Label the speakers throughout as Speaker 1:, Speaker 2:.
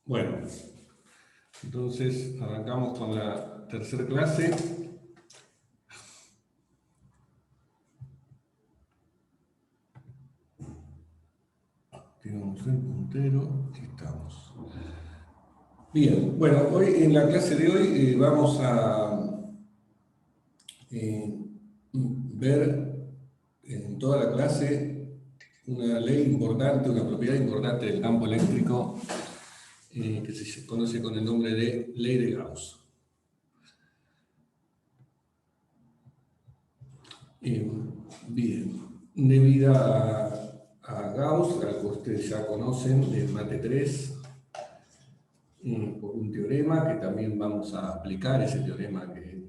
Speaker 1: Bueno, entonces arrancamos con la tercera clase. Tenemos el puntero, aquí estamos. Bien, bueno, hoy en la clase de hoy vamos a ver en toda la clase una ley importante, una propiedad importante del campo eléctrico que se conoce con el nombre de ley de Gauss. Bien, debida a Gauss, al que ustedes ya conocen del Mate 3, por un teorema que también vamos a aplicar, ese teorema que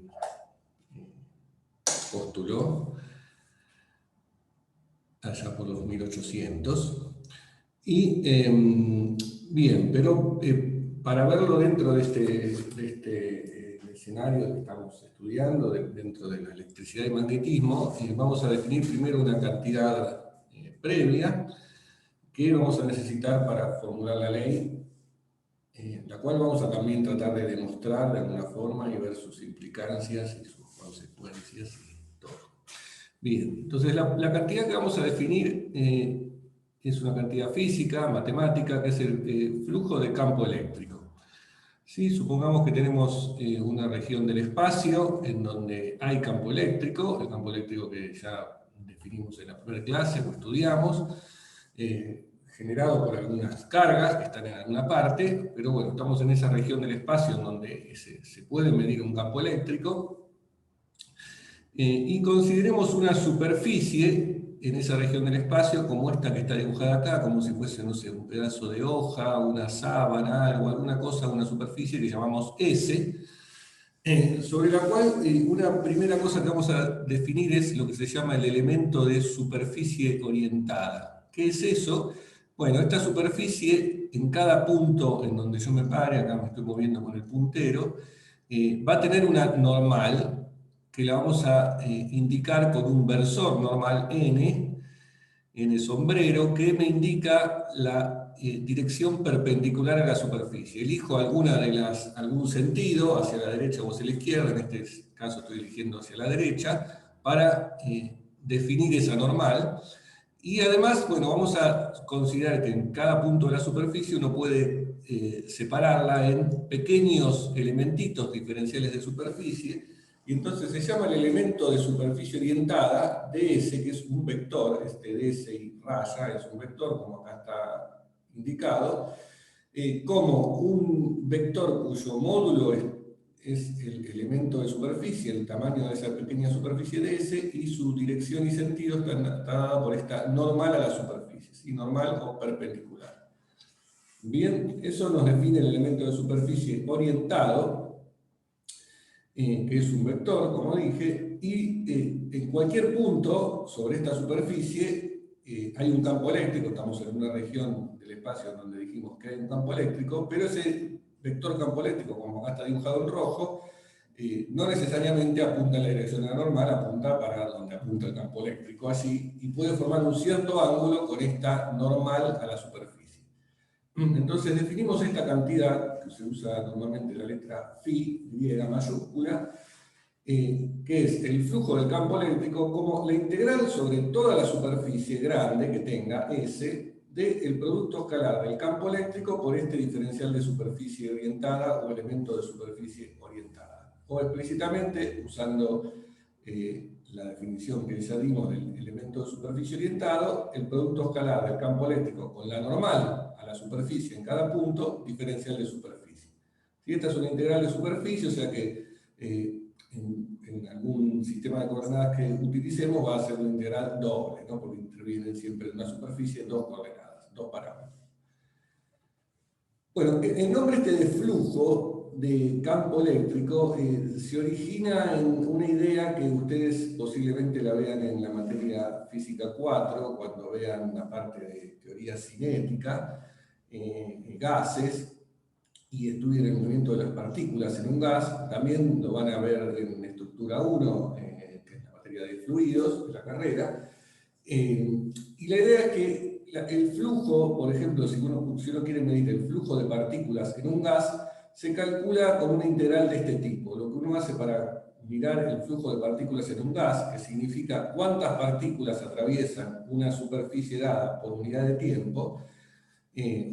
Speaker 1: postuló allá por los 1800. Y bien, pero para verlo dentro de este escenario que estamos estudiando, dentro de la electricidad y magnetismo, vamos a definir primero una cantidad previa que vamos a necesitar para formular la ley, la cual vamos a también tratar de demostrar de alguna forma y ver sus implicancias y sus consecuencias y todo. Bien, entonces la cantidad que vamos a definir es una cantidad física, matemática, que es el flujo de campo eléctrico. ¿Sí? Supongamos que tenemos una región del espacio en donde hay campo eléctrico, el campo eléctrico que ya definimos en la primera clase o estudiamos, generado por algunas cargas que están en alguna parte, pero bueno, estamos en esa región del espacio en donde se puede medir un campo eléctrico, y consideremos una superficie en esa región del espacio como esta que está dibujada acá, como si fuese, no sé, un pedazo de hoja, una sábana, algo, alguna cosa, una superficie que llamamos S, sobre la cual una primera cosa que vamos a definir es lo que se llama el elemento de superficie orientada. ¿Qué es eso? Bueno, esta superficie, en cada punto en donde yo me pare, acá me estoy moviendo con el puntero, va a tener una normal, que la vamos a indicar con un versor normal N sombrero, que me indica la dirección perpendicular a la superficie. Elijo algún sentido, hacia la derecha o hacia la izquierda, en este caso estoy eligiendo hacia la derecha, para definir esa normal. Y además, bueno, vamos a considerar que en cada punto de la superficie uno puede separarla en pequeños elementitos diferenciales de superficie, y entonces se llama el elemento de superficie orientada, ds, que es un vector, ds y raya es un vector, como acá está indicado, como un vector cuyo módulo es el elemento de superficie, el tamaño de esa pequeña superficie ds, y su dirección y sentido está dada por esta normal a la superficie, ¿sí? Normal o perpendicular. Bien, eso nos define el elemento de superficie orientado, que es un vector, como dije, y en cualquier punto sobre esta superficie hay un campo eléctrico. Estamos en una región del espacio donde dijimos que hay un campo eléctrico, pero ese vector campo eléctrico, como acá está dibujado en rojo, no necesariamente apunta en la dirección de la normal, apunta para donde apunta el campo eléctrico, así, y puede formar un cierto ángulo con esta normal a la superficie. Entonces definimos esta cantidad, que se usa normalmente la letra phi, griega mayúscula, que es el flujo del campo eléctrico, como la integral sobre toda la superficie grande que tenga S del producto escalar del campo eléctrico por este diferencial de superficie orientada o elemento de superficie orientada. O explícitamente, usando la definición que ya dimos del elemento de superficie orientado, el producto escalar del campo eléctrico con la normal a la superficie en cada punto, diferencial de superficie. Si esta es una integral de superficie, o sea que en algún sistema de coordenadas que utilicemos va a ser una integral doble, ¿no? Porque intervienen siempre en una superficie dos coordenadas, dos parámetros. Bueno, el nombre de flujo de campo eléctrico se origina en una idea que ustedes posiblemente la vean en la materia física 4, cuando vean la parte de teoría cinética, gases, y estudien el movimiento de las partículas en un gas. También lo van a ver en estructura 1, que es la materia de fluidos de la carrera. Y la idea es que el flujo, por ejemplo, si uno quiere medir el flujo de partículas en un gas, se calcula con una integral de este tipo. Lo que uno hace para mirar el flujo de partículas en un gas, que significa cuántas partículas atraviesan una superficie dada por unidad de tiempo,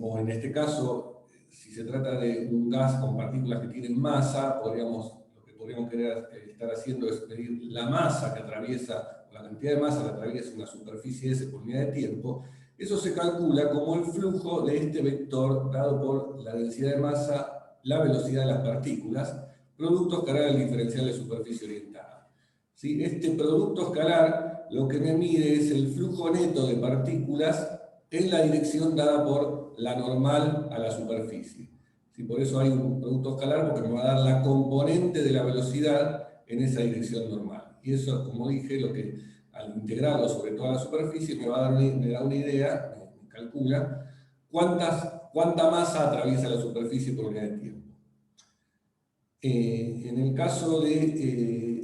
Speaker 1: o en este caso, si se trata de un gas con partículas que tienen masa, lo que podríamos querer estar haciendo es medir la masa que atraviesa, o la cantidad de masa que atraviesa una superficie S por unidad de tiempo. Eso se calcula como el flujo de este vector dado por la densidad de masa, la velocidad de las partículas, producto escalar del diferencial de superficie orientada. ¿Sí? Este producto escalar lo que me mide es el flujo neto de partículas en la dirección dada por la normal a la superficie. ¿Sí? Por eso hay un producto escalar, porque me va a dar la componente de la velocidad en esa dirección normal. Y eso, como dije, lo que al integrarlo sobre toda la superficie me da una idea, me calcula cuánta masa atraviesa la superficie por unidad de tiempo. En el caso de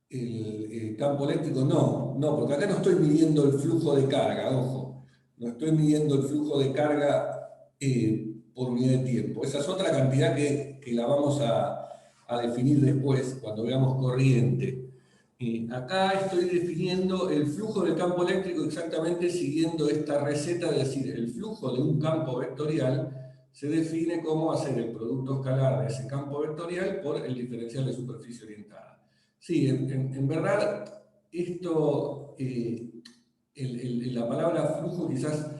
Speaker 1: el campo eléctrico, no, porque acá no estoy midiendo el flujo de carga, ojo, no estoy midiendo el flujo de carga por unidad de tiempo. Esa es otra cantidad que la vamos a definir después, cuando veamos corriente. Acá estoy definiendo el flujo del campo eléctrico exactamente siguiendo esta receta, es decir, el flujo de un campo vectorial se define como hacer el producto escalar de ese campo vectorial por el diferencial de superficie orientada. Sí, en verdad, esto, la palabra flujo quizás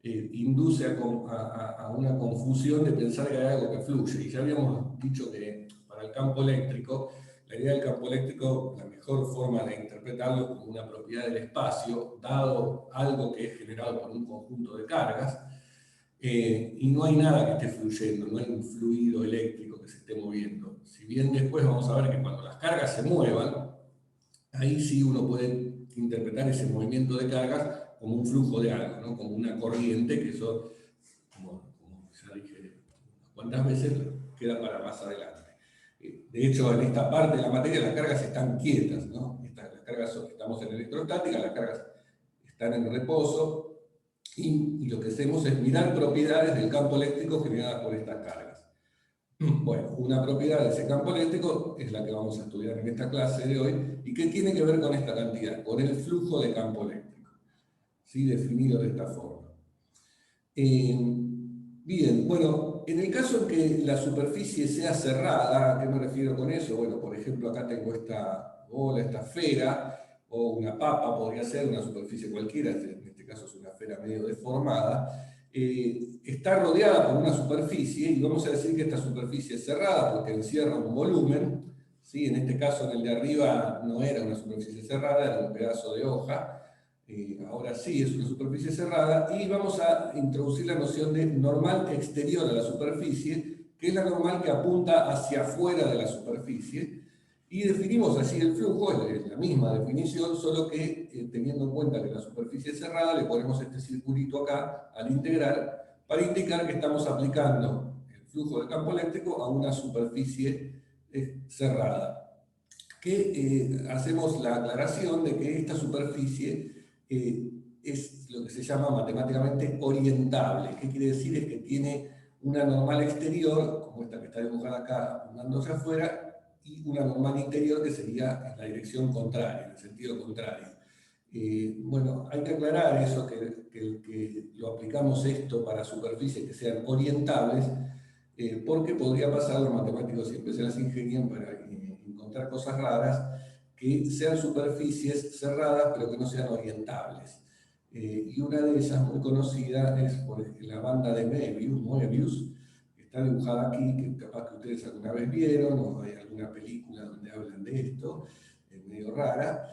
Speaker 1: induce a una confusión de pensar que hay algo que fluye. Y ya habíamos dicho que para el campo eléctrico, la idea del campo eléctrico, la mejor forma de interpretarlo es como una propiedad del espacio, dado algo que es generado por un conjunto de cargas, y no hay nada que esté fluyendo, no hay un fluido eléctrico que se esté moviendo. Si bien después vamos a ver que cuando las cargas se muevan, ahí sí uno puede interpretar ese movimiento de cargas como un flujo de algo, ¿no? Como una corriente, que eso, como ya dije cuántas veces, queda para más adelante. De hecho, en esta parte de la materia las cargas están quietas, ¿no? Las cargas estamos en electrostática, las cargas están en reposo, y lo que hacemos es mirar propiedades del campo eléctrico generadas por estas cargas. Bueno, una propiedad de ese campo eléctrico es la que vamos a estudiar en esta clase de hoy, y que tiene que ver con esta cantidad, con el flujo de campo eléctrico, ¿sí? Definido de esta forma. Bien, bueno, en el caso en que la superficie sea cerrada, ¿a qué me refiero con eso? Bueno, por ejemplo, acá tengo esta bola, esta esfera, o una papa, podría ser una superficie cualquiera, en este caso es una esfera medio deformada, está rodeada por una superficie, y vamos a decir que esta superficie es cerrada porque encierra un volumen, ¿sí? En este caso, en el de arriba, no era una superficie cerrada, era un pedazo de hoja. Ahora sí es una superficie cerrada, y vamos a introducir la noción de normal exterior a la superficie, que es la normal que apunta hacia afuera de la superficie, y definimos así el flujo, es la misma definición, solo que teniendo en cuenta que la superficie es cerrada, le ponemos este circulito acá al integral, para indicar que estamos aplicando el flujo de campo eléctrico a una superficie cerrada. Que hacemos la aclaración de que esta superficie es lo que se llama matemáticamente orientable. ¿Qué quiere decir? Es que tiene una normal exterior, como esta que está dibujada acá, apuntando hacia afuera, y una normal interior que sería en la dirección contraria, en el sentido contrario. Bueno, hay que aclarar eso, que lo aplicamos esto para superficies que sean orientables, porque podría pasar, los matemáticos siempre se las ingenian para encontrar cosas raras, que sean superficies cerradas pero que no sean orientables. Y una de ellas muy conocida es por la banda de Möbius, que está dibujada aquí, que capaz que ustedes alguna vez vieron, o hay alguna película donde hablan de esto, es medio rara,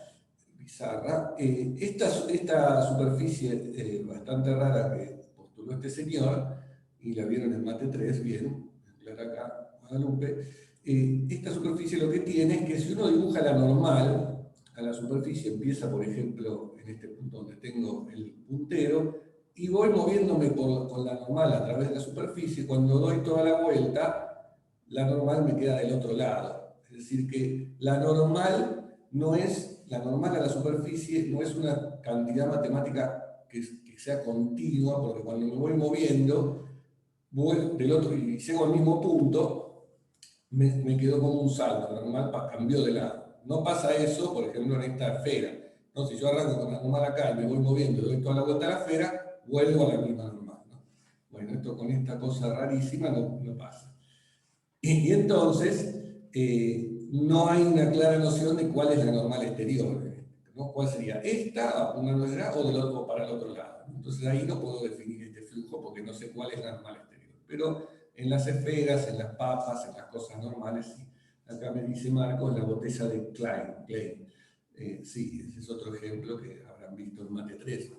Speaker 1: bizarra. Esta superficie bastante rara que postuló este señor, y la vieron en Mate 3, bien, acá, Guadalupe, esta superficie lo que tiene es que si uno dibuja la normal a la superficie, empieza por ejemplo en este punto donde tengo el puntero, y voy moviéndome con la normal a través de la superficie. Cuando doy toda la vuelta, la normal me queda del otro lado. Es decir, que la normal a la superficie no es una cantidad matemática que sea continua, porque cuando me voy moviendo, voy del otro y llego al mismo punto, me quedo como un salto, la normal cambió de lado. No pasa eso, por ejemplo, en esta esfera. ¿No? Si yo arranco con la normal acá y me voy moviendo, doy toda la vuelta a la esfera, vuelvo a la misma normal, ¿no? Bueno, esto con esta cosa rarísima no pasa. Y entonces, no hay una clara noción de cuál es la normal exterior, ¿no? ¿Cuál sería esta, apuntando allá, o del otro para el otro lado? Entonces ahí no puedo definir este flujo porque no sé cuál es la normal exterior. Pero en las esferas, en las papas, en las cosas normales, sí. Acá me dice Marcos la botella de Klein. Sí, ese es otro ejemplo que habrán visto en Mate 3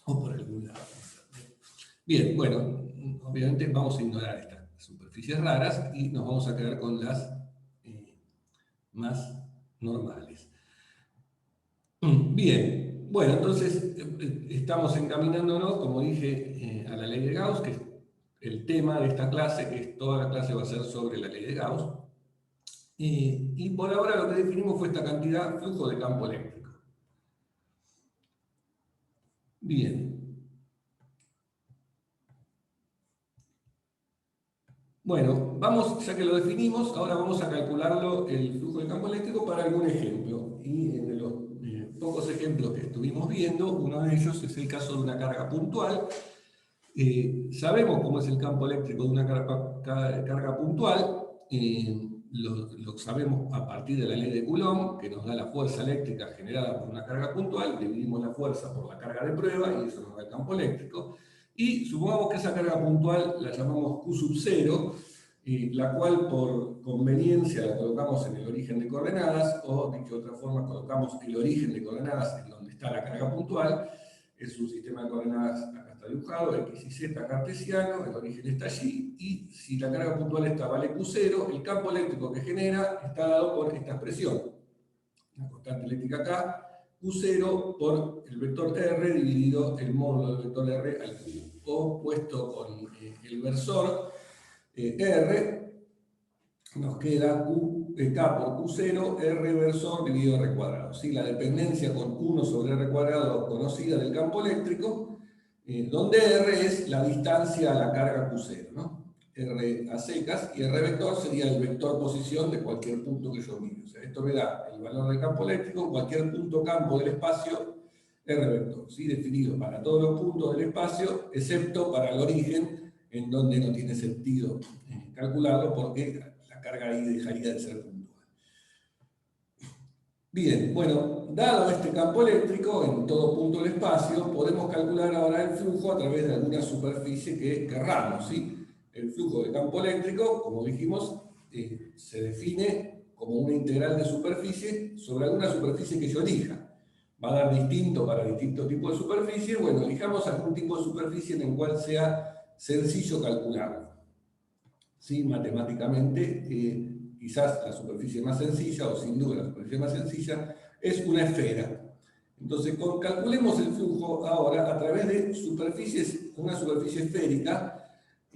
Speaker 1: o por algún lado. Bien, bueno, obviamente vamos a ignorar estas superficies raras y nos vamos a quedar con las más normales. Bien, bueno, entonces estamos encaminándonos, como dije, a la ley de Gauss, que es el tema de esta clase, que toda la clase va a ser sobre la ley de Gauss. Y por ahora lo que definimos fue esta cantidad flujo de campo eléctrico. Bien. Bueno, vamos, ya que lo definimos, ahora vamos a calcularlo el flujo de campo eléctrico para algún ejemplo. Y de los pocos ejemplos que estuvimos viendo, uno de ellos es el caso de una carga puntual. Sabemos cómo es el campo eléctrico de una carga puntual. Lo sabemos a partir de la ley de Coulomb, que nos da la fuerza eléctrica generada por una carga puntual, dividimos la fuerza por la carga de prueba y eso nos da el campo eléctrico. Y supongamos que esa carga puntual la llamamos Q sub 0, la cual por conveniencia la colocamos en el origen de coordenadas, o dicho de otra forma, colocamos el origen de coordenadas en donde está la carga puntual. Es un sistema de coordenadas, acá está dibujado, X y Z cartesiano, el origen está allí, y si la carga puntual esta vale Q0, el campo eléctrico que genera está dado por esta expresión. La constante eléctrica acá, Q0 por el vector R dividido el módulo del vector R al cubo. O puesto con el versor R, nos queda K por Q0, R versor dividido R cuadrado. ¿Sí? La dependencia con 1 sobre R cuadrado conocida del campo eléctrico, donde R es la distancia a la carga Q0, ¿no? R a secas, y R vector sería el vector posición de cualquier punto que yo mire. O sea, esto me da el valor del campo eléctrico en cualquier punto campo del espacio R vector, ¿sí? Definido para todos los puntos del espacio, excepto para el origen, en donde no tiene sentido calcularlo porque la carga ahí dejaría de ser puntual. Bien, bueno, dado este campo eléctrico en todo punto del espacio, podemos calcular ahora el flujo a través de alguna superficie que querramos, ¿sí? El flujo de campo eléctrico, como dijimos, se define como una integral de superficie sobre alguna superficie que yo elija. Va a dar distinto para distintos tipos de superficie. Bueno, elijamos algún tipo de superficie en el cual sea sencillo calcularlo. ¿Sí? Matemáticamente, quizás la superficie más sencilla, o sin duda la superficie más sencilla, es una esfera. Entonces, calculemos el flujo ahora a través de una superficie esférica,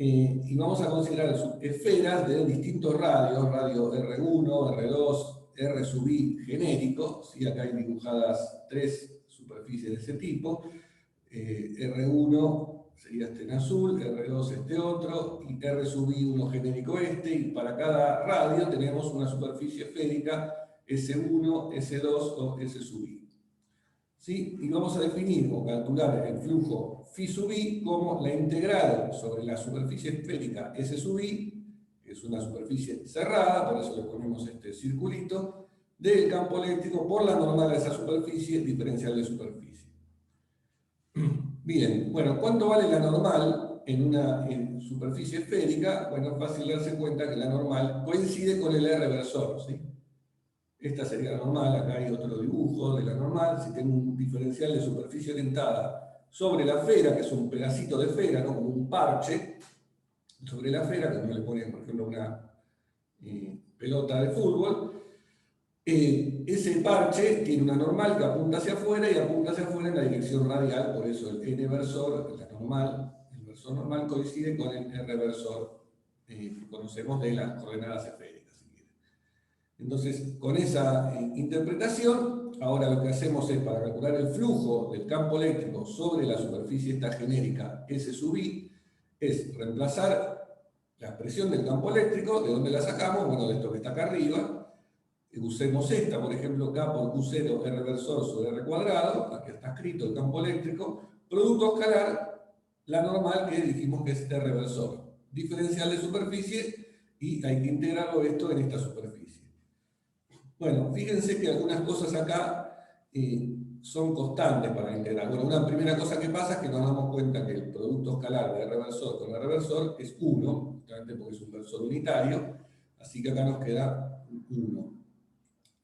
Speaker 1: y vamos a considerar esferas de distintos radios, radio R1, R2, R sub i genérico, ¿sí? Acá hay dibujadas 3 superficies de ese tipo, R1 sería este en azul, R2 este otro, y R sub i uno genérico este, y para cada radio tenemos una superficie esférica S1, S2 o S sub i. ¿Sí? Y vamos a definir o calcular el flujo phi sub i como la integral sobre la superficie esférica S sub i, que es una superficie cerrada, por eso le ponemos este circulito, del campo eléctrico por la normal de esa superficie diferencial de superficie. Bien, bueno, ¿cuánto vale la normal en una superficie esférica? Bueno, es fácil darse cuenta que la normal coincide con el R versor, ¿sí? Esta sería la normal, acá hay otro dibujo de la normal. Si tengo un diferencial de superficie orientada sobre la esfera, que es un pedacito de esfera, ¿no? Como un parche sobre la esfera, que uno le pone, por ejemplo, una pelota de fútbol. Ese parche tiene una normal que apunta hacia afuera y apunta hacia afuera en la dirección radial, por eso el N versor, la normal, el versor normal coincide con el R versor que conocemos de las coordenadas esféricas. Entonces, con esa interpretación, ahora lo que hacemos es, para calcular el flujo del campo eléctrico sobre la superficie esta genérica S sub I, es reemplazar la expresión del campo eléctrico. ¿De dónde la sacamos? Bueno, de esto que está acá arriba. Usemos esta, por ejemplo, K por Q0 R versor sobre R cuadrado, aquí está escrito el campo eléctrico, producto escalar, la normal que dijimos que es R versor, diferencial de superficie, y hay que integrarlo esto en esta superficie. Bueno, fíjense que algunas cosas acá son constantes para integrar. Bueno, una primera cosa que pasa es que nos damos cuenta que el producto escalar de R versor con R versor es 1, justamente porque es un versor unitario, así que acá nos queda 1.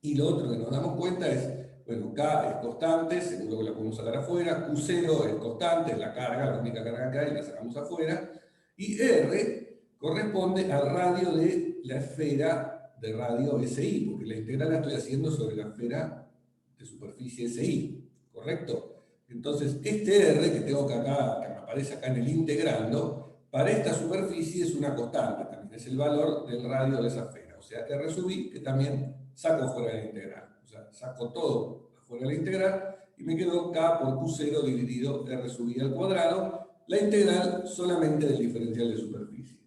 Speaker 1: Y lo otro que nos damos cuenta es, bueno, K es constante, seguro que la podemos sacar afuera, Q0 es constante, es la carga, la única carga que hay, la sacamos afuera, y R corresponde al radio de la esfera de radio SI, porque la integral la estoy haciendo sobre la esfera de superficie SI, ¿correcto? Entonces, este R que tengo acá, que me aparece acá en el integrando, para esta superficie es una constante también, es el valor del radio de esa esfera, o sea, R sub I, que también saco fuera de la integral. O sea, saco todo fuera de la integral y me quedó K por Q0 dividido R sub I al cuadrado, la integral solamente del diferencial de superficie.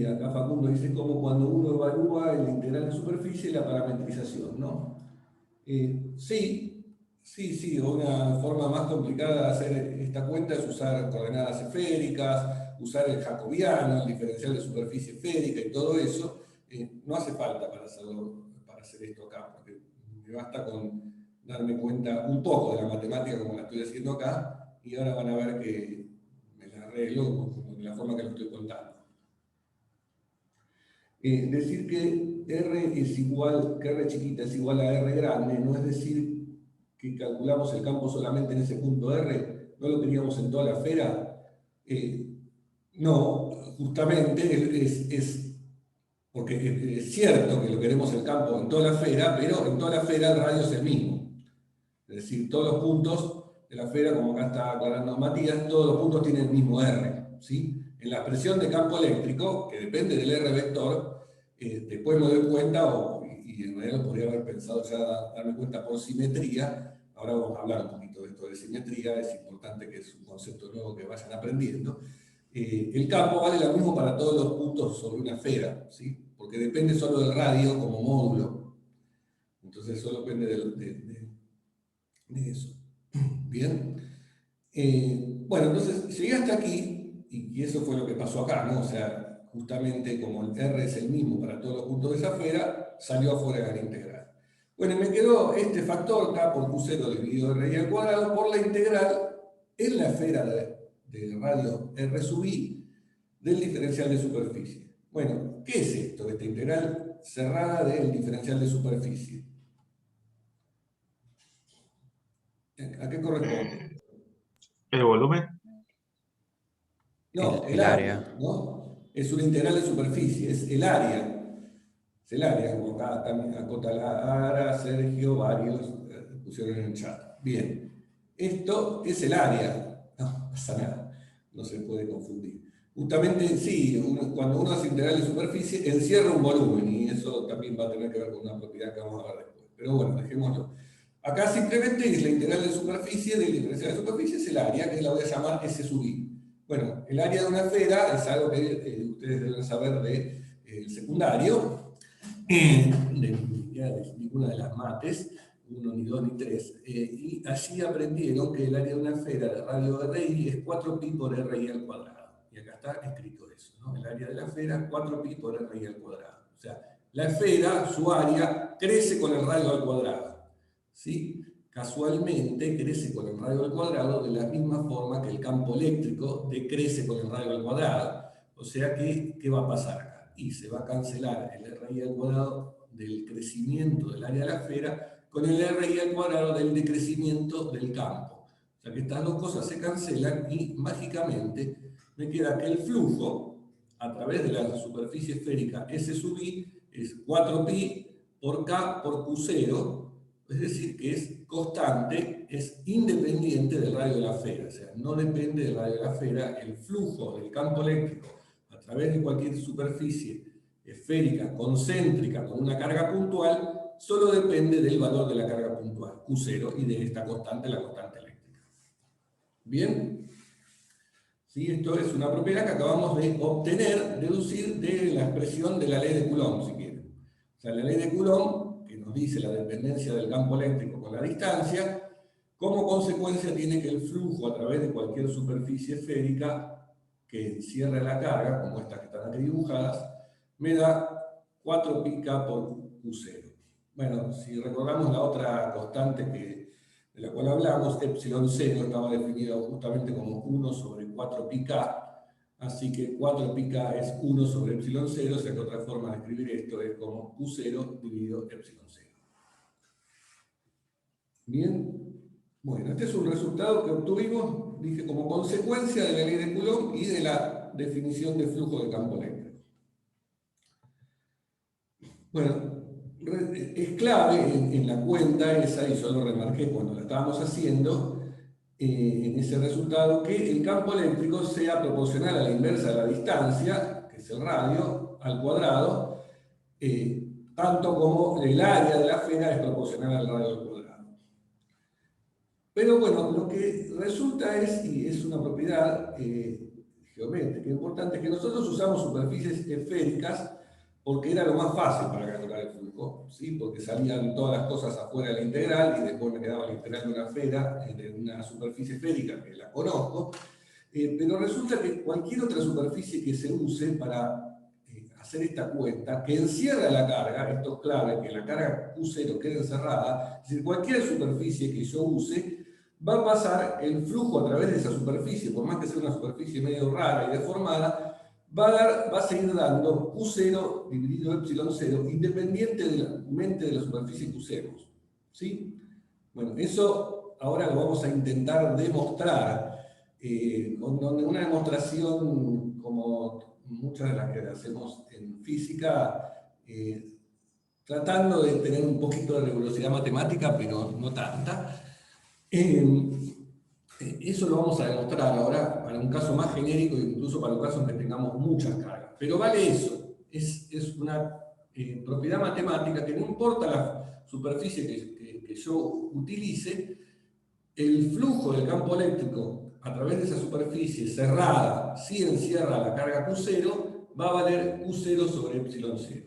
Speaker 1: Acá Facundo dice como cuando uno evalúa el integral de superficie y la parametrización, ¿no? Sí, una forma más complicada de hacer esta cuenta es usar coordenadas esféricas, usar el jacobiano, el diferencial de superficie esférica y todo eso. No hace falta para hacer esto acá, porque me basta con darme cuenta un poco de la matemática como la estoy haciendo acá, y ahora van a ver que me la arreglo de la forma que lo estoy contando. Decir que R es igual, que R chiquita es igual a R grande, no es decir que calculamos el campo solamente en ese punto R, no lo queríamos en toda la esfera. No, justamente es porque es cierto que lo queremos el campo en toda la esfera, pero en toda la esfera el radio es el mismo. Es decir, todos los puntos de la esfera, como acá está aclarando Matías, todos los puntos tienen el mismo R, ¿sí? En la expresión de campo eléctrico, que depende del R vector, después me doy cuenta, y en realidad lo podría haber pensado ya darme cuenta por simetría. Ahora vamos a hablar un poquito de esto de simetría, es importante que es un concepto nuevo que vayan aprendiendo. El campo vale lo mismo para todos los puntos sobre una esfera, ¿sí? Porque depende solo del radio como módulo. Entonces solo depende de eso. Bien. Bueno, entonces llegué hasta aquí, y eso fue lo que pasó acá, ¿no? O sea, justamente como el R es el mismo para todos los puntos de esa esfera, salió afuera de la integral. Bueno, y me quedó este factor K por Q0 dividido R al cuadrado por la integral en la esfera de radio R sub I del diferencial de superficie. Bueno, ¿qué es esto? Esta integral cerrada del diferencial de superficie. ¿A qué corresponde?
Speaker 2: ¿El volumen?
Speaker 1: No, el área, ¿no? Es una integral de superficie, es el área. Es el área, como acá también acota Lara, Sergio, varios pusieron en el chat. Bien, esto es el área. No pasa nada, no se puede confundir. Justamente, sí, cuando uno hace integral de superficie, encierra un volumen, y eso también va a tener que ver con una propiedad que vamos a ver después. Pero bueno, dejémoslo. Acá simplemente es la integral de superficie del diferencial de superficie, es el área, que la voy a llamar S sub I. Bueno, el área de una esfera es algo que ustedes deben saber del secundario, de ninguna de las mates, 1, ni 2, ni 3. Y allí aprendieron que el área de una esfera de radio RI es 4pi por RI al cuadrado. Y acá está escrito eso, ¿no? El área de la esfera, 4pi por RI al cuadrado. O sea, la esfera, su área, crece con el radio al cuadrado, ¿sí? Casualmente crece con el radio al cuadrado de la misma forma que el campo eléctrico decrece con el radio al cuadrado. O sea que, ¿qué va a pasar acá? Y se va a cancelar el RI al cuadrado del crecimiento del área de la esfera con el RI al cuadrado del decrecimiento del campo. O sea que estas dos cosas se cancelan y mágicamente me queda que el flujo a través de la superficie esférica S sub I es 4pi por K por Q0, es decir, que es constante, es independiente del radio de la esfera, o sea, no depende del radio de la esfera. El flujo del campo eléctrico a través de cualquier superficie esférica, concéntrica, con una carga puntual, solo depende del valor de la carga puntual, Q0, y de esta constante, la constante eléctrica. ¿Bien? ¿Sí? Esto es una propiedad que acabamos de obtener, deducir de la expresión de la ley de Coulomb, si quieren. O sea, la ley de Coulomb, que nos dice la dependencia del campo eléctrico con la distancia, como consecuencia tiene que el flujo a través de cualquier superficie esférica que encierre la carga, como estas que están aquí dibujadas, me da 4 πk por Q0. Bueno, si recordamos la otra constante de la cual hablamos, epsilon 0 estaba definido justamente como 1 sobre 4 πk, así que 4 πk es 1 sobre epsilon 0, o sea que otra forma de escribir esto es como Q0 dividido epsilon 0. Bien. Bueno, este es un resultado que obtuvimos, dije, como consecuencia de la ley de Coulomb y de la definición de flujo de campo eléctrico. Bueno, es clave en la cuenta esa, y yo lo remarqué cuando la estábamos haciendo, en ese resultado, que el campo eléctrico sea proporcional a la inversa de la distancia, que es el radio, al cuadrado, tanto como el área de la esfera es proporcional al radio al cuadrado. Pero bueno, lo que resulta es, y es una propiedad geométrica importante, que nosotros usamos superficies esféricas porque era lo más fácil para calcular el flujo, ¿sí? Porque salían todas las cosas afuera de la integral y después me quedaba la integral de una esfera, de una superficie esférica que la conozco, pero resulta que cualquier otra superficie que se use para hacer esta cuenta, que encierra la carga, esto es clave, que la carga Q0 quede encerrada, es decir, cualquier superficie que yo use, va a pasar el flujo a través de esa superficie, por más que sea una superficie medio rara y deformada, va a seguir dando Q0 dividido epsilon 0, independientemente de la superficie que usemos. ¿Sí? Bueno, eso ahora lo vamos a intentar demostrar, con una demostración como muchas de las que hacemos en física, tratando de tener un poquito de rigurosidad matemática, pero no tanta. Eso lo vamos a demostrar ahora para un caso más genérico, incluso para un caso en que tengamos muchas cargas. Pero vale eso, es una propiedad matemática que no importa la superficie que yo utilice, el flujo del campo eléctrico a través de esa superficie cerrada, si encierra la carga Q0, va a valer Q0 sobre epsilon 0.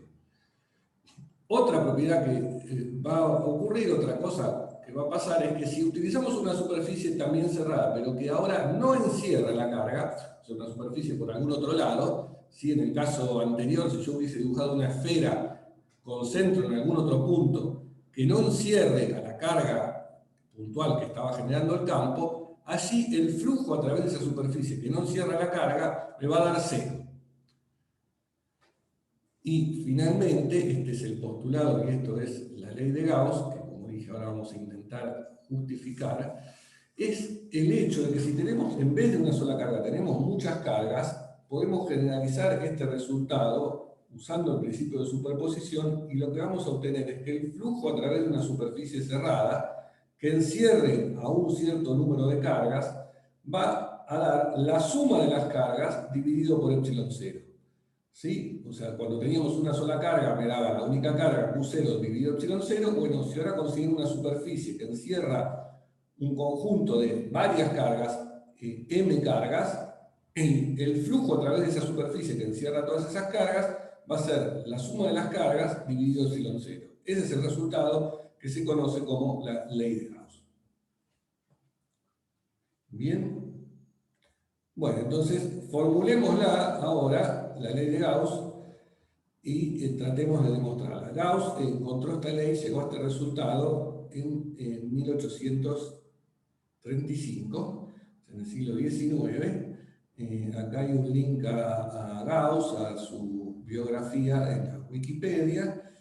Speaker 1: Otra propiedad que va a ocurrir, otra cosa que va a pasar, es que si utilizamos una superficie también cerrada, pero que ahora no encierra la carga, o sea, una superficie por algún otro lado, si en el caso anterior, si yo hubiese dibujado una esfera con centro en algún otro punto, que no encierre a la carga puntual que estaba generando el campo, allí el flujo a través de esa superficie que no encierra la carga me va a dar 0. Y finalmente, este es el postulado, y esto es la ley de Gauss, que como dije ahora vamos a intentar justificar, es el hecho de que si tenemos, en vez de una sola carga, tenemos muchas cargas, podemos generalizar este resultado usando el principio de superposición, y lo que vamos a obtener es que el flujo a través de una superficie cerrada, que encierre a un cierto número de cargas, va a dar la suma de las cargas dividido por epsilon 0. ¿Sí? O sea, cuando teníamos una sola carga, me daba la única carga Q0 dividido epsilon 0. Bueno, si ahora conseguimos una superficie que encierra un conjunto de varias cargas, m cargas, el flujo a través de esa superficie que encierra todas esas cargas va a ser la suma de las cargas dividido epsilon 0. Ese es el resultado que se conoce como la ley de Gauss. ¿Bien? Bueno, entonces formulémosla ahora, la ley de Gauss, y tratemos de demostrarla. Gauss encontró esta ley, llegó a este resultado en 1835, en el siglo XIX. Acá hay un link a Gauss, a su biografía en la Wikipedia.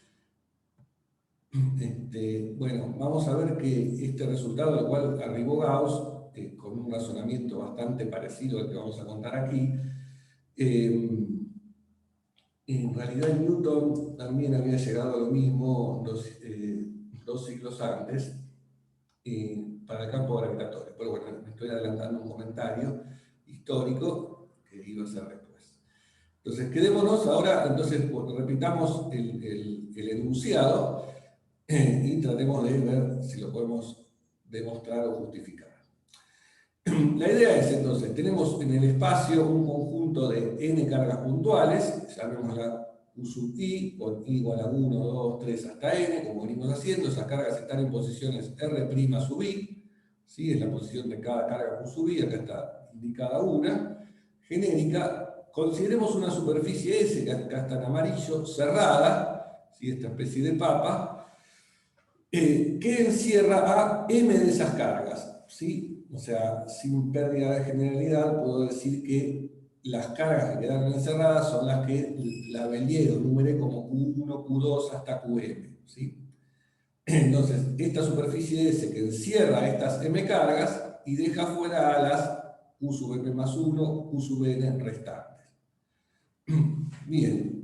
Speaker 1: Bueno, vamos a ver que este resultado al cual arribó Gauss, con un razonamiento bastante parecido al que vamos a contar aquí, en realidad Newton también había llegado a lo mismo 2 siglos antes para el campo gravitatorio. Pero bueno, me estoy adelantando un comentario histórico que iba a hacer después. Entonces, quedémonos ahora, entonces repitamos el enunciado. y tratemos de ver si lo podemos demostrar o justificar. La idea es entonces, tenemos en el espacio un conjunto de n cargas puntuales, llamémosla U sub i, con i igual a 1, 2, 3 hasta n, como venimos haciendo. Esas cargas están en posiciones R' sub i, ¿sí? Es la posición de cada carga Q sub i, acá está indicada una, genérica. Consideremos una superficie S, que acá está en amarillo, cerrada, ¿sí? Esta especie de papa, que encierra a m de esas cargas, ¿sí? O sea, sin pérdida de generalidad, puedo decir que las cargas que quedaron encerradas son las que la Bellier numeré como Q1, Q2 hasta Qm, ¿sí? Entonces, esta superficie S que encierra estas m cargas y deja fuera a las Q sub m más 1, Q sub n restantes. Bien.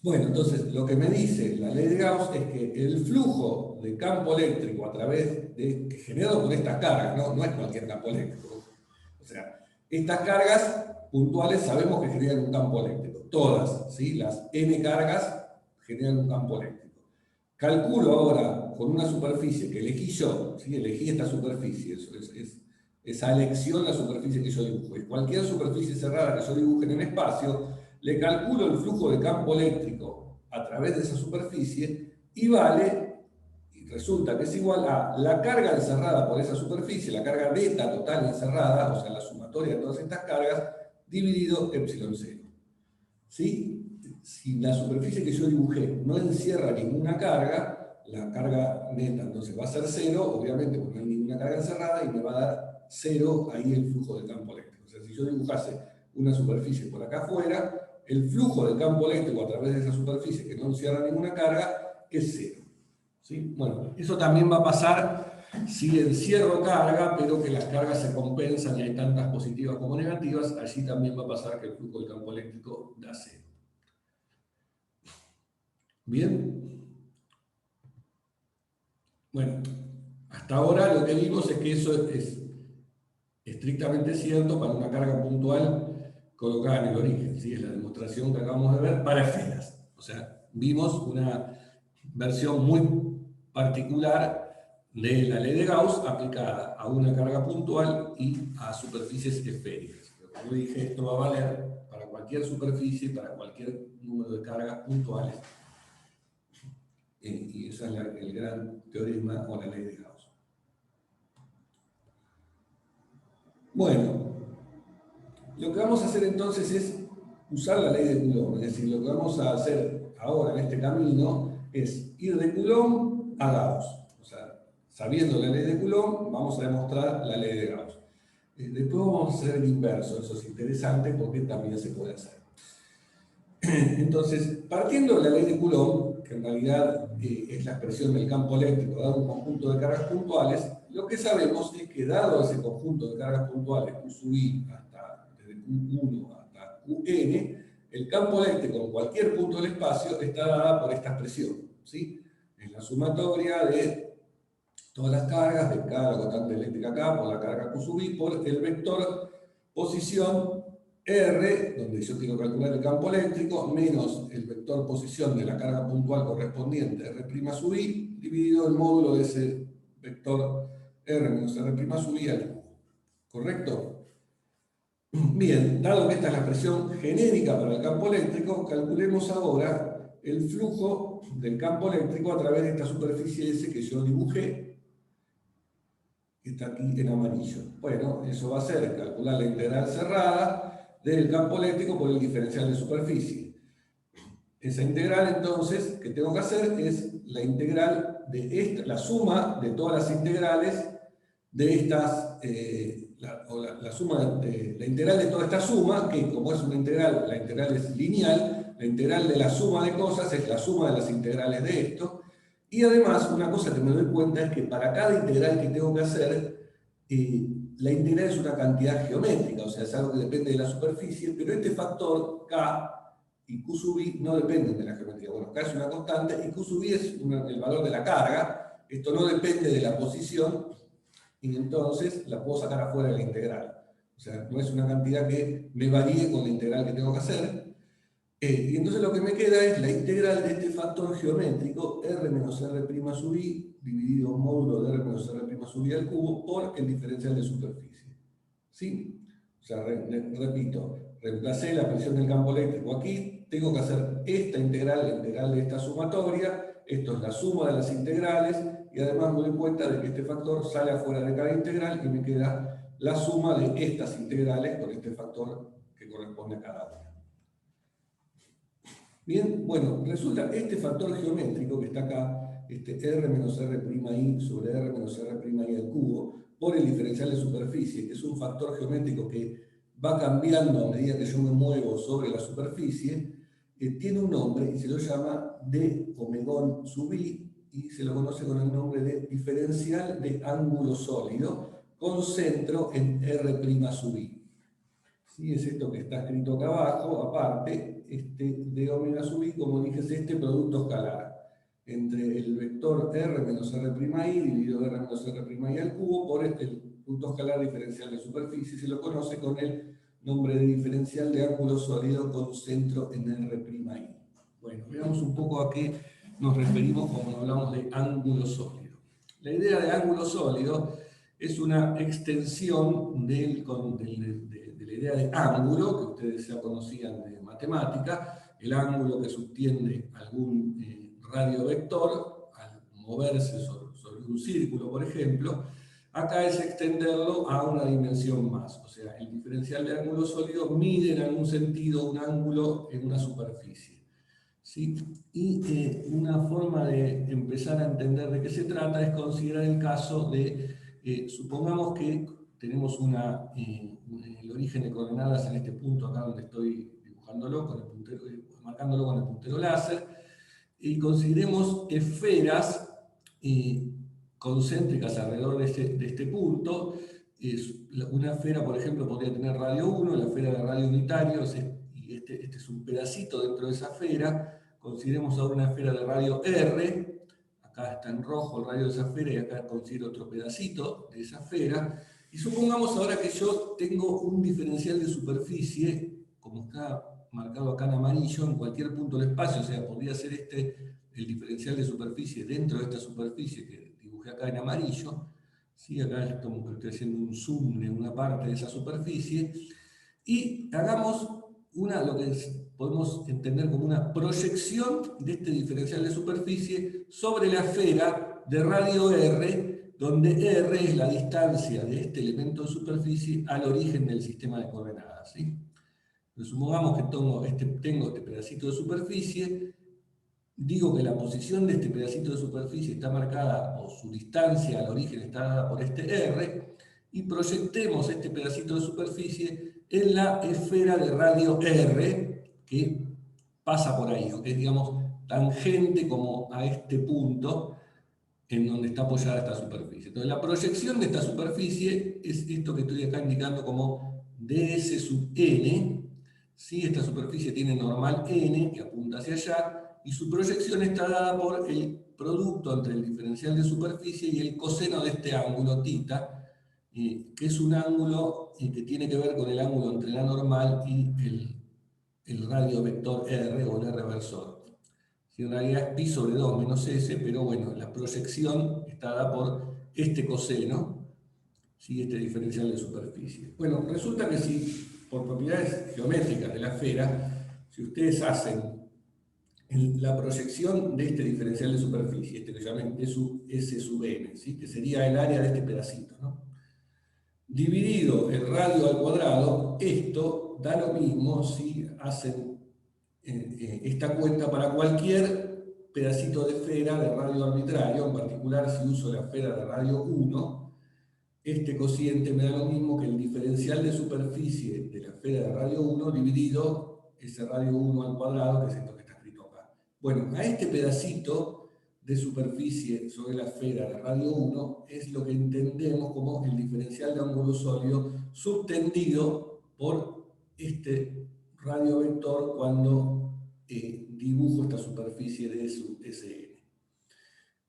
Speaker 1: Bueno, entonces lo que me dice la ley de Gauss es que el flujo de campo eléctrico a través de, generado por estas cargas, no es cualquier campo eléctrico, o sea, estas cargas puntuales sabemos que generan un campo eléctrico, todas, ¿sí? Las n cargas generan un campo eléctrico. Calculo ahora con una superficie que elegí yo, ¿sí? Elegí esta superficie, eso es esa elección, la superficie que yo dibujé. Cualquier superficie cerrada que yo dibuje en el espacio, le calculo el flujo de campo eléctrico a través de esa superficie y resulta que es igual a la carga encerrada por esa superficie, la carga beta total encerrada, o sea, la sumatoria de todas estas cargas, dividido epsilon 0. ¿Sí? Si la superficie que yo dibujé no encierra ninguna carga, la carga neta entonces va a ser 0, obviamente porque no hay ninguna carga encerrada, y me va a dar 0 ahí el flujo de campo eléctrico. O sea, si yo dibujase una superficie por acá afuera, el flujo de campo eléctrico a través de esa superficie que no encierra ninguna carga es 0. ¿Sí? Bueno, eso también va a pasar si encierro carga, pero que las cargas se compensan y hay tantas positivas como negativas. Allí también va a pasar que el flujo de campo eléctrico da 0. ¿Bien? Bueno, hasta ahora lo que vimos es que eso es estrictamente cierto para una carga puntual colocada en el origen, ¿sí? Es la demostración que acabamos de ver para esferas. O sea, vimos una versión muy particular de la ley de Gauss aplicada a una carga puntual y a superficies esféricas. Pero como dije, esto va a valer para cualquier superficie, para cualquier número de cargas puntuales. Y ese es el gran teorema o la ley de Gauss. Bueno, lo que vamos a hacer entonces es usar la ley de Coulomb. Es decir, lo que vamos a hacer ahora en este camino es ir de Coulomb a Gauss. O sea, sabiendo la ley de Coulomb, vamos a demostrar la ley de Gauss. Después vamos a hacer el inverso. Eso es interesante porque también se puede hacer. Entonces, partiendo de la ley de Coulomb, que en realidad es la expresión del campo eléctrico dado un conjunto de cargas puntuales, lo que sabemos es que dado ese conjunto de cargas puntuales, Q sub i desde Q1 hasta Qn, el campo eléctrico en cualquier punto del espacio está dada por esta expresión, ¿sí? Es la sumatoria de todas las cargas de cada constante eléctrica K por la carga Q sub i por el vector posición R, donde yo quiero calcular el campo eléctrico, menos el vector posición de la carga puntual correspondiente, R' sub i, dividido el módulo de ese vector R menos R' sub i al cubo. ¿Correcto? Bien, dado que esta es la expresión genérica para el campo eléctrico, calculemos ahora el flujo del campo eléctrico a través de esta superficie S que yo dibujé, que está aquí en amarillo. Bueno, eso va a ser calcular la integral cerrada del campo eléctrico por el diferencial de superficie. Esa integral, entonces, que tengo que hacer es la integral de la suma de todas las integrales de estas, la integral de toda esta suma, que como es una integral, la integral es lineal, la integral de la suma de cosas es la suma de las integrales de esto, y además una cosa que me doy cuenta es que para cada integral que tengo que hacer, la integral es una cantidad geométrica, o sea, es algo que depende de la superficie, pero este factor K y Q sub i no dependen de la geometría. Bueno, K es una constante y Q sub i es el valor de la carga, esto no depende de la posición, y entonces la puedo sacar afuera de la integral. O sea, no es una cantidad que me varíe con la integral que tengo que hacer. Y entonces lo que me queda es la integral de este factor geométrico, r menos r' sub i, dividido módulo de r menos r' sub i al cubo, por el diferencial de superficie. ¿Sí? O sea, repito, reemplacé la presión del campo eléctrico aquí, tengo que hacer esta integral, la integral de esta sumatoria, esto es la suma de las integrales, y además me doy cuenta de que este factor sale afuera de cada integral y me queda la suma de estas integrales con este factor que corresponde a cada una. Bien, bueno, resulta este factor geométrico que está acá, este r menos r' sobre r menos r' al cubo, por el diferencial de superficie, que es un factor geométrico que va cambiando a medida que yo me muevo sobre la superficie, tiene un nombre y se lo llama d omegón sub i, y se lo conoce con el nombre de diferencial de ángulo sólido, con centro en r' sub i. ¿Sí? Es esto que está escrito acá abajo, aparte, de omega sub i, como dije, es este producto escalar entre el vector r menos r' dividido r menos r' al cubo por el punto escalar diferencial de superficie. Se lo conoce con el nombre de diferencial de ángulo sólido con centro en r'. Bueno, veamos un poco a qué nos referimos cuando hablamos de ángulo sólido. La idea de ángulo sólido es una extensión de la idea de ángulo, que ustedes ya conocían de matemática, el ángulo que subtiende algún radio vector al moverse sobre un círculo, por ejemplo. Acá es extenderlo a una dimensión más, o sea, el diferencial de ángulo sólido mide en algún sentido un ángulo en una superficie. ¿Sí? Y una forma de empezar a entender de qué se trata es considerar el caso de, supongamos que tenemos el origen de coordenadas en este punto acá donde estoy dibujándolo, con el puntero, marcándolo con el puntero láser, y consideremos esferas concéntricas alrededor de este punto. Una esfera, por ejemplo, podría tener radio 1, la esfera de radio unitario, y este es un pedacito dentro de esa esfera. Consideremos ahora una esfera de radio R, acá está en rojo el radio de esa esfera y acá considero otro pedacito de esa esfera. Y supongamos ahora que yo tengo un diferencial de superficie, como está marcado acá en amarillo, en cualquier punto del espacio, o sea, podría ser el diferencial de superficie dentro de esta superficie que dibujé acá en amarillo. ¿Sí? Acá es como que estoy haciendo un zoom en una parte de esa superficie. Y hagamos lo que podemos entender como una proyección de este diferencial de superficie sobre la esfera de radio R, donde R es la distancia de este elemento de superficie al origen del sistema de coordenadas. ¿Sí? Entonces, supongamos que tengo este pedacito de superficie, digo que la posición de este pedacito de superficie está marcada, o su distancia al origen está dada por este R, y proyectemos este pedacito de superficie en la esfera de radio R, que pasa por ahí, o que es, digamos, tangente como a este punto en donde está apoyada esta superficie. Entonces, la proyección de esta superficie es esto que estoy acá indicando como ds sub n. ¿Sí? Esta superficie tiene normal n, que apunta hacia allá, y su proyección está dada por el producto entre el diferencial de superficie y el coseno de este ángulo θ, que es un ángulo que tiene que ver con el ángulo entre la normal y el radio vector R o el R versor. En realidad es pi sobre 2 menos s, pero bueno, la proyección está dada por este coseno, ¿sí? Este diferencial de superficie. Bueno, resulta que si por propiedades geométricas de la esfera, si ustedes hacen la proyección de este diferencial de superficie, que llamen S sub n, ¿sí? Que sería el área de este pedacito, ¿no? Dividido el radio al cuadrado, esto da lo mismo si hacen esta cuenta para cualquier pedacito de esfera de radio arbitrario, en particular si uso la esfera de radio 1, este cociente me da lo mismo que el diferencial de superficie de la esfera de radio 1 dividido ese radio 1 al cuadrado, que es esto que está escrito acá. Bueno, a este pedacito de superficie sobre la esfera de radio 1 es lo que entendemos como el diferencial de ángulo sólido subtendido por este radio vector cuando dibujo esta superficie de sub Sn.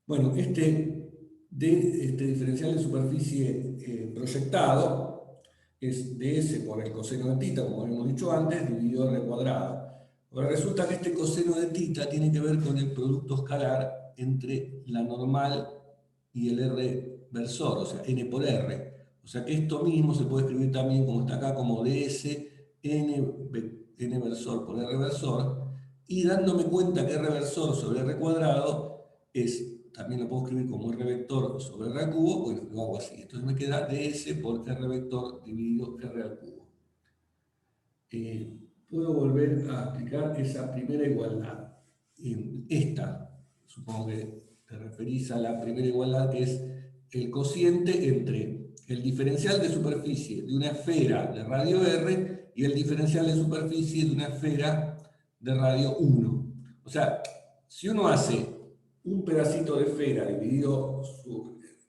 Speaker 1: Bueno, este diferencial de superficie proyectado es ds por el coseno de θ, como hemos dicho antes, dividido r cuadrado. Ahora resulta que este coseno de θ tiene que ver con el producto escalar entre la normal y el R versor, o sea, n por R. O sea que esto mismo se puede escribir también como está acá, como ds n versor por R versor, y dándome cuenta que R versor sobre R cuadrado también lo puedo escribir como R vector sobre R al cubo, bueno, lo hago así. Entonces me queda ds por R vector dividido R al cubo. Puedo volver a aplicar esa primera igualdad. Esta, supongo que te referís a la primera igualdad, que es el cociente entre el diferencial de superficie de una esfera de radio R y el diferencial de superficie de una esfera de radio 1. O sea, si uno hace un pedacito de esfera dividido,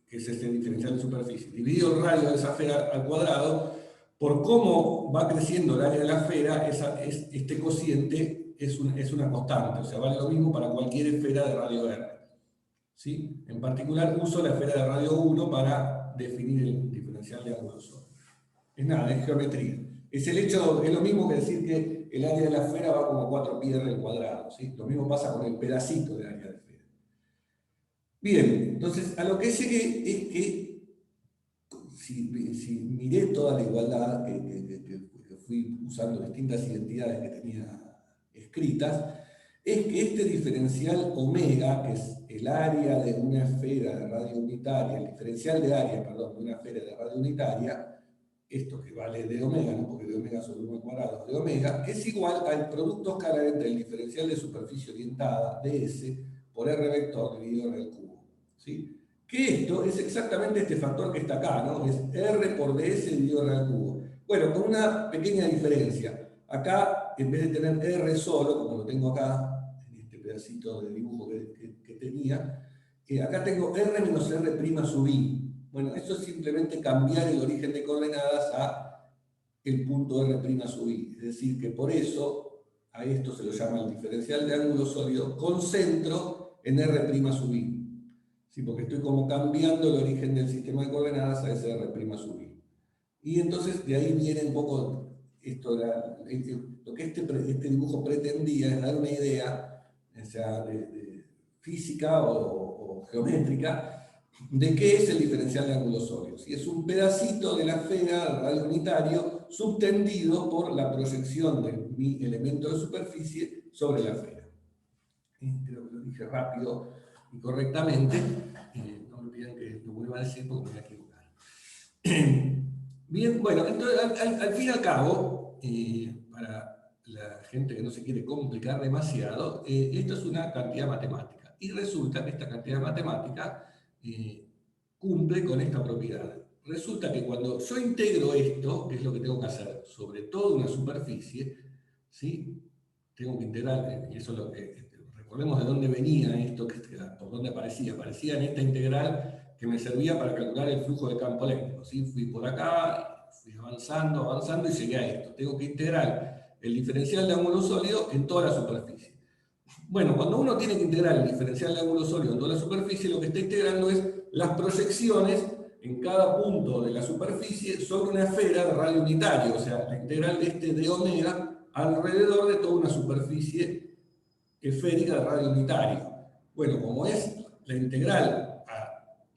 Speaker 1: que es este diferencial de superficie, dividido el radio de esa esfera al cuadrado, por cómo va creciendo el área de la esfera, este cociente es una constante, o sea, vale lo mismo para cualquier esfera de radio R. ¿Sí? En particular, uso la esfera de radio 1 para definir el diferencial de ángulo sólido. Es nada, es geometría. Es lo mismo que decir que el área de la esfera va como 4πr al cuadrado. ¿Sí? Lo mismo pasa con el pedacito del área de esfera. Bien, entonces a lo que llegué es que si miré toda la igualdad que fui usando distintas identidades que tenía escritas, es que este diferencial omega, que es el área de una esfera de radio unitaria, el diferencial de área, perdón, de una esfera de radio unitaria, esto que vale de omega, ¿no? Porque de omega sobre 1 al cuadrado de omega, es igual al producto escalar entre el diferencial de superficie orientada, ds, por R vector dividido R al cubo. ¿Sí? Que esto es exactamente este factor que está acá, ¿no? Es R por ds dividido R al cubo. Bueno, con una pequeña diferencia. Acá, en vez de tener R solo, como lo tengo acá, en este pedacito de dibujo que tenía, acá tengo R menos R' sub i. Bueno, esto es simplemente cambiar el origen de coordenadas a el punto R' sub i. Es decir, que por eso a esto se lo llama el diferencial de ángulo sólido con centro en R' sub i. Sí, porque estoy como cambiando el origen del sistema de coordenadas a ese R' sub i. Y entonces de ahí viene un poco esto, lo que este dibujo pretendía es dar una idea, o sea, de física o geométrica, de qué es el diferencial de ángulo sólido. Si es un pedacito de la esfera radio unitario subtendido por la proyección de mi elemento de superficie sobre la esfera. Creo que lo dije rápido y correctamente. No olviden que lo vuelvo a decir porque me voy a equivocar. Bien, bueno, entonces al fin y al cabo, para la gente que no se quiere complicar demasiado, esto es una cantidad matemática. Y resulta que esta cantidad matemática cumple con esta propiedad. Resulta que cuando yo integro esto, que es lo que tengo que hacer, sobre toda una superficie, ¿sí? Tengo que integrar, y eso es lo que, recordemos de dónde venía esto, por dónde aparecía. Aparecía en esta integral que me servía para calcular el flujo de campo eléctrico. ¿Sí? Fui por acá, fui avanzando y llegué a esto. Tengo que integrar el diferencial de ángulo sólido en toda la superficie. Bueno, cuando uno tiene que integrar el diferencial de ángulo sólido en toda la superficie, lo que está integrando es las proyecciones en cada punto de la superficie sobre una esfera de radio unitario, o sea, la integral de este de omega alrededor de toda una superficie esférica de radio unitario. Bueno, como es la integral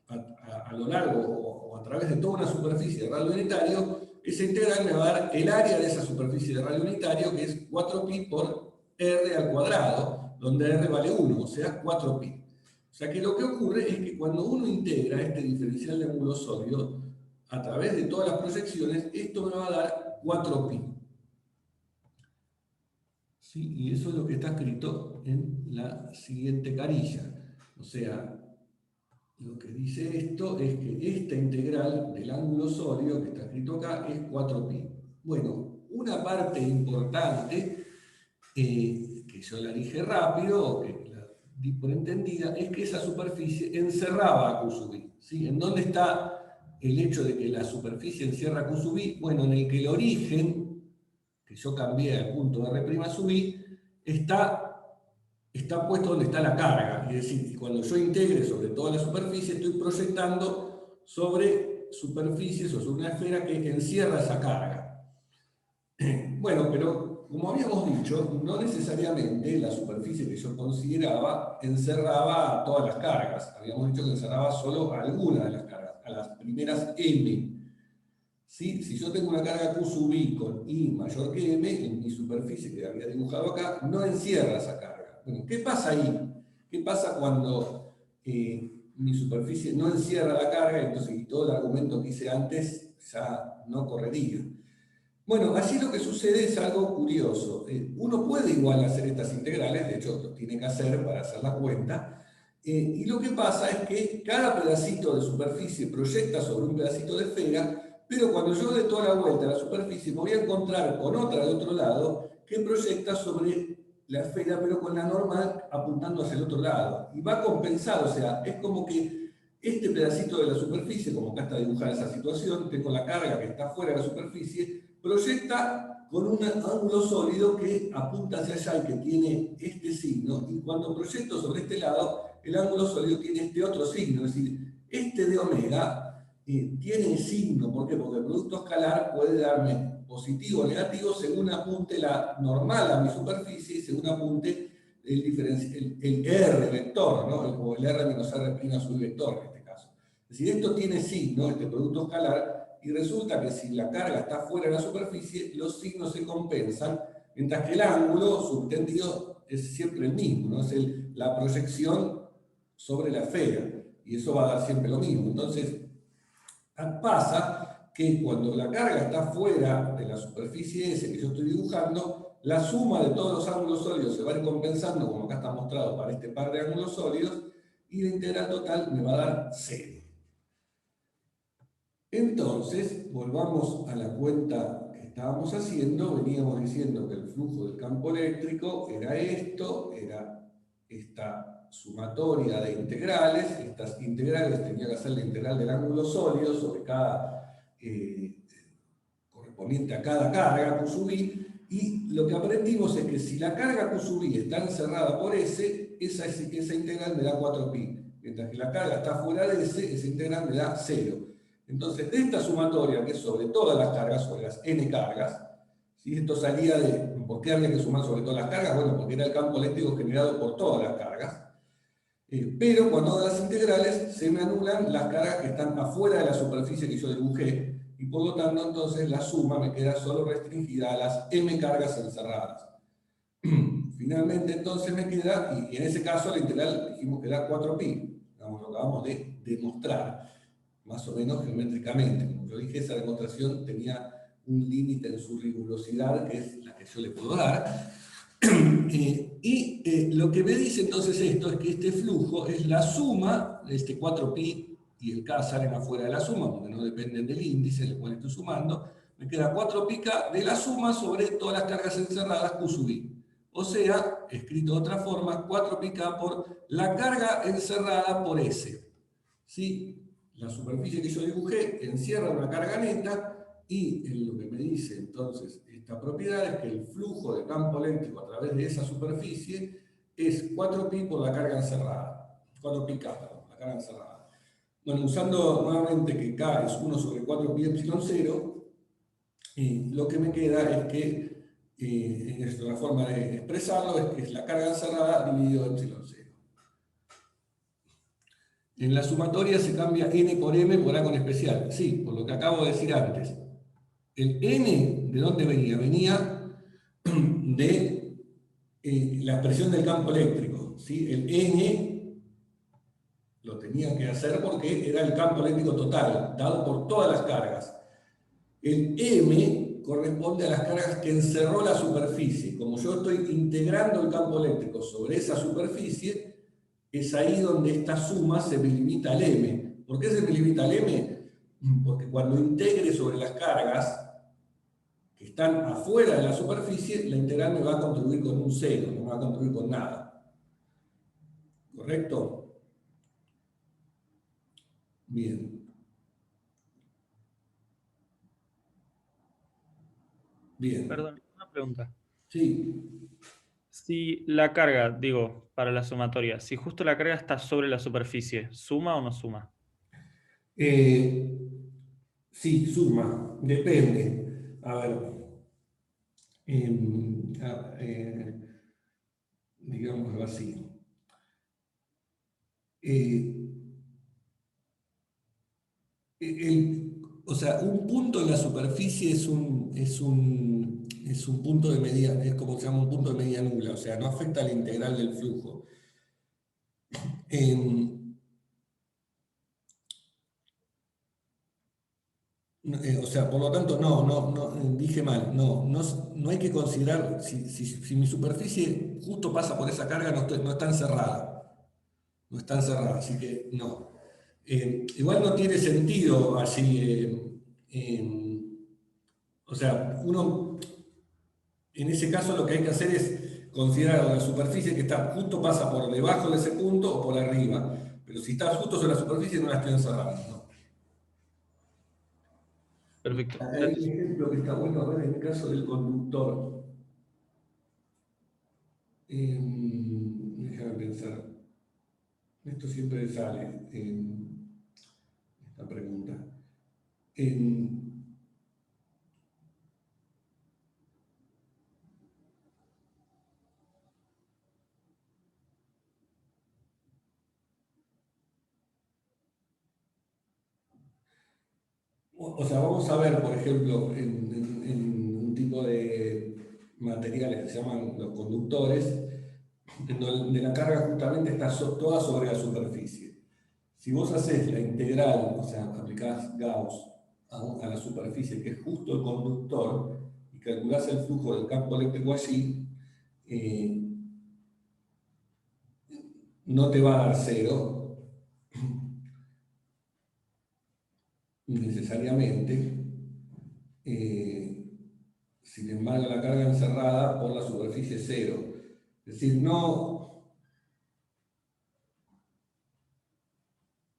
Speaker 1: a lo largo o a través de toda una superficie de radio unitario, esa integral me va a dar el área de esa superficie de radio unitario, que es 4pi por r al cuadrado, donde r vale 1, o sea, 4pi. O sea que lo que ocurre es que cuando uno integra este diferencial de ángulo sólido a través de todas las proyecciones, esto me va a dar 4pi. ¿Sí? Y eso es lo que está escrito en la siguiente carilla. O sea, lo que dice esto es que esta integral del ángulo sólido que está escrito acá es 4pi. Bueno, una parte importante, que yo la dije rápido, que la di por entendida, es que esa superficie encerraba a Q sub i. ¿Sí? ¿En dónde está el hecho de que la superficie encierra a Q sub i? Bueno, en el que el origen, que yo cambié al punto R' sub i, está puesto donde está la carga. Es decir, cuando yo integre sobre toda la superficie, estoy proyectando sobre superficies o sobre una esfera que encierra esa carga. Bueno, pero como habíamos dicho, no necesariamente la superficie que yo consideraba encerraba a todas las cargas. Habíamos dicho que encerraba solo a algunas de las cargas, a las primeras M. ¿Sí? Si yo tengo una carga Q sub I con I mayor que M, en mi superficie que había dibujado acá, no encierra esa carga. Bueno, ¿qué pasa ahí? ¿Qué pasa cuando mi superficie no encierra la carga? Entonces, y todo el argumento que hice antes ya no correría. Bueno, allí lo que sucede es algo curioso. Uno puede igual hacer estas integrales, de hecho lo tiene que hacer para hacer la cuenta, y lo que pasa es que cada pedacito de superficie proyecta sobre un pedacito de esfera, pero cuando yo dé toda la vuelta a la superficie me voy a encontrar con otra de otro lado que proyecta sobre la esfera, pero con la normal apuntando hacia el otro lado. Y va compensado, o sea, es como que este pedacito de la superficie, como acá está dibujada esa situación, tengo la carga que está fuera de la superficie, proyecta con un ángulo sólido que apunta hacia allá y que tiene este signo, y cuando proyecto sobre este lado, el ángulo sólido tiene este otro signo, es decir, este de omega tiene signo. ¿Por qué? Porque el producto escalar puede darme positivo o negativo según apunte la normal a mi superficie y según apunte el R vector, ¿no? O el R menos R' sub vector en este caso. Es decir, esto tiene signo, este producto escalar, y resulta que si la carga está fuera de la superficie, los signos se compensan, mientras que el ángulo subtendido es siempre el mismo, ¿no? Es la proyección sobre la esfera, y eso va a dar siempre lo mismo. Entonces, pasa que cuando la carga está fuera de la superficie S que yo estoy dibujando, la suma de todos los ángulos sólidos se va a ir compensando, como acá está mostrado para este par de ángulos sólidos, y la integral total me va a dar 0. Entonces, volvamos a la cuenta que estábamos haciendo. Veníamos diciendo que el flujo del campo eléctrico era esto, era esta sumatoria de integrales. Estas integrales tenía que hacer la integral del ángulo sólido sobre cada, correspondiente a cada carga Q sub I, y lo que aprendimos es que si la carga Q sub I está encerrada por S, esa integral me da 4pi, mientras que la carga está fuera de S, esa integral me da 0. Entonces, de esta sumatoria, que es sobre todas las cargas, sobre las n cargas, ¿sí? Esto salía de, ¿por qué había que sumar sobre todas las cargas? Bueno, porque era el campo eléctrico generado por todas las cargas. Pero cuando hago las integrales, se me anulan las cargas que están afuera de la superficie que yo dibujé, y por lo tanto, entonces, la suma me queda solo restringida a las m cargas encerradas. Finalmente, entonces, me queda, y en ese caso, la integral dijimos que da 4pi, lo acabamos de demostrar, más o menos geométricamente. Como yo dije, esa demostración tenía un límite en su rigurosidad, que es la que yo le puedo dar. Lo que me dice entonces esto es que este flujo es la suma de este 4pi, y el K salen afuera de la suma, porque no dependen del índice, el cual estoy sumando. Me queda 4πk de la suma sobre todas las cargas encerradas Q sub I. O sea, escrito de otra forma, 4πk por la carga encerrada por S. ¿Sí? La superficie que yo dibujé encierra una carga neta, y lo que me dice entonces esta propiedad es que el flujo de campo eléctrico a través de esa superficie es 4pi por la carga encerrada. 4πk, perdón, la carga encerrada. Bueno, usando nuevamente que K es 1 sobre 4pi epsilon 0, lo que me queda es que, es una forma de expresarlo, es que es la carga encerrada dividido epsilon 0. En la sumatoria se cambia n por m por A con especial. Sí, por lo que acabo de decir antes. El n, ¿de dónde venía? Venía de la expresión del campo eléctrico. ¿Sí? El n lo tenía que hacer porque era el campo eléctrico total, dado por todas las cargas. El m corresponde a las cargas que encerró la superficie. Como yo estoy integrando el campo eléctrico sobre esa superficie, es ahí donde esta suma se me limita al m. ¿Por qué se me limita al m? Porque cuando integre sobre las cargas que están afuera de la superficie, la integral me va a contribuir con un 0, no me va a contribuir con nada. ¿Correcto? Bien. Bien.
Speaker 2: Perdón, una pregunta.
Speaker 1: Sí.
Speaker 2: Si la carga, digo, para la sumatoria, si justo la carga está sobre la superficie, ¿suma o no suma?
Speaker 1: Sí, suma. Depende. A ver. digámoslo así. O sea, un punto en la superficie es un punto de medida, es como se llama un punto de medida nula, o sea, no afecta a la integral del flujo. O sea, por lo tanto, dije mal, no hay que considerar, si mi superficie justo pasa por esa carga, no está encerrada, no está encerrada, así que no. Igual no tiene sentido así, o sea, uno, en ese caso lo que hay que hacer es considerar la superficie que está justo pasa por debajo de ese punto o por arriba, pero si está justo sobre la superficie no la estoy encerrando, ¿no?
Speaker 2: Perfecto,
Speaker 1: Hay un
Speaker 2: gracias.
Speaker 1: ejemplo que está bueno ver en el caso del conductor. Déjame pensar. Esto siempre sale en esta pregunta. O sea, vamos a ver, por ejemplo, en un tipo de materiales que se llaman los conductores, en donde la carga justamente está toda sobre la superficie. Si vos haces la integral, o sea, aplicás Gauss a la superficie, que es justo el conductor, y calculás el flujo del campo eléctrico allí, no te va a dar cero, necesariamente. Sin embargo, la carga encerrada por la superficie es cero. Es decir, no.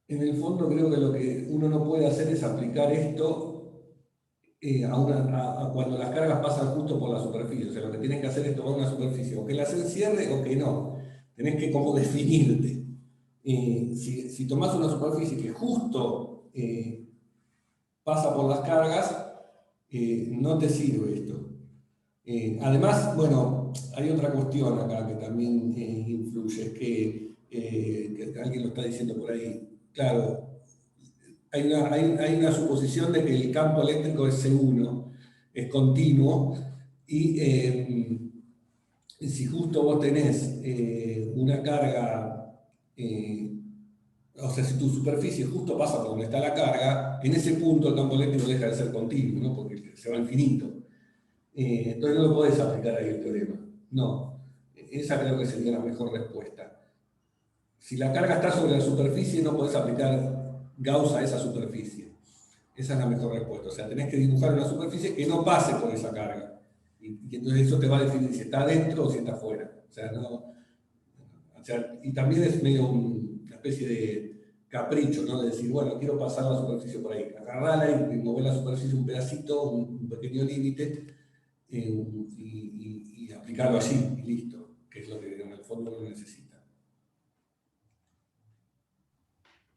Speaker 1: En el fondo, creo que lo que uno no puede hacer es aplicar esto cuando las cargas pasan justo por la superficie. O sea, lo que tienes que hacer es tomar una superficie, o que las encierre o que no. Tenés que como definirte. Si tomás una superficie que justo pasa por las cargas, no te sirve esto. Además, bueno, hay otra cuestión acá que también influye, es que alguien lo está diciendo por ahí. Claro, hay una suposición de que el campo eléctrico es C1, es continuo, y si justo vos tenés una carga, o sea, si tu superficie justo pasa por donde está la carga, en ese punto el campo eléctrico deja de ser continuo, ¿no? Porque se va infinito. Entonces no lo podés aplicar ahí el teorema. No, esa creo que sería la mejor respuesta. Si la carga está sobre la superficie, no podés aplicar Gauss a esa superficie. Esa es la mejor respuesta. O sea, tenés que dibujar una superficie que no pase por esa carga. Y entonces eso te va a definir si está dentro o si está fuera. Y también es medio una especie de capricho, ¿no? De decir, bueno, quiero pasar la superficie por ahí. Agarrarla y mover la superficie un pedacito, un pequeño límite, y aplicarlo allí, y listo, que es lo que en el fondo uno necesita.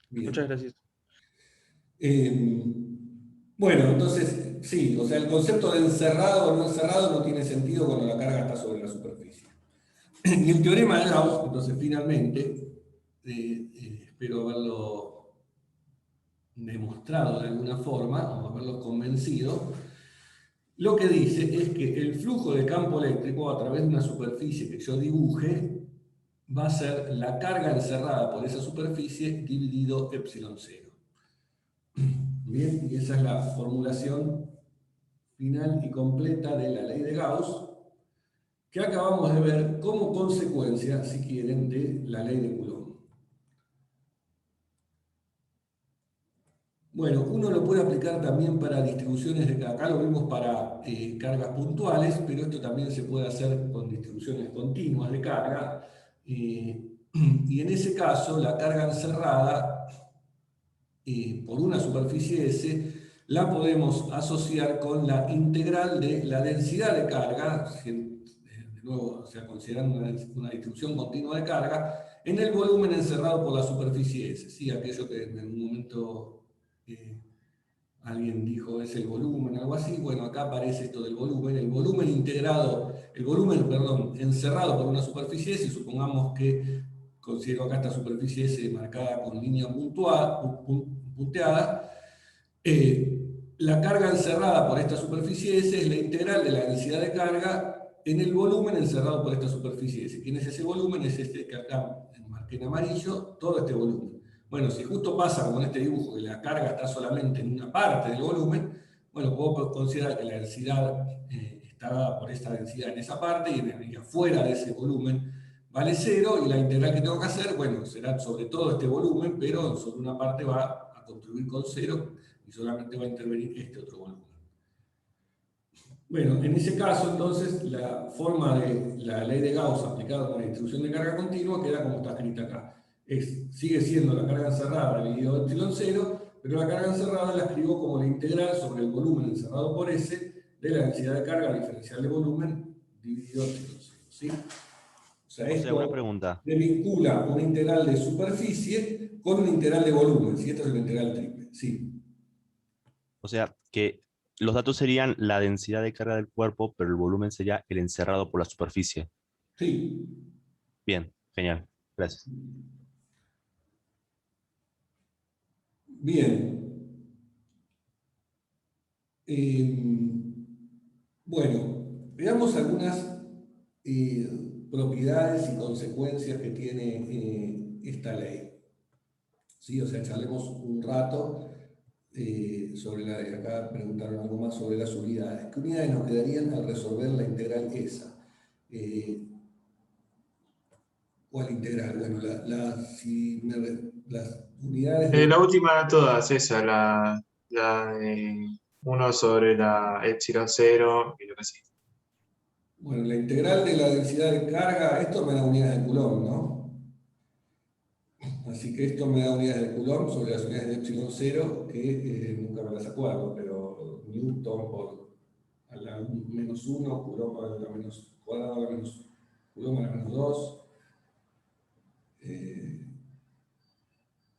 Speaker 2: Muchas
Speaker 1: Bien.
Speaker 2: gracias.
Speaker 1: Bueno, entonces, sí, o sea, el concepto de encerrado o no encerrado no tiene sentido cuando la carga está sobre la superficie. Y el teorema de Gauss, entonces, finalmente, espero haberlo demostrado de alguna forma, o haberlo convencido, lo que dice es que el flujo de campo eléctrico a través de una superficie que yo dibuje va a ser la carga encerrada por esa superficie dividido epsilon 0. Bien, y esa es la formulación final y completa de la ley de Gauss, que acabamos de ver como consecuencia, si quieren, de la ley de Coulomb. Bueno, uno lo puede aplicar también para distribuciones de carga. Acá lo vimos para cargas puntuales, pero esto también se puede hacer con distribuciones continuas de carga. Y en ese caso, la carga encerrada por una superficie S la podemos asociar con la integral de la densidad de carga, de nuevo, o sea, considerando una distribución continua de carga, en el volumen encerrado por la superficie S, ¿sí? Aquello que en un momento alguien dijo es el volumen, algo así. Bueno, acá aparece esto del volumen. El volumen integrado, el volumen, perdón, encerrado por una superficie S, y supongamos que considero acá esta superficie S marcada con línea punteada. La carga encerrada por esta superficie S es la integral de la densidad de carga en el volumen encerrado por esta superficie S. ¿Quién es ese volumen? Es este que acá marqué en amarillo, todo este volumen. Bueno, si justo pasa como en este dibujo que la carga está solamente en una parte del volumen, bueno, puedo considerar que la densidad está dada por esta densidad en esa parte y afuera de ese volumen vale 0, y la integral que tengo que hacer, bueno, será sobre todo este volumen, pero sobre una parte va a contribuir con 0 y solamente va a intervenir este otro volumen. Bueno, en ese caso, entonces, la forma de la ley de Gauss aplicada con la distribución de carga continua queda como está escrita acá. Sigue siendo la carga encerrada dividido epsilon 0, pero la carga encerrada la escribo como la integral sobre el volumen encerrado por S de la densidad de carga diferencial de volumen dividido epsilon 0. ¿Sí? O sea, esto
Speaker 3: una pregunta.
Speaker 1: le vincula una integral de superficie con una integral de volumen. ¿Sí? Esto es una integral triple. Sí.
Speaker 3: O sea, que los datos serían la densidad de carga del cuerpo, pero el volumen sería el encerrado por la superficie.
Speaker 1: Sí.
Speaker 3: Bien, genial. Gracias.
Speaker 1: Bien. Bueno, veamos algunas propiedades y consecuencias que tiene esta ley. ¿Sí? O sea, charlemos un rato sobre la. Acá preguntaron algo más sobre las unidades. ¿Qué unidades nos quedarían al resolver la integral esa? ¿Cuál integral? Bueno, las unidades de.
Speaker 4: La última de todas, esa, la de 1 sobre la epsilon 0 y lo que sí.
Speaker 1: Bueno, la integral de la densidad de carga, esto me da unidades de Coulomb, ¿no? Así que esto me da unidades de Coulomb sobre las unidades de epsilon 0, que nunca me las acuerdo, pero Newton por a la menos 1, Coulomb a la menos cuadrado a la menos, Coulomb a la menos 2,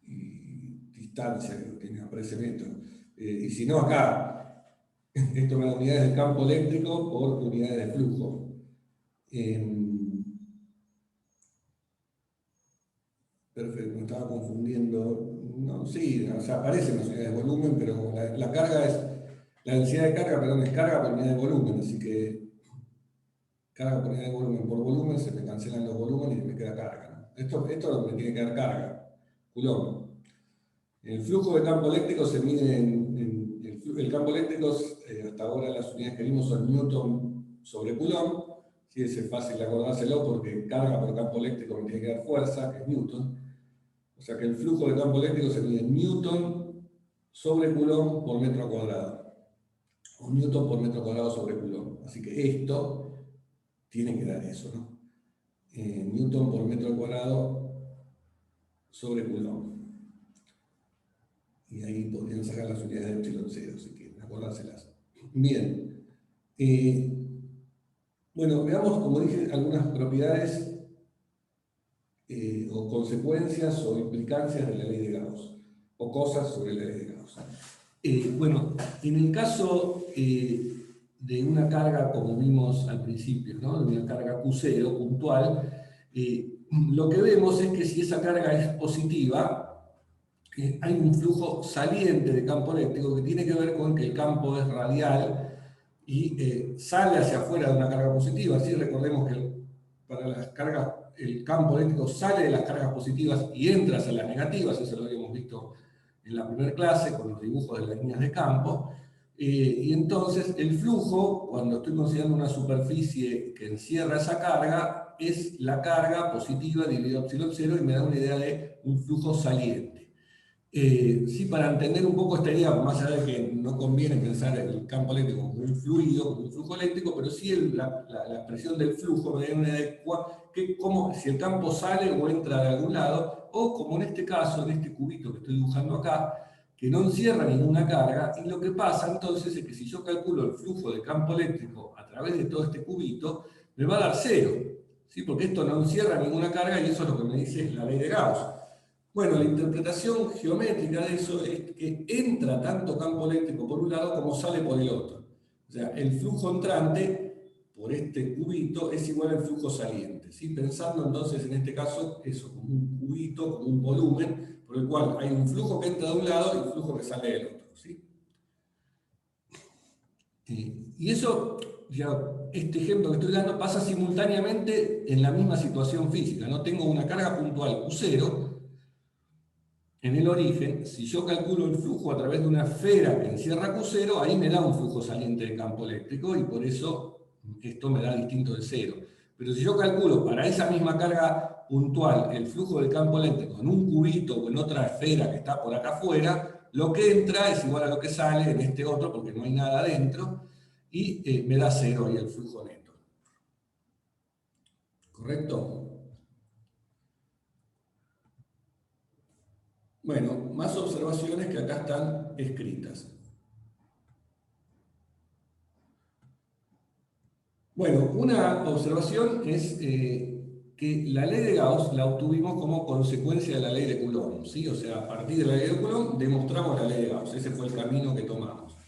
Speaker 1: y distancia que tiene, aparece metro. Y si no, acá, esto me da unidades de campo eléctrico por unidades de flujo. Perfecto, me estaba confundiendo. No, sí, o sea, aparecen las unidades de volumen, pero la carga es. La densidad de carga, perdón, es carga por unidad de volumen, así que carga por unidad de volumen por volumen, se me cancelan los volúmenes y me queda carga, ¿no? Esto me tiene que dar carga, Coulomb. El flujo de campo eléctrico se mide el campo eléctrico, hasta ahora las unidades que vimos son Newton sobre Coulomb. Sí, es fácil acordárselo porque carga por campo eléctrico me tiene que dar fuerza, que es Newton. O sea que el flujo de campo eléctrico se mide en Newton sobre Coulomb por metro cuadrado. O Newton por metro cuadrado sobre Coulomb. Así que esto tiene que dar eso, ¿no? Newton por metro cuadrado sobre Coulomb. Y ahí podrían sacar las unidades de epsilon 0, si quieren, acordárselas. Bien. Bueno, veamos, como dije, algunas propiedades o consecuencias o implicancias de la ley de Gauss, o cosas sobre la ley de Gauss. Bueno, en el caso de una carga, como vimos al principio, ¿no? De una carga Q0 puntual, lo que vemos es que si esa carga es positiva, hay un flujo saliente de campo eléctrico que tiene que ver con que el campo es radial y sale hacia afuera de una carga positiva. Así recordemos que para las cargas, el campo eléctrico sale de las cargas positivas y entra hacia las negativas, eso lo habíamos visto en la primera clase con los dibujos de las líneas de campo. Y entonces el flujo, cuando estoy considerando una superficie que encierra esa carga, es la carga positiva dividida epsilon 0 y me da una idea de un flujo saliente. Sí, para entender un poco esta idea, más allá de que no conviene pensar el campo eléctrico como un fluido, como un flujo eléctrico, pero sí la expresión del flujo me da una idea de si el campo sale o entra de algún lado, o como en este caso, en este cubito que estoy dibujando acá, que no encierra ninguna carga, y lo que pasa entonces es que si yo calculo el flujo de campo eléctrico a través de todo este cubito, me va a dar 0, ¿sí? Porque esto no encierra ninguna carga y eso es lo que me dice la ley de Gauss. Bueno, la interpretación geométrica de eso es que entra tanto campo eléctrico por un lado como sale por el otro. O sea, el flujo entrante por este cubito es igual al flujo saliente, ¿sí? Pensando entonces en este caso eso como un cubito, como un volumen, por el cual hay un flujo que entra de un lado y un flujo que sale del otro, ¿sí? Y eso, ya, este ejemplo que estoy dando pasa simultáneamente en la misma situación física, ¿no? Tengo una carga puntual Q0 en el origen. Si yo calculo el flujo a través de una esfera que encierra Q0, ahí me da un flujo saliente de campo eléctrico y por eso esto me da distinto de cero. Pero si yo calculo para esa misma carga puntual el flujo del campo eléctrico en un cubito o en otra esfera que está por acá afuera, lo que entra es igual a lo que sale en este otro porque no hay nada adentro y me da cero ahí el flujo neto. ¿Correcto? Bueno, más observaciones que acá están escritas. Bueno, una observación es que la ley de Gauss la obtuvimos como consecuencia de la ley de Coulomb, ¿sí? O sea, a partir de la ley de Coulomb demostramos la ley de Gauss, ese fue el camino que tomamos.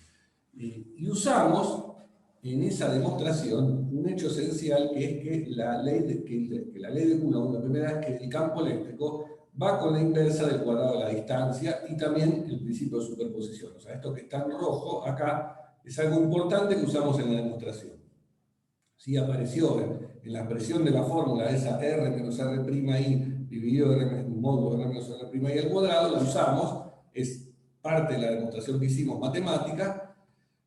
Speaker 1: Y usamos en esa demostración un hecho esencial que es que la ley de Coulomb, la primera es que el campo eléctrico va con la inversa del cuadrado de la distancia y también el principio de superposición. O sea, esto que está en rojo acá es algo importante que usamos en la demostración. Sí, apareció en la expresión de la fórmula esa R menos R'I dividido en módulo R menos R'I al cuadrado, la usamos, es parte de la demostración que hicimos matemática,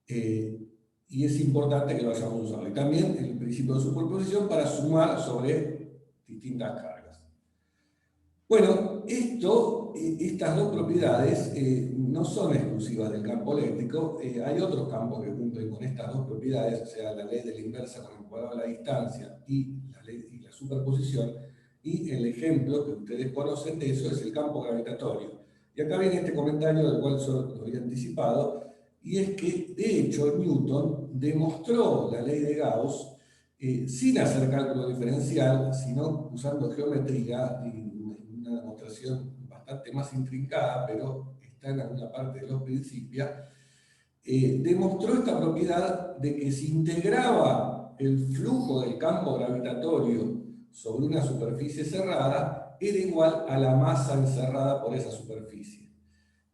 Speaker 1: y es importante que lo hayamos usado. Y también el principio de superposición para sumar sobre distintas cargas. Bueno, estas dos propiedades no son exclusivas del campo eléctrico, hay otros campos que cumplen con estas dos propiedades, o sea, la ley de la inversa con el cuadrado de la distancia y la superposición, y el ejemplo que ustedes conocen de eso es el campo gravitatorio. Y acá viene este comentario del cual yo lo había anticipado, y es que, de hecho, Newton demostró la ley de Gauss sin hacer cálculo diferencial, sino usando geometría y una demostración bastante más intrincada, pero está en alguna parte de los principios, demostró esta propiedad de que si integraba el flujo del campo gravitatorio sobre una superficie cerrada, era igual a la masa encerrada por esa superficie.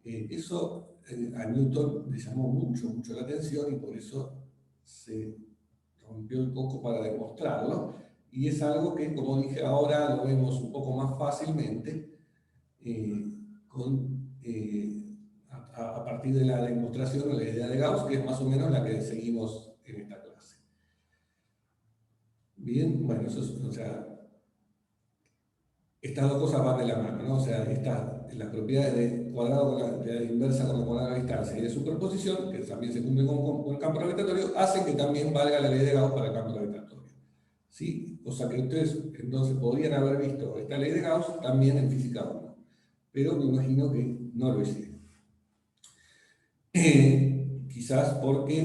Speaker 1: Eso a Newton le llamó mucho la atención y por eso se rompió el coco para demostrarlo, y es algo que, como dije ahora, lo vemos un poco más fácilmente a partir de la demostración o la idea de Gauss, que es más o menos la que seguimos en esta clase. Bien, bueno, eso es, o sea, estas dos cosas van de la mano, ¿no? O sea, las propiedades de cuadrado con la inversa con el cuadrado de distancia y de superposición, que también se cumplen con el campo gravitatorio, hacen que también valga la ley de Gauss para el campo gravitatorio. ¿Sí? O sea que ustedes entonces podrían haber visto esta ley de Gauss también en física 1, pero me imagino que no lo hicieron. Quizás porque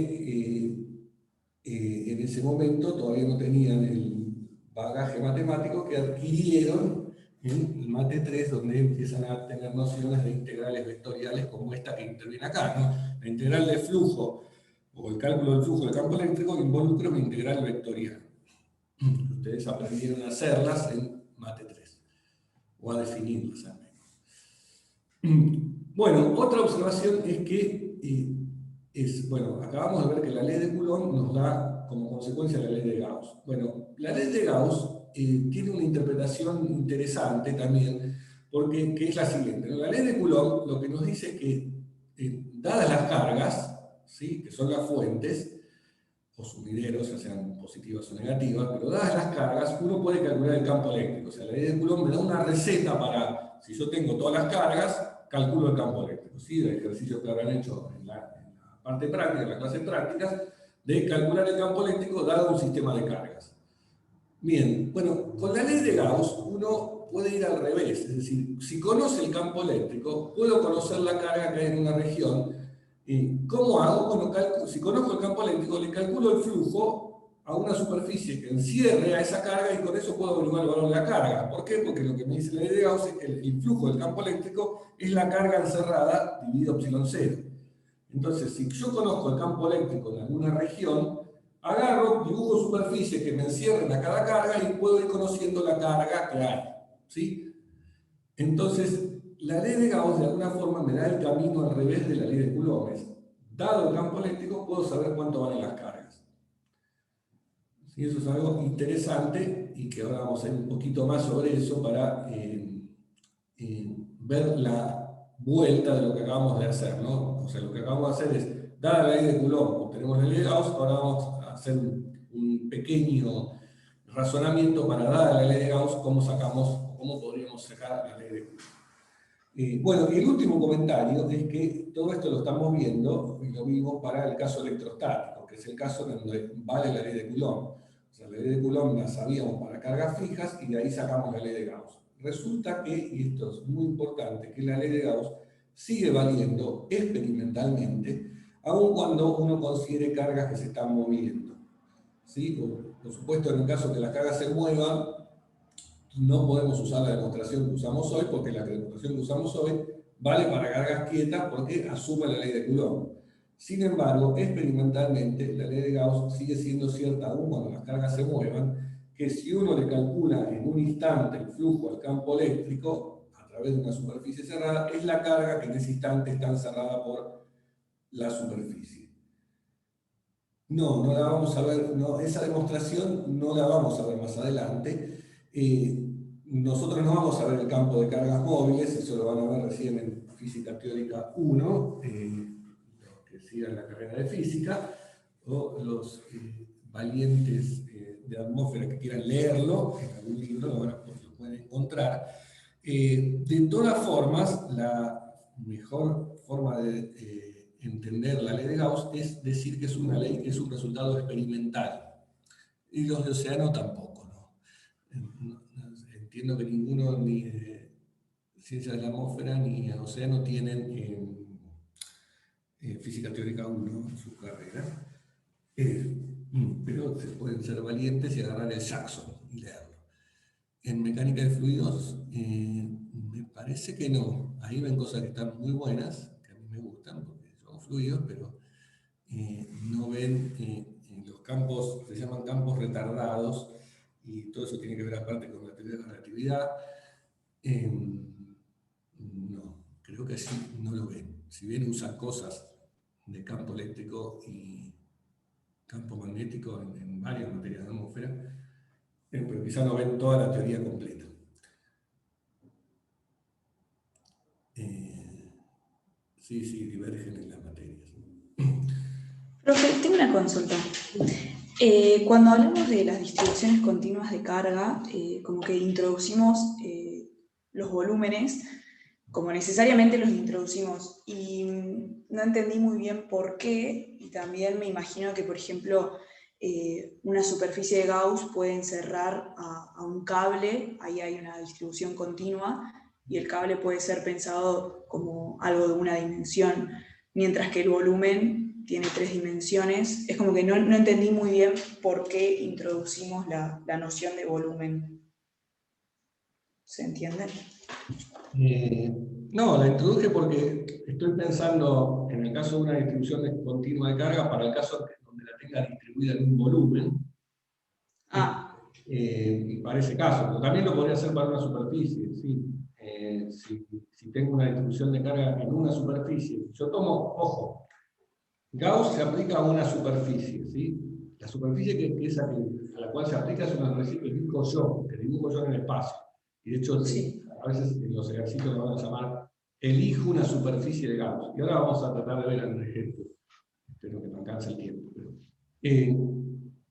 Speaker 1: en ese momento todavía no tenían el bagaje matemático que adquirieron en el Mate 3, donde empiezan a tener nociones de integrales vectoriales como esta que interviene acá, ¿no? La integral de flujo o el cálculo del flujo del campo eléctrico involucra una integral vectorial. Ustedes aprendieron a hacerlas en Mate 3, o a definirlas al menos. Bueno, otra observación es que, bueno, acabamos de ver que la ley de Coulomb nos da como consecuencia la ley de Gauss. Bueno, la ley de Gauss tiene una interpretación interesante también, porque que es la siguiente. La ley de Coulomb lo que nos dice es que, dadas las cargas, ¿sí? Que son las fuentes, o sumideros, ya sean positivas o negativas, pero dadas las cargas, uno puede calcular el campo eléctrico. O sea, la ley de Coulomb me da una receta para, si yo tengo todas las cargas, calculo el campo eléctrico. ¿Sí? De ejercicios que habrán hecho en la parte práctica, en las clases prácticas, de calcular el campo eléctrico dado un sistema de cargas. Bien, bueno, con la ley de Gauss uno puede ir al revés, es decir, si conoce el campo eléctrico, puedo conocer la carga que hay en una región. ¿Cómo hago? Bueno, si conozco el campo eléctrico, le calculo el flujo a una superficie que encierre a esa carga y con eso puedo averiguar el valor de la carga. ¿Por qué? Porque lo que me dice la ley de Gauss es que el flujo del campo eléctrico es la carga encerrada dividido epsilon cero. Entonces, si yo conozco el campo eléctrico en alguna región, agarro, dibujo superficies que me encierren a cada carga y puedo ir conociendo la carga que hay, ¿sí? Entonces, la ley de Gauss de alguna forma me da el camino al revés de la ley de Coulomb. Dado el campo eléctrico, puedo saber cuánto valen las cargas. Y eso es algo interesante y que ahora vamos a ir un poquito más sobre eso para ver la vuelta de lo que acabamos de hacer, ¿no? O sea, lo que acabamos de hacer es, dada la ley de Coulomb, tenemos la ley de Gauss, ahora vamos a hacer un pequeño razonamiento para, dada la ley de Gauss, cómo podríamos sacar la ley de Coulomb. Bueno, y el último comentario es que todo esto lo estamos viendo y lo vimos para el caso electrostático, que es el caso en donde vale la ley de Coulomb. O sea, la ley de Coulomb la sabíamos para cargas fijas y de ahí sacamos la ley de Gauss. Resulta que, y esto es muy importante, que la ley de Gauss sigue valiendo experimentalmente, aun cuando uno considere cargas que se están moviendo. ¿Sí? Por supuesto, en el caso que las cargas se muevan, no podemos usar la demostración que usamos hoy, porque la demostración que usamos hoy vale para cargas quietas porque asume la ley de Coulomb. Sin embargo, experimentalmente, la ley de Gauss sigue siendo cierta aún cuando las cargas se muevan, que si uno le calcula en un instante el flujo al campo eléctrico a través de una superficie cerrada, es la carga que en ese instante está encerrada por la superficie. No la vamos a ver, esa demostración no la vamos a ver más adelante. Nosotros no vamos a ver el campo de cargas móviles, eso lo van a ver recién en Física Teórica 1, los que sigan la carrera de física, o los valientes de atmósfera que quieran leerlo, en algún libro lo pueden encontrar. De todas formas, la mejor forma de entender la ley de Gauss es decir que es una ley, que es un resultado experimental. Y los de océano tampoco, ¿no? Entiendo que ninguno, ni Ciencias de la Atmósfera ni Océano, tienen Física Teórica 1 en su carrera. Pero se pueden ser valientes y agarrar el Jackson y leerlo. En Mecánica de Fluidos, me parece que no. Ahí ven cosas que están muy buenas, que a mí me gustan, porque yo hago fluidos, pero no ven los campos, se llaman campos retardados, y todo eso tiene que ver aparte con la teoría de la relatividad. No, creo que sí, no lo ven. Si bien usan cosas de campo eléctrico y campo magnético en varias materias de la atmósfera, pero quizá no ven toda la teoría completa. Sí, divergen en las materias.
Speaker 5: Profe, tengo una consulta. Cuando hablamos de las distribuciones continuas de carga, como que introducimos los volúmenes, como necesariamente los introducimos, y no entendí muy bien por qué, y también me imagino que, por ejemplo, una superficie de Gauss puede encerrar a un cable, ahí hay una distribución continua, y el cable puede ser pensado como algo de una dimensión, mientras que el volumen tiene 3 dimensiones. Es como que no entendí muy bien por qué introducimos la noción de volumen. ¿Se entiende?
Speaker 1: No, la introduje porque estoy pensando en el caso de una distribución continua de carga, para el caso donde la tenga distribuida en un volumen. Y para ese caso, pero también lo podría hacer para una superficie, ¿sí? Si tengo una distribución de carga en una superficie, yo tomo, ojo, Gauss se aplica a una superficie, ¿sí? La superficie que es a la cual se aplica es una que dibujo yo en el espacio. Y de hecho,
Speaker 5: sí,
Speaker 1: a veces en los ejercicios lo van a llamar elijo una superficie de Gauss. Y ahora vamos a tratar de ver algún ejemplo. Espero que no alcance el tiempo.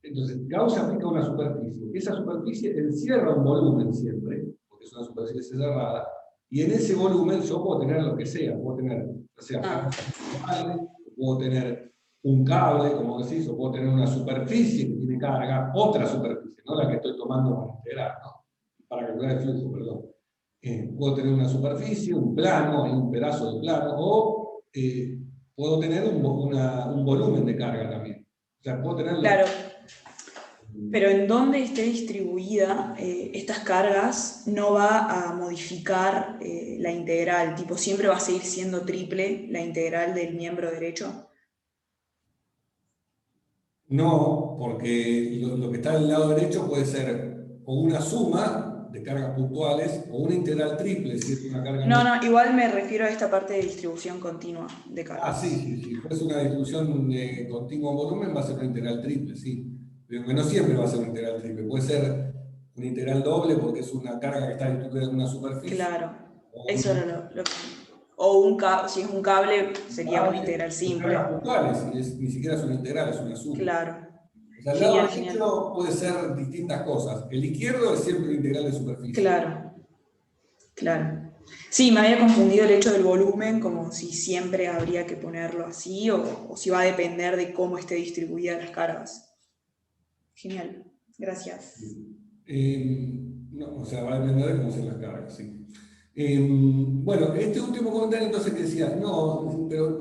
Speaker 1: Entonces, Gauss se aplica a una superficie. Esa superficie encierra un volumen siempre, porque es una superficie cerrada, y en ese volumen yo puedo tener lo que sea. Puedo tener, puedo tener un cable, como decís, o puedo tener una superficie que tiene carga, otra superficie, no la que estoy tomando para integrar, ¿no? Para calcular el flujo, perdón. Puedo tener una superficie, un plano, un pedazo de plano, o puedo tener un volumen de carga también. O sea, puedo tener...
Speaker 5: Claro. Pero en donde esté distribuida estas cargas no va a modificar la integral, tipo siempre va a seguir siendo triple la integral del miembro derecho.
Speaker 1: No, porque lo que está del lado derecho puede ser o una suma de cargas puntuales o una integral triple, si es una carga...
Speaker 5: No, igual me refiero a esta parte de distribución continua de cargas.
Speaker 1: Sí. Si fuese una distribución de continuo volumen va a ser una integral triple, sí. Pero que no siempre va a ser una integral triple. Puede ser una integral doble porque es una carga que está distribuida en una superficie.
Speaker 5: Claro, eso era lo que... O si es un cable, sería una integral simple.
Speaker 1: Cargas puntuales, ni siquiera es una integral, es una suma.
Speaker 5: Claro.
Speaker 1: O sea, el lado derecho puede ser distintas cosas. El izquierdo es siempre una integral de superficie.
Speaker 5: Claro. Sí, me había confundido el hecho del volumen, como si siempre habría que ponerlo así, o si va a depender de cómo esté distribuida las cargas. Genial, gracias.
Speaker 1: No, o sea, va a depender de cómo sean las cargas, sí. Bueno, este último comentario entonces que decía, no, pero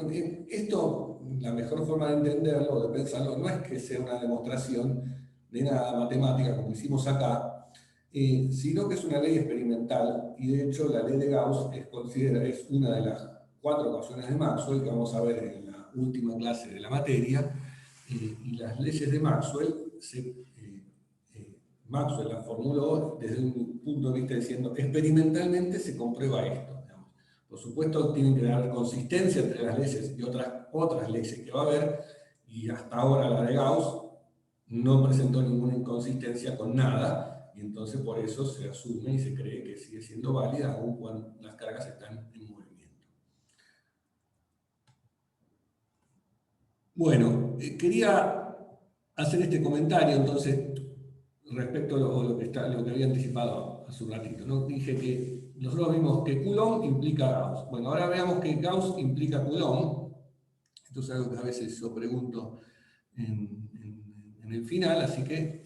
Speaker 1: esto, la mejor forma de entenderlo, de pensarlo, no es que sea una demostración de nada matemática como hicimos acá, sino que es una ley experimental, y de hecho la ley de Gauss es una de las 4 ecuaciones de Maxwell que vamos a ver en la última clase de la materia, y las leyes de Maxwell Maxwell la formuló desde un punto de vista diciendo, experimentalmente se comprueba esto. Digamos. Por supuesto, tienen que dar consistencia entre las leyes y otras leyes que va a haber, y hasta ahora la de Gauss no presentó ninguna inconsistencia con nada, y entonces por eso se asume y se cree que sigue siendo válida aun cuando las cargas están en movimiento. Bueno, quería hacer este comentario entonces respecto a lo que había anticipado hace un ratito, ¿no? Dije que nosotros vimos que Coulomb implica Gauss. Bueno, ahora veamos que Gauss implica Coulomb. Esto es algo que a veces yo pregunto en el final, así que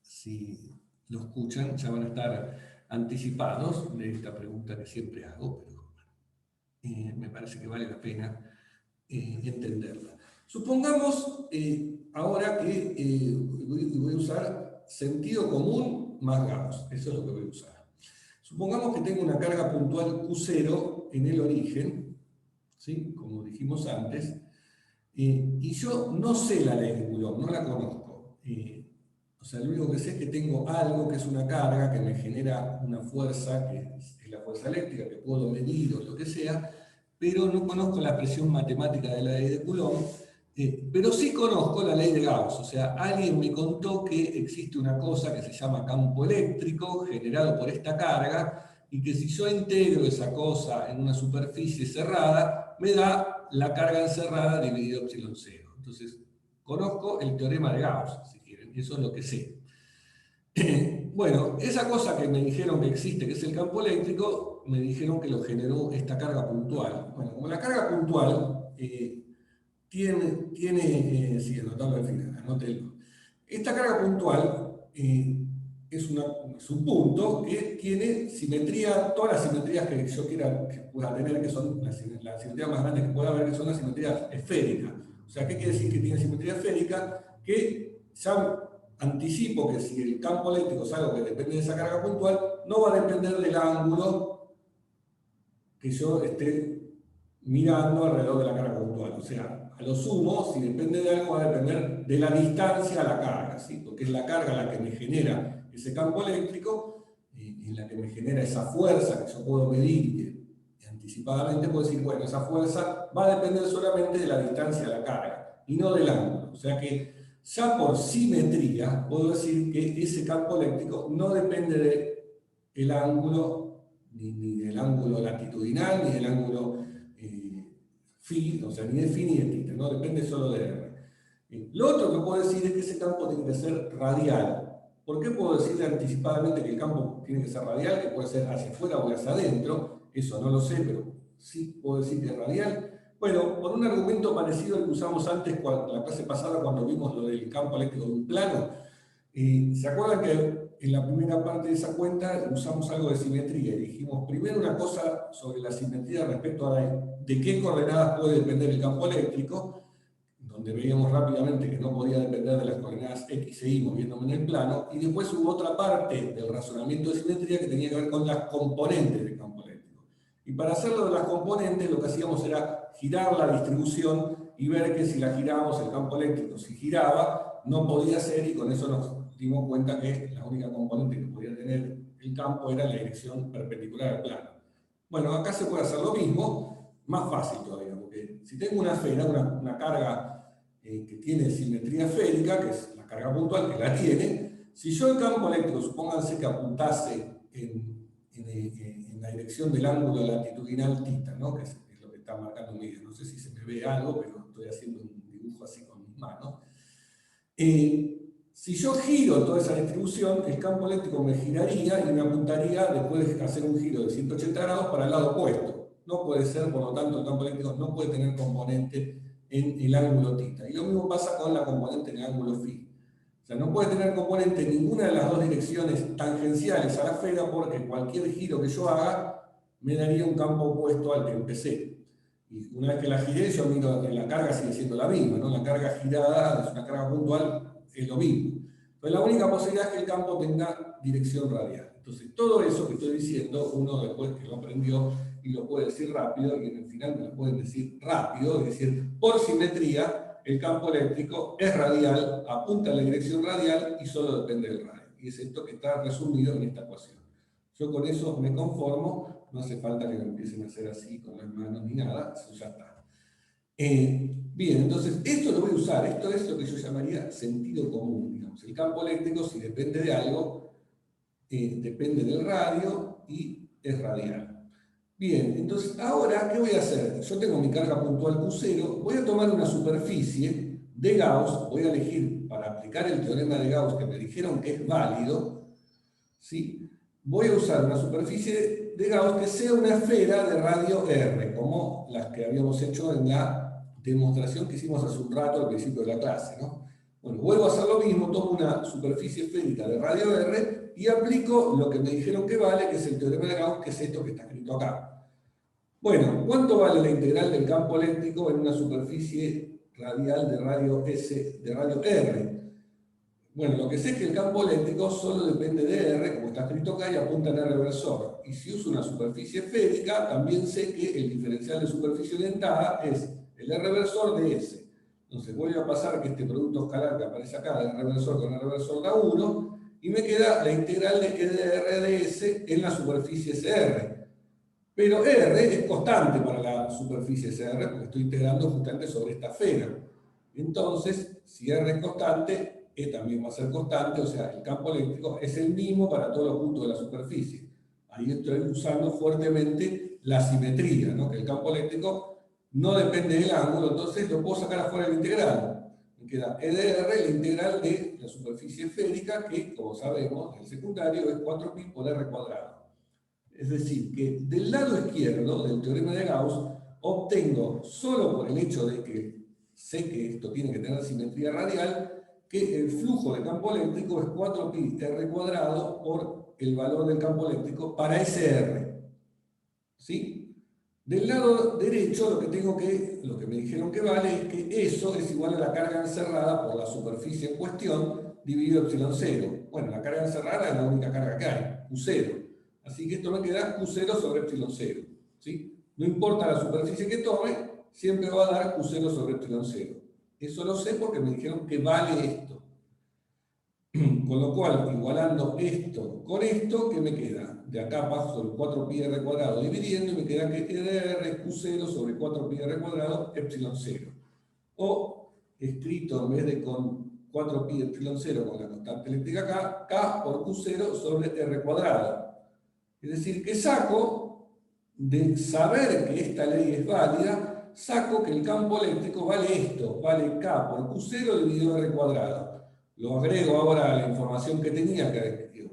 Speaker 1: si lo escuchan ya van a estar anticipados de esta pregunta que siempre hago, pero me parece que vale la pena entenderla. Supongamos ahora que voy a usar sentido común más Gauss, eso es lo que voy a usar. Supongamos que tengo una carga puntual Q0 en el origen, ¿sí? Como dijimos antes, y yo no sé la ley de Coulomb, no la conozco. O sea, lo único que sé es que tengo algo que es una carga que me genera una fuerza, que es la fuerza eléctrica, que puedo medir o lo que sea, pero no conozco la expresión matemática de la ley de Coulomb. Pero sí conozco la ley de Gauss, o sea, alguien me contó que existe una cosa que se llama campo eléctrico generado por esta carga, y que si yo integro esa cosa en una superficie cerrada, me da la carga encerrada dividido epsilon 0. Entonces, conozco el teorema de Gauss, si quieren, eso es lo que sé. Bueno, esa cosa que me dijeron que existe, que es el campo eléctrico, me dijeron que lo generó esta carga puntual. Bueno, como la carga puntual sí, anotalo al final, anótelo. Esta carga puntual es un punto que tiene simetría, todas las simetrías que yo pueda tener, que son las simetrías más grandes que pueda haber, que son las simetrías esféricas. O sea, ¿qué quiere decir que tiene simetría esférica? Que ya anticipo que si el campo eléctrico es algo que depende de esa carga puntual, no va a depender del ángulo que yo esté mirando alrededor de la carga puntual. O sea, a lo sumo, si depende de algo, va a depender de la distancia a la carga, ¿sí? Porque es la carga la que me genera ese campo eléctrico, y la que me genera esa fuerza que yo puedo medir y que anticipadamente puedo decir, bueno, esa fuerza va a depender solamente de la distancia a la carga y no del ángulo. O sea que ya por simetría puedo decir que ese campo eléctrico no depende del ángulo, ni del ángulo latitudinal, ni del ángulo phi, o sea, ni de phi ni de θ, no depende solo de R. Lo otro que puedo decir es que ese campo tiene que ser radial. ¿Por qué puedo decir anticipadamente que el campo tiene que ser radial? Que puede ser hacia afuera o hacia adentro, eso no lo sé, pero sí puedo decir que es radial. Bueno, por un argumento parecido al que usamos antes, la clase pasada, cuando vimos lo del campo eléctrico de un plano. ¿Se acuerdan que en la primera parte de esa cuenta usamos algo de simetría? Y dijimos primero una cosa sobre la simetría respecto a de qué coordenadas puede depender el campo eléctrico, donde veíamos rápidamente que no podía depender de las coordenadas X e Y moviéndome en el plano, y después hubo otra parte del razonamiento de simetría que tenía que ver con las componentes del campo eléctrico. Y para hacerlo de las componentes, lo que hacíamos era girar la distribución y ver que si la girábamos, el campo eléctrico, si giraba, no podía ser, y con eso nos dimos cuenta que la única componente que podía tener el campo era la dirección perpendicular al plano. Bueno, acá se puede hacer lo mismo, más fácil todavía, porque si tengo una esfera, una carga que tiene simetría esférica, que es la carga puntual, que la tiene, si yo el campo eléctrico, supónganse que apuntase en la dirección del ángulo latitudinal θ, ¿no? Que es lo que está marcando mi dedo. No sé si se me ve algo, pero estoy haciendo un dibujo así con mis manos. Si yo giro toda esa distribución, el campo eléctrico me giraría y me apuntaría, después de hacer un giro de 180 grados, para el lado opuesto. No puede ser, por lo tanto, el campo eléctrico no puede tener componente en el ángulo θ. Y lo mismo pasa con la componente en el ángulo φ. O sea, no puede tener componente en ninguna de las dos direcciones tangenciales a la esfera, porque cualquier giro que yo haga me daría un campo opuesto al que empecé. Y una vez que la giré, yo miro que la carga sigue siendo la misma, ¿no? La carga girada es una carga puntual, es lo mismo. Entonces, la única posibilidad es que el campo tenga dirección radial. Entonces, todo eso que estoy diciendo, uno después que lo aprendió y lo puede decir rápido, y en el final me lo pueden decir rápido, es decir, por simetría, el campo eléctrico es radial, apunta a la dirección radial y solo depende del radio. Y es esto que está resumido en esta ecuación. Yo con eso me conformo, no hace falta que me empiecen a hacer así con las manos ni nada, eso ya está. Bien, entonces esto lo voy a usar, esto es lo que yo llamaría sentido común, digamos. El campo eléctrico, si depende de algo, depende del radio y es radial. Bien, entonces ahora, ¿qué voy a hacer? Yo tengo mi carga puntual Q0, voy a tomar una superficie de Gauss, voy a elegir para aplicar el teorema de Gauss que me dijeron que es válido, ¿sí? Voy a usar una superficie de Gauss que sea una esfera de radio R, como las que habíamos hecho en la demostración que hicimos hace un rato al principio de la clase, ¿no? Bueno, vuelvo a hacer lo mismo, tomo una superficie esférica de radio R y aplico lo que me dijeron que vale, que es el teorema de Gauss, que es esto que está escrito acá. Bueno, ¿cuánto vale la integral del campo eléctrico en una superficie radial de radio S, de radio R? Bueno, lo que sé es que el campo eléctrico solo depende de R, como está escrito acá, y apunta en R reversor. Y si uso una superficie esférica, también sé que el diferencial de superficie orientada es el R reversor de S. Entonces voy a pasar que este producto escalar que aparece acá, de R reversor con R reversor da 1, y me queda la integral de E de R de S en la superficie SR. Pero R es constante para la superficie SR, porque estoy integrando justamente sobre esta esfera. Entonces, si R es constante, E también va a ser constante, o sea, el campo eléctrico es el mismo para todos los puntos de la superficie. Ahí estoy usando fuertemente la simetría, ¿no? Que el campo eléctrico no depende del ángulo, entonces lo puedo sacar afuera del integral. Me queda E de R, la integral de la superficie esférica, que, como sabemos, en el secundario es 4pi por R cuadrado. Es decir, que del lado izquierdo del teorema de Gauss obtengo, solo por el hecho de que sé que esto tiene que tener simetría radial, que el flujo de campo eléctrico es 4pi R cuadrado por el valor del campo eléctrico para ese R. ¿Sí? Del lado derecho lo que me dijeron que vale es que eso es igual a la carga encerrada por la superficie en cuestión dividido epsilon 0. Bueno, la carga encerrada es la única carga que hay, Q0. Así que esto me queda Q0 sobre epsilon 0. ¿Sí? No importa la superficie que tome, siempre va a dar Q0 sobre epsilon 0. Eso lo sé porque me dijeron que vale esto. Con lo cual, igualando esto con esto, ¿qué me queda? De acá paso el 4pi r cuadrado dividiendo y me queda que E de R es Q0 sobre 4pi r cuadrado epsilon 0. O, escrito en vez de con 4pi epsilon 0 con la constante eléctrica acá, K por Q0 sobre R cuadrado. Es decir, que saco, de saber que esta ley es válida, saco que el campo eléctrico vale esto, vale K por Q0 dividido R cuadrado. Lo agrego ahora a la información que tenía,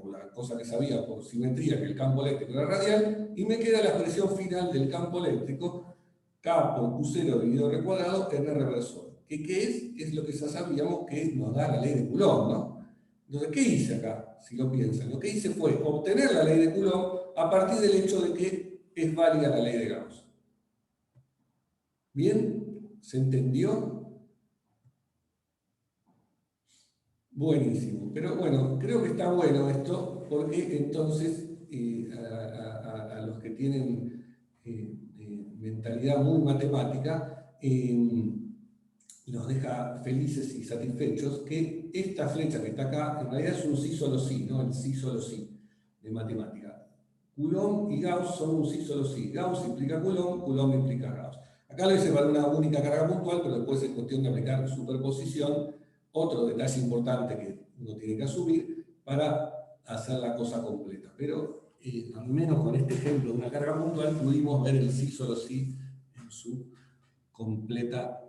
Speaker 1: o la cosa que sabía por simetría, que el campo eléctrico era radial, y me queda la expresión final del campo eléctrico, K por Q0 dividido R cuadrado, R reversor. ¿Qué es? Es lo que ya sabíamos que nos da la ley de Coulomb, ¿no? Entonces, ¿qué hice acá? Si lo piensan, lo que hice fue obtener la ley de Coulomb a partir del hecho de que es válida la ley de Gauss. ¿Bien? ¿Se entendió? Buenísimo. Pero bueno, creo que está bueno esto, porque entonces a los que tienen mentalidad muy matemática, nos deja felices y satisfechos que esta flecha que está acá, en realidad es un sí solo sí, ¿no? El sí solo sí de matemática. Coulomb y Gauss son un sí solo sí. Gauss implica Coulomb, Coulomb implica Gauss. Acá lo hice para una única carga puntual, pero después es cuestión de aplicar superposición. Otro detalle importante que uno tiene que asumir para hacer la cosa completa. Pero al menos con este ejemplo de una carga puntual pudimos ver el sí solo sí en su completa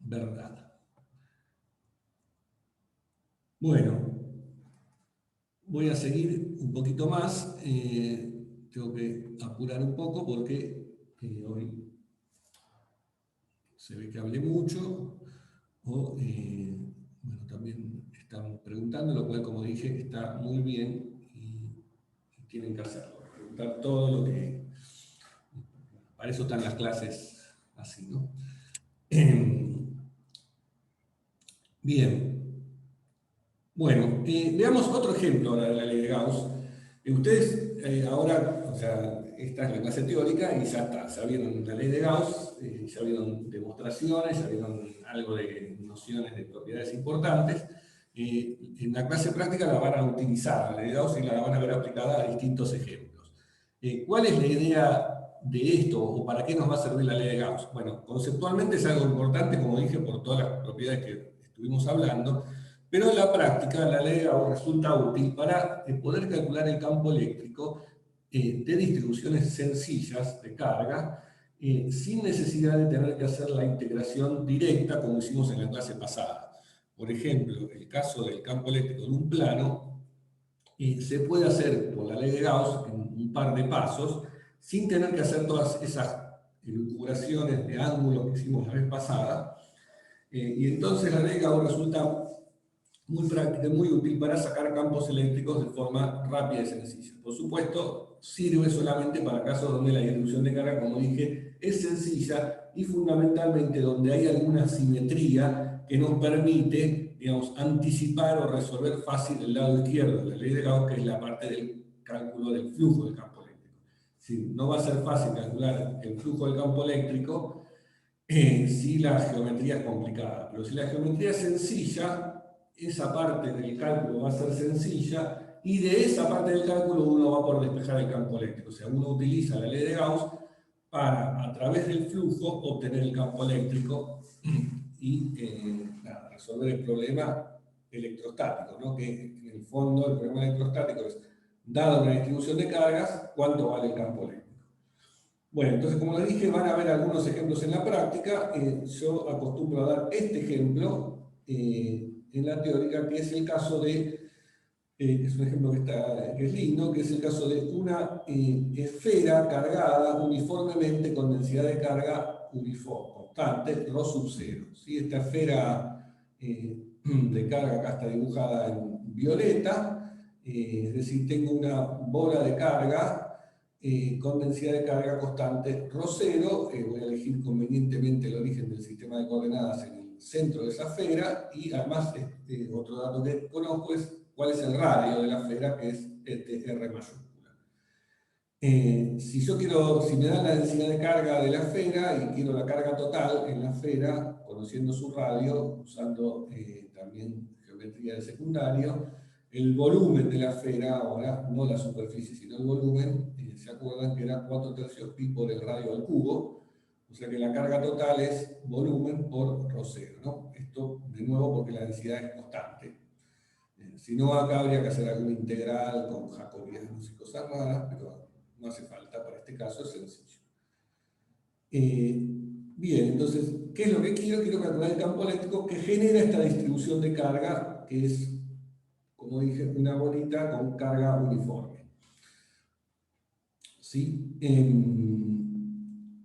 Speaker 1: verdad. Bueno, voy a seguir un poquito más. Tengo que apurar un poco porque hoy se ve que hablé mucho. O, bueno, también están preguntando, lo cual, como dije, está muy bien y tienen que hacerlo. Preguntar todo lo que... Para eso están las clases así, ¿no? Bien. Bueno, veamos otro ejemplo ahora de la ley de Gauss. Ustedes ahora, o sea, esta es la clase teórica y ya está, ya vieron la ley de Gauss, ya vieron demostraciones, ya vieron algo de nociones de propiedades importantes. En la clase práctica la van a utilizar, la ley de Gauss, y la van a ver aplicada a distintos ejemplos. ¿Cuál es la idea de esto o para qué nos va a servir la ley de Gauss? Bueno, conceptualmente es algo importante, como dije, por todas las propiedades que estuvimos hablando. Pero en la práctica, la ley de Gauss resulta útil para poder calcular el campo eléctrico de distribuciones sencillas de carga, sin necesidad de tener que hacer la integración directa como hicimos en la clase pasada. Por ejemplo, el caso del campo eléctrico en un plano se puede hacer por la ley de Gauss en un par de pasos, sin tener que hacer todas esas elucubraciones de ángulos que hicimos la vez pasada. Y entonces la ley de Gauss resulta muy práctica y muy útil para sacar campos eléctricos de forma rápida y sencilla. Por supuesto, sirve solamente para casos donde la distribución de carga, como dije, es sencilla y fundamentalmente donde hay alguna simetría que nos permite, digamos, anticipar o resolver fácil el lado izquierdo de la ley de Gauss, que es la parte del cálculo del flujo del campo eléctrico. Si no va a ser fácil calcular el flujo del campo eléctrico si la geometría es complicada, pero si la geometría es sencilla, esa parte del cálculo va a ser sencilla y de esa parte del cálculo uno va a poder despejar el campo eléctrico. O sea, uno utiliza la ley de Gauss para, a través del flujo, obtener el campo eléctrico y resolver el problema electrostático, ¿no? Que en el fondo el problema electrostático es, dada una distribución de cargas, ¿cuánto vale el campo eléctrico? Bueno, entonces, como les dije, van a ver algunos ejemplos en la práctica. Yo acostumbro a dar este ejemplo en la teórica, que es el caso de, es un ejemplo que es lindo, que es el caso de una esfera cargada uniformemente con densidad de carga uniforme, constante, ρ sub 0. ¿Sí? Esta esfera de carga acá está dibujada en violeta, es decir, tengo una bola de carga con densidad de carga constante ρ0, voy a elegir convenientemente el origen del sistema de coordenadas en el centro de esa esfera, y además otro dato que conozco es cuál es el radio de la esfera, que es este R mayúscula. Si me dan la densidad de carga de la esfera y quiero la carga total en la esfera, conociendo su radio, usando también geometría de secundario, el volumen de la esfera, ahora no la superficie, sino el volumen, ¿se acuerdan que era 4/3 pi por el radio al cubo? O sea que la carga total es volumen por ρ0, ¿no? Esto, de nuevo, porque la densidad es constante. Si no, acá habría que hacer alguna integral con jacobianos y cosas raras, pero no hace falta, para este caso es sencillo. Bien, entonces, ¿qué es lo que quiero? Quiero calcular el campo eléctrico que genera esta distribución de carga, que es, como dije, una bolita con carga uniforme. ¿Sí?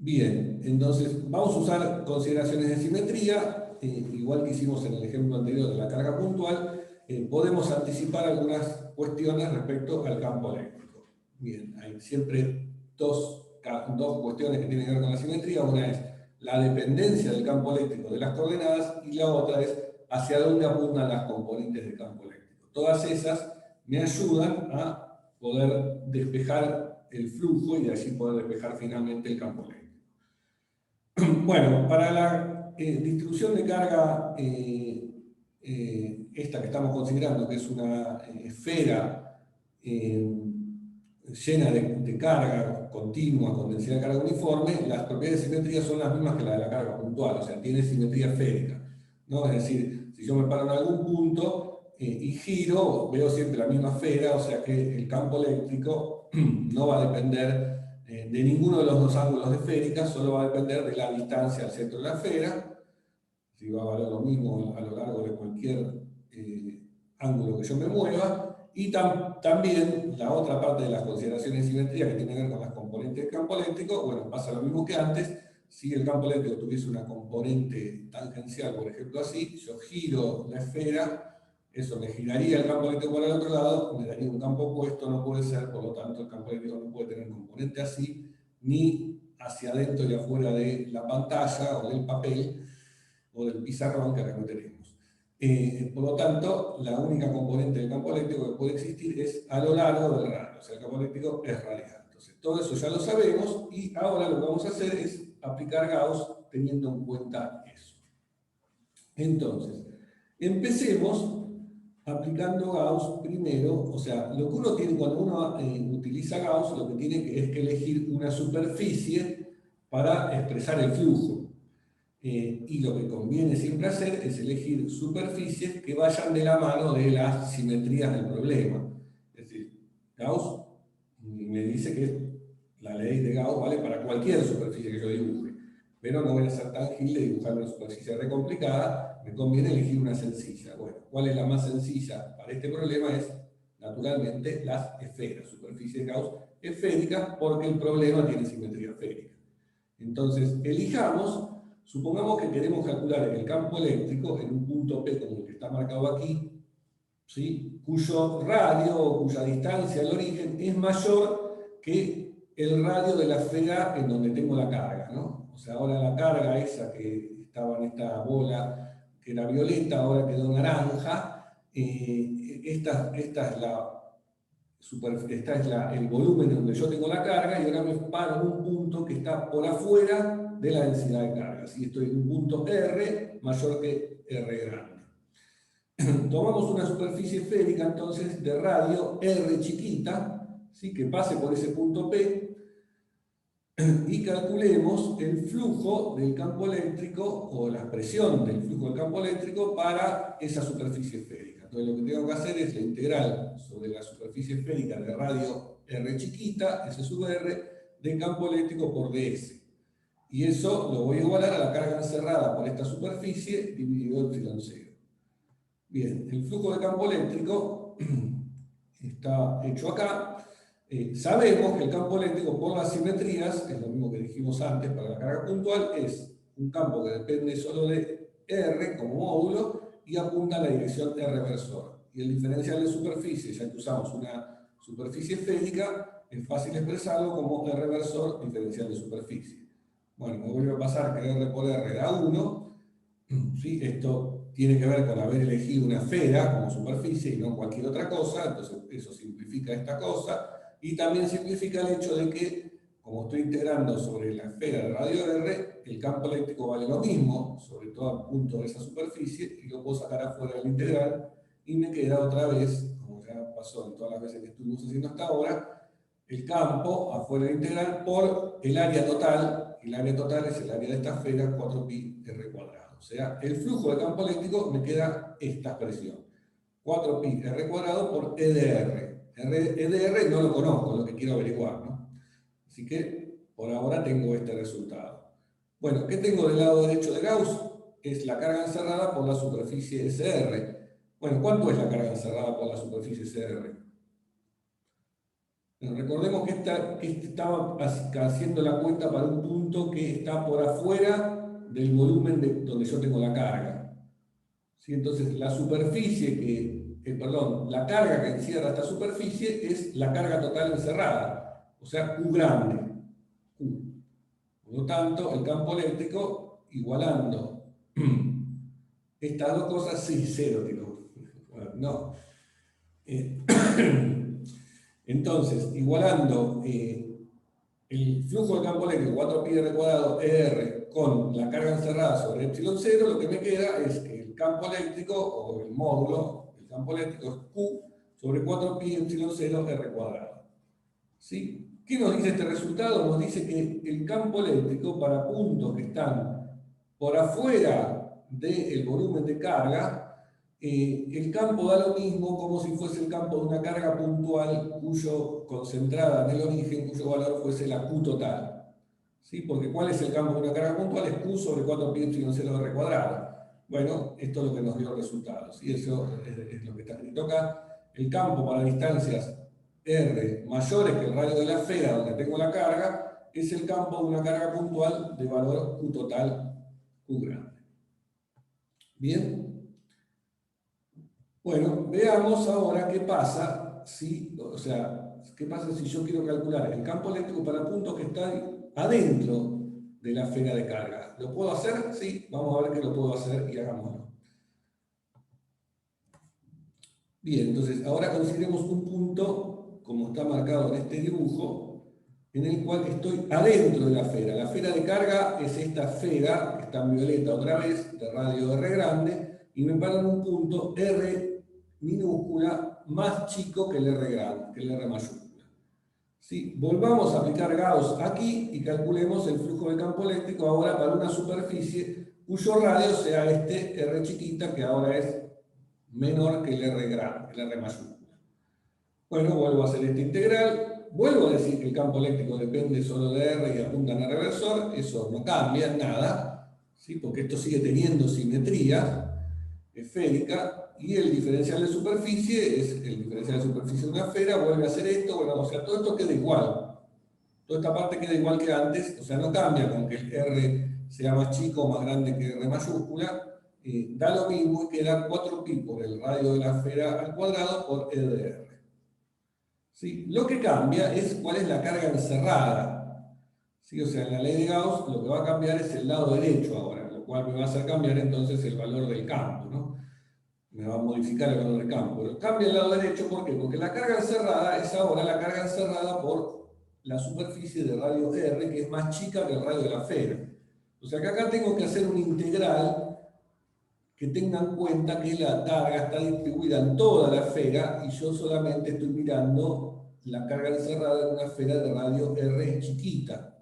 Speaker 1: Bien, entonces vamos a usar consideraciones de simetría, igual que hicimos en el ejemplo anterior de la carga puntual. Podemos anticipar algunas cuestiones respecto al campo eléctrico. Bien, hay siempre dos cuestiones que tienen que ver con la simetría. Una es la dependencia del campo eléctrico de las coordenadas y la otra es hacia dónde apuntan las componentes del campo eléctrico. Todas esas me ayudan a poder despejar el flujo y de allí poder despejar finalmente el campo eléctrico. Bueno, para la distribución de carga, esta que estamos considerando, que es una esfera llena de carga continua con densidad de carga uniforme, las propiedades de simetría son las mismas que las de la carga puntual, o sea, tiene simetría esférica, ¿no? Es decir, si yo me paro en algún punto y giro, veo siempre la misma esfera, o sea que el campo eléctrico no va a depender de ninguno de los dos ángulos de esférica, solo va a depender de la distancia al centro de la esfera, si va a valer lo mismo a lo largo de cualquier ángulo que yo me mueva, y también la otra parte de las consideraciones de simetría que tiene que ver con las componentes del campo eléctrico, bueno, pasa lo mismo que antes. Si el campo eléctrico tuviese una componente tangencial, por ejemplo así, yo giro la esfera, eso me giraría el campo eléctrico para el otro lado, me daría un campo opuesto, no puede ser, por lo tanto el campo eléctrico no puede tener componente así, ni hacia adentro y afuera de la pantalla o del papel o del pizarrón que acá no tenemos. Por lo tanto, la única componente del campo eléctrico que puede existir es a lo largo del radio, o sea, el campo eléctrico es radial. Entonces, todo eso ya lo sabemos y ahora lo que vamos a hacer es aplicar Gauss teniendo en cuenta eso. Entonces, empecemos aplicando Gauss primero, o sea, lo que uno tiene cuando uno utiliza Gauss, lo que tiene es que elegir una superficie para expresar el flujo. Y lo que conviene siempre hacer es elegir superficies que vayan de la mano de las simetrías del problema. Es decir, Gauss me dice que la ley de Gauss vale para cualquier superficie que yo dibuje, pero no voy a ser tan gil de dibujar una superficie re complicada, me conviene elegir una sencilla. Bueno, ¿cuál es la más sencilla para este problema? Es, naturalmente, las esferas, superficies Gauss esféricas, porque el problema tiene simetría esférica. Entonces, elijamos. Supongamos que queremos calcular el campo eléctrico en un punto P como el que está marcado aquí, ¿sí? Cuyo radio o cuya distancia al origen es mayor que el radio de la esfera en donde tengo la carga, ¿no? O sea, ahora la carga esa que estaba en esta bola, que era violeta, ahora quedó naranja. Esta es el volumen donde yo tengo la carga y ahora me paro en un punto que está por afuera de la densidad de carga. Si estoy en un punto R mayor que R grande. Tomamos una superficie esférica entonces de radio R chiquita, ¿sí? Que pase por ese punto P y calculemos el flujo del campo eléctrico o la expresión del flujo del campo eléctrico para esa superficie esférica. Entonces lo que tengo que hacer es la integral sobre la superficie esférica de radio R chiquita, S sub R, de campo eléctrico por ds. Y eso lo voy a igualar a la carga encerrada por esta superficie dividido epsilon 0. Bien, el flujo de campo eléctrico está hecho acá. Sabemos que el campo eléctrico por las simetrías, es lo mismo que dijimos antes para la carga puntual, es un campo que depende solo de R como módulo y apunta a la dirección R versor. Y el diferencial de superficie, ya que usamos una superficie esférica, es fácil expresarlo como R versor diferencial de superficie. Bueno, me vuelve a pasar que R por R da 1. ¿Sí? Esto tiene que ver con haber elegido una esfera como superficie y no cualquier otra cosa, entonces eso simplifica esta cosa. Y también simplifica el hecho de que, como estoy integrando sobre la esfera de radio R, el campo eléctrico vale lo mismo, sobre todo al punto de esa superficie, y lo puedo sacar afuera del integral, y me queda otra vez, como ya pasó en todas las veces que estuvimos haciendo hasta ahora, el campo afuera del integral por el área total. El área total es el área de esta esfera, 4pi r cuadrado. O sea, el flujo de campo eléctrico me queda esta expresión. 4pi r cuadrado por EDR. EDR no lo conozco, lo que quiero averiguar, ¿no? Así que por ahora tengo este resultado. Bueno, ¿qué tengo del lado derecho de Gauss? Es la carga encerrada por la superficie SR. Bueno, ¿cuánto es la carga encerrada por la superficie SR? Bueno, recordemos que estaba haciendo la cuenta para un punto que está por afuera del volumen donde yo tengo la carga. ¿Sí? Entonces, la superficie la carga que encierra esta superficie es la carga total encerrada, o sea, Q grande. Por lo tanto, el campo eléctrico, igualando Estas dos cosas, sí, cero, digo. Bueno, no. Entonces, igualando el flujo de campo eléctrico 4πr² ER con la carga encerrada sobre epsilon 0, lo que me queda es que el campo eléctrico, o el módulo del campo eléctrico, es Q sobre 4π epsilon 0 R². ¿Sí? ¿Qué nos dice este resultado? Nos dice que el campo eléctrico para puntos que están por afuera del volumen de carga, el campo da lo mismo como si fuese el campo de una carga puntual concentrada en el origen, cuyo valor fuese la Q total. ¿Sí? Porque ¿cuál es el campo de una carga puntual? Es Q sobre 4π epsilon 0 R². Bueno, esto es lo que nos dio resultados. Y eso es lo que está escrito acá. El campo para distancias R mayores que el radio de la esfera donde tengo la carga, es el campo de una carga puntual de valor Q total, Q grande. Bien. Bueno, veamos ahora qué pasa si, qué pasa si yo quiero calcular el campo eléctrico para puntos que están adentro de la esfera de carga. ¿Lo puedo hacer? Sí, vamos a ver que lo puedo hacer y hagámoslo. Bien, entonces ahora consideremos un punto, como está marcado en este dibujo, en el cual estoy adentro de la esfera. La esfera de carga es esta esfera, que está en violeta otra vez, de radio R grande, y me paro en un punto R minúscula más chico que el R grande, que el R mayúscula. ¿Sí? Volvamos a aplicar Gauss aquí y calculemos el flujo de campo eléctrico ahora para una superficie cuyo radio sea este R chiquita, que ahora es menor que el R grande, el R mayúscula. Bueno, vuelvo a hacer esta integral. Vuelvo a decir que el campo eléctrico depende solo de R y apunta en el reversor. Eso no cambia nada, ¿sí? Porque esto sigue teniendo simetría esférica, y el diferencial de superficie es el diferencial de superficie de una esfera. Vuelve a hacer esto, bueno, o sea, todo esto queda igual. Toda esta parte queda igual que antes, o sea, no cambia con que el R sea más chico o más grande que R mayúscula. Da lo mismo y queda 4π por el radio de la esfera al cuadrado por E de R. ¿Sí? Lo que cambia es cuál es la carga encerrada. ¿Sí? O sea, en la ley de Gauss lo que va a cambiar es el lado derecho ahora, lo cual me va a hacer cambiar entonces el valor del campo, ¿no? Me va a modificar el valor del campo. Pero cambia el lado derecho, ¿por qué? Porque la carga encerrada es ahora la carga encerrada por la superficie de radio R, que es más chica que el radio de la esfera. O sea que acá tengo que hacer una integral que tenga en cuenta que la carga está distribuida en toda la esfera y yo solamente estoy mirando la carga encerrada en una esfera de radio R chiquita.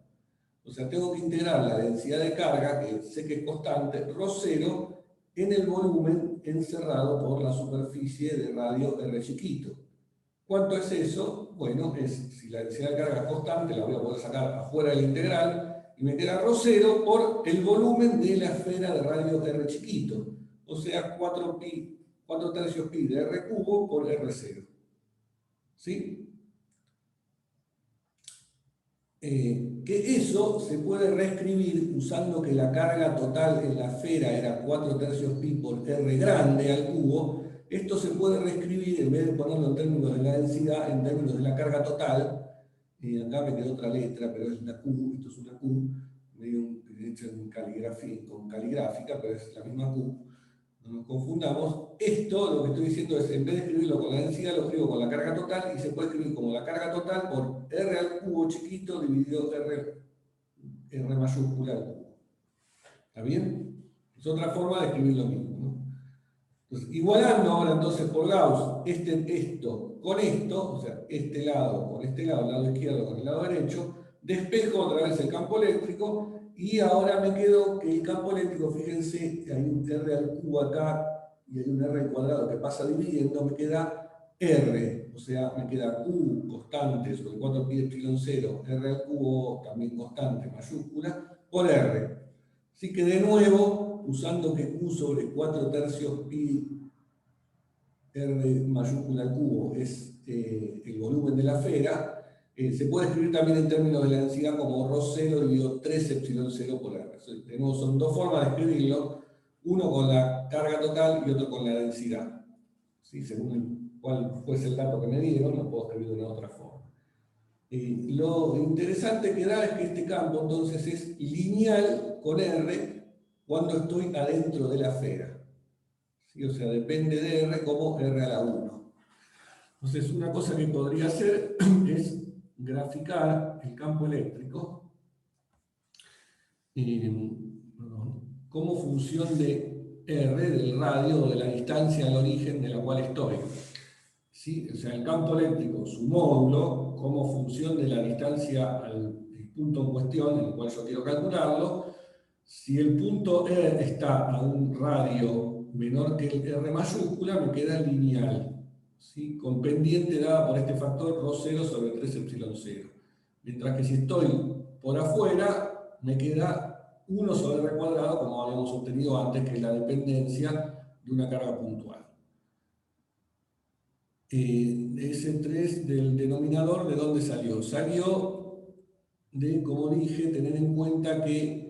Speaker 1: O sea, tengo que integrar la densidad de carga, que sé que es constante, ρ0, en el volumen encerrado por la superficie de radio R chiquito. ¿Cuánto es eso? Bueno, si la densidad de carga es constante, la voy a poder sacar afuera de la integral, y me queda ρ0 por el volumen de la esfera de radio R chiquito. O sea, 4 tercios pi de R cubo por R0. ¿Sí? Que eso se puede reescribir usando que la carga total en la esfera era 4 tercios pi por R grande al cubo. Esto se puede reescribir, en vez de ponerlo en términos de la densidad, en términos de la carga total. Acá me quedó otra letra, pero es una Q, esto es una Q, medio hecha con caligráfica, pero es la misma Q. No nos confundamos. Esto, lo que estoy diciendo es, en vez de escribirlo con la densidad, lo escribo con la carga total, y se puede escribir como la carga total por R al cubo chiquito dividido R mayúscula al cubo. ¿Está bien? Es otra forma de escribir lo mismo, ¿no? Entonces, igualando ahora entonces por Gauss esto con esto, o sea, este lado con este lado, el lado izquierdo con el lado derecho, despejo otra vez el campo eléctrico. Y ahora me quedo que el campo eléctrico, fíjense, hay un R al cubo acá y hay un R al cuadrado que pasa dividiendo, me queda R, o sea, me queda Q constante sobre 4π epsilon 0, R al cubo también constante, mayúscula, por R. Así que de nuevo, usando que Q sobre 4 tercios pi R mayúscula al cubo es el volumen de la esfera, se puede escribir también en términos de la densidad como ρ0 dividido 3 epsilon 0 por R. De nuevo, son dos formas de escribirlo, uno con la carga total y otro con la densidad. ¿Sí? Según cuál fuese el dato que me dieron, lo puedo escribir de una otra forma. Lo interesante que da es que este campo entonces es lineal con R cuando estoy adentro de la esfera. ¿sí? O sea, depende de R como R a la 1. Entonces, una cosa que podría hacer es graficar el campo eléctrico como función de R, del radio o de la distancia al origen de la cual estoy. ¿Sí? O sea, el campo eléctrico, su módulo, como función de la distancia al punto en cuestión en el cual yo quiero calcularlo. Si el punto E está a un radio menor que el R mayúscula, me queda lineal, ¿sí? Con pendiente dada por este factor ρ0 sobre 3 epsilon 0. Mientras que si estoy por afuera, me queda 1 sobre R cuadrado, como habíamos obtenido antes, que es la dependencia de una carga puntual. Ese 3 del denominador, ¿de dónde salió? Salió de, como dije, tener en cuenta que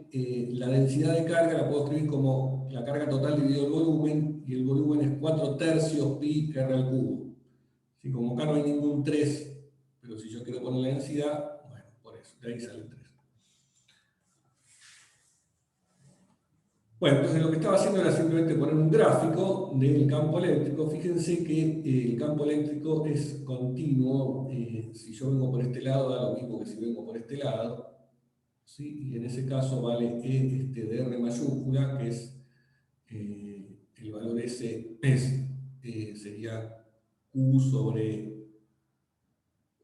Speaker 1: la densidad de carga la puedo escribir como la carga total dividido el volumen, y el volumen es 4/3 pi r al cubo. ¿Sí? Como acá no hay ningún 3, pero si yo quiero poner la densidad, bueno, por eso, de ahí sale el 3. Bueno, entonces lo que estaba haciendo era simplemente poner un gráfico del campo eléctrico. Fíjense que el campo eléctrico es continuo. Si yo vengo por este lado, da lo mismo que si vengo por este lado. ¿Sí? Y en ese caso vale E de R mayúscula, que es el valor S, sería Q sobre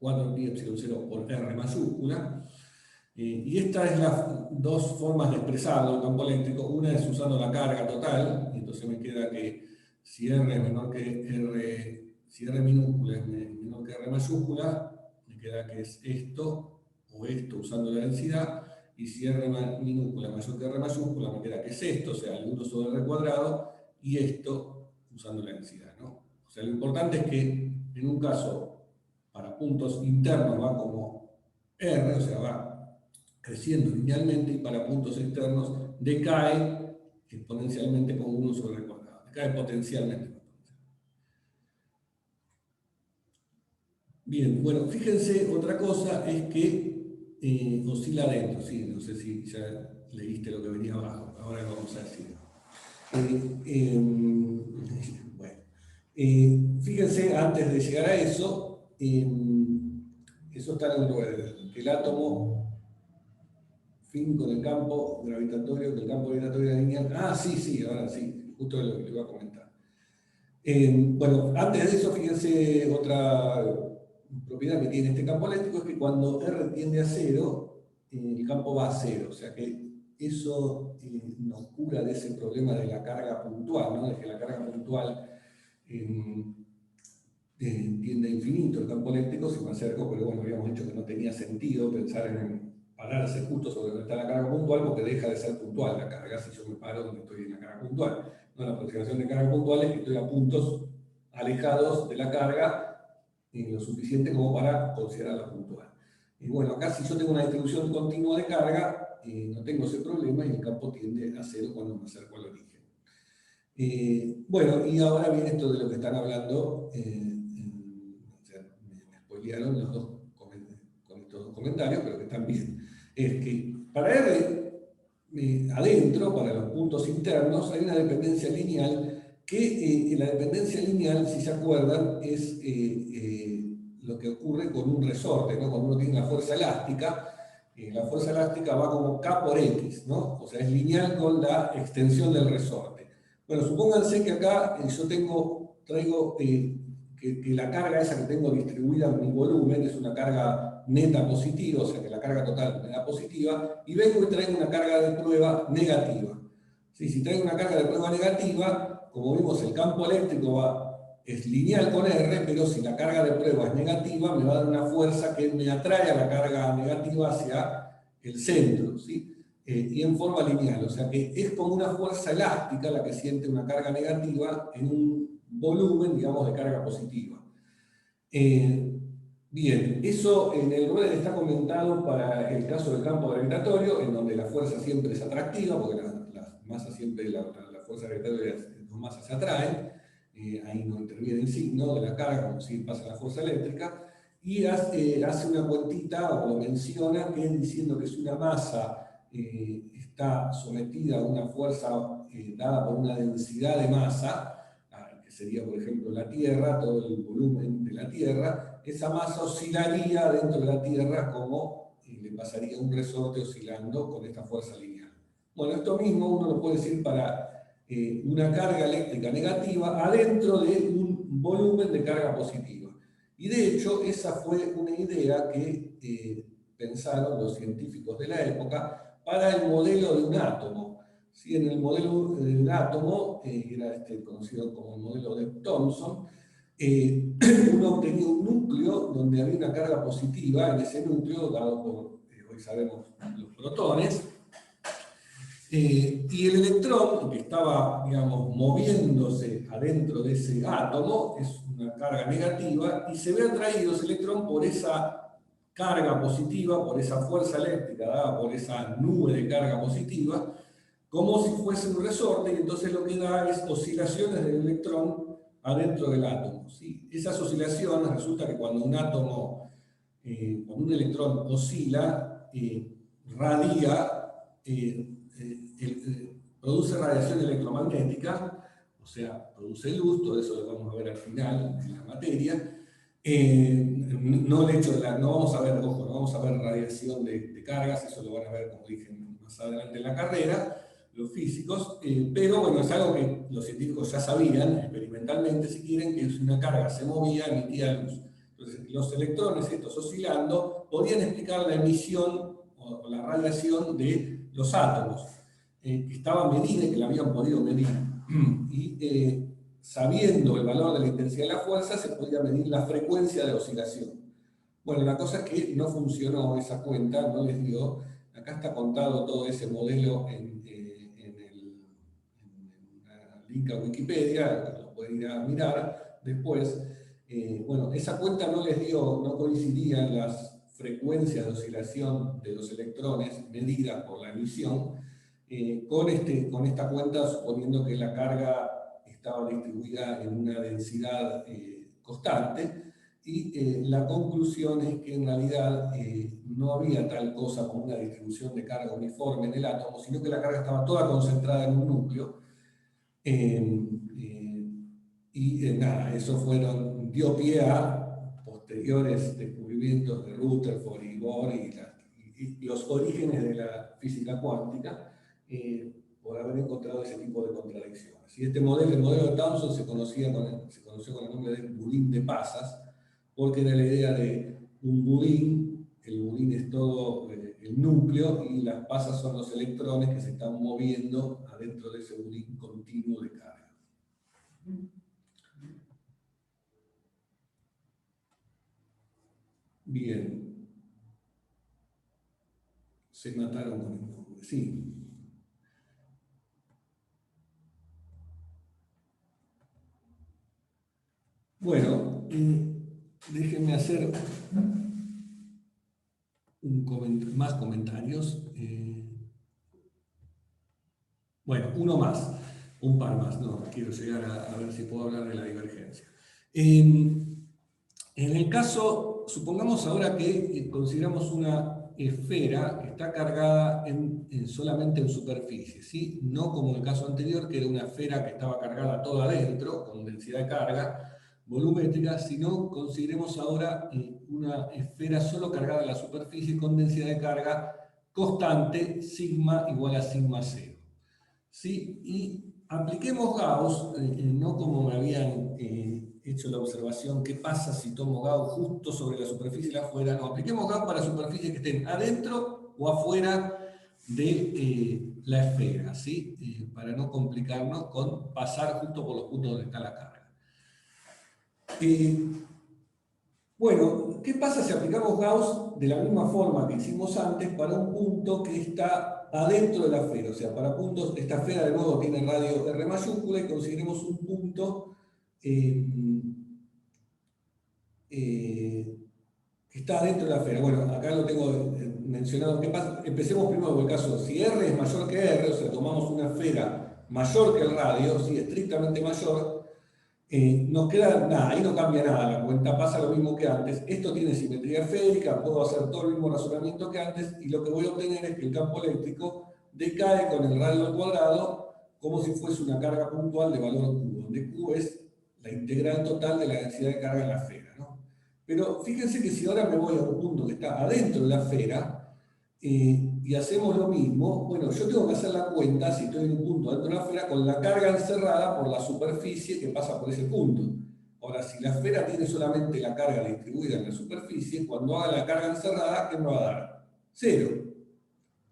Speaker 1: 4pi epsilon 0 por R mayúscula. Y estas es las dos formas de expresarlo, el campo eléctrico. Una es usando la carga total, y entonces me queda que si R es menor que R, si R minúscula es menor que R mayúscula, me queda que es esto o esto usando la densidad, y si R minúscula es mayor que R mayúscula, me queda que es esto, o sea, el 1 sobre R cuadrado, y esto usando la densidad, ¿no? O sea, lo importante es que en un caso, para puntos internos va como R, o sea, va creciendo linealmente, y para puntos externos decae exponencialmente con 1 sobre R cuadrado. Decae potencialmente. Bien, bueno, fíjense, otra cosa es que oscila adentro. Sí, no sé si ya leíste lo que venía abajo, ahora lo vamos a decir. Bueno, fíjense, antes de llegar a eso, eso está en el lugar, que el átomo fin con el campo gravitatorio, que el campo gravitatorio lineal. Ah, sí, ahora sí, justo lo que le iba a comentar. Bueno, antes de eso, fíjense, otra propiedad que tiene este campo eléctrico es que cuando R tiende a 0, el campo va a 0, o sea que eso nos cura de ese problema de la carga puntual, ¿no? De que la carga puntual tiende a infinito el campo eléctrico, si me acerco, pero bueno, habíamos dicho que no tenía sentido pensar en pararse justo sobre donde está la carga puntual, porque deja de ser puntual la carga si yo me paro donde estoy en la carga puntual. No, la aproximación de carga puntual es que estoy a puntos alejados de la carga lo suficiente como para considerarla puntual. Y bueno, acá si yo tengo una distribución continua de carga, no tengo ese problema y el campo tiende a 0 cuando me acerco al origen. Bueno, y ahora viene esto de lo que están hablando. O sea, me spoilearon los dos con estos dos comentarios, pero que están bien. Es que para R adentro, para los puntos internos, hay una dependencia lineal que la dependencia lineal, si se acuerdan, es lo que ocurre con un resorte, ¿no? Cuando uno tiene una fuerza elástica, la fuerza elástica va como K por X, ¿no? O sea, es lineal con la extensión del resorte. Bueno, supónganse que acá yo traigo que la carga esa que tengo distribuida en mi volumen es una carga neta positiva, o sea que la carga total me da positiva, y vengo y traigo una carga de prueba negativa. ¿Sí? Si traigo una carga de prueba negativa, como vimos, el campo eléctrico es lineal con R, pero si la carga de prueba es negativa, me va a dar una fuerza que me atrae a la carga negativa hacia el centro, ¿sí? Y en forma lineal, o sea que es como una fuerza elástica la que siente una carga negativa en un volumen, digamos, de carga positiva. Bien, eso en el Rödel está comentado para el caso del campo gravitatorio, en donde la fuerza siempre es atractiva, porque la masa siempre, la fuerza gravitatoria, las dos masas se atraen, ahí no interviene el signo de la carga, como si pasa la fuerza eléctrica, y hace una cuentita, o lo menciona, que es diciendo que si una masa está sometida a una fuerza dada por una densidad de masa, sería por ejemplo la Tierra, todo el volumen de la Tierra, esa masa oscilaría dentro de la Tierra como le pasaría un resorte oscilando con esta fuerza lineal. Bueno, esto mismo uno lo puede decir para una carga eléctrica negativa adentro de un volumen de carga positiva. Y de hecho, esa fue una idea que pensaron los científicos de la época para el modelo de un átomo. ¿Sí? En el modelo de un átomo, era conocido como el modelo de Thomson, uno tenía un núcleo donde había una carga positiva en ese núcleo, dado por, hoy sabemos, los protones, y el electrón que estaba, digamos, moviéndose adentro de ese átomo es una carga negativa y se ve atraído ese electrón por esa carga positiva, por esa fuerza eléctrica dada por esa nube de carga positiva, como si fuese un resorte, y entonces lo que da es oscilaciones del electrón adentro del átomo. ¿Sí? Esas oscilaciones resulta que cuando un átomo, cuando un electrón oscila, radia, produce radiación electromagnética, o sea, produce luz, todo eso lo vamos a ver al final en la materia. No vamos a ver, ojo, no vamos a ver radiación de cargas, eso lo van a ver, como dije, más adelante en la carrera, los físicos, pero bueno, es algo que los científicos ya sabían, experimentalmente, si quieren, que si una carga se movía, emitía luz. Entonces, los electrones, estos oscilando, podían explicar la emisión o la radiación de los átomos, que estaba medida y que la habían podido medir. Y sabiendo el valor de la intensidad de la fuerza, se podía medir la frecuencia de oscilación. Bueno, la cosa es que no funcionó esa cuenta, no les dio. Acá está contado todo ese modelo en el link a Wikipedia, lo pueden ir a mirar después. Bueno, esa cuenta no les dio, no coincidían las frecuencias de oscilación de los electrones medidas por la emisión con esta cuenta, suponiendo que la carga estaba distribuida en una densidad constante, y la conclusión es que en realidad no había tal cosa como una distribución de carga uniforme en el átomo, sino que la carga estaba toda concentrada en un núcleo. Nada, eso dio pie a posteriores descubrimientos de Rutherford y Bohr y los orígenes de la física cuántica, por haber encontrado ese tipo de contradicciones. Y este modelo, el modelo de Thomson, se conoció con el nombre de budín de pasas, porque era la idea de un budín. El budín es todo el núcleo y las pasas son los electrones que se están moviendo adentro de ese budín continuo de carga. Bien. Se mataron con el nombre, sí. Bueno, déjenme hacer más comentarios. Bueno, uno más, un par más, no, quiero llegar a ver si puedo hablar de la divergencia. En el caso, supongamos ahora que consideramos una esfera que está cargada solamente en superficie, ¿sí? No como en el caso anterior, que era una esfera que estaba cargada toda adentro, con densidad de carga volumétrica, sino consideremos ahora una esfera solo cargada en la superficie con densidad de carga constante, sigma igual a sigma 0. ¿Sí? Y apliquemos Gauss, no como me habían hecho la observación, ¿qué pasa si tomo Gauss justo sobre la superficie de afuera? No, apliquemos Gauss para superficies que estén adentro o afuera de la esfera, ¿sí? Para no complicarnos con pasar justo por los puntos donde está la carga. Bueno, ¿qué pasa si aplicamos Gauss de la misma forma que hicimos antes para un punto que está adentro de la esfera? O sea, para puntos, esta esfera de nuevo tiene radio R mayúscula y consideremos un punto que está dentro de la esfera. Bueno, acá lo tengo mencionado. ¿Qué pasa? Empecemos primero con el caso, si R es mayor que R, o sea, tomamos una esfera mayor que el radio, ¿sí? Estrictamente mayor, nos queda nada, ahí no cambia nada la cuenta, pasa lo mismo que antes. Esto tiene simetría esférica, puedo hacer todo el mismo razonamiento que antes, y lo que voy a obtener es que el campo eléctrico decae con el radio al cuadrado como si fuese una carga puntual de valor Q, donde Q es la integral total de la densidad de carga en la esfera, ¿no? Pero fíjense que si ahora me voy a un punto que está adentro de la esfera, y hacemos lo mismo, bueno, yo tengo que hacer la cuenta, si estoy en un punto dentro de la esfera, con la carga encerrada por la superficie que pasa por ese punto. Ahora, si la esfera tiene solamente la carga distribuida en la superficie, cuando haga la carga encerrada, ¿qué me va a dar? 0.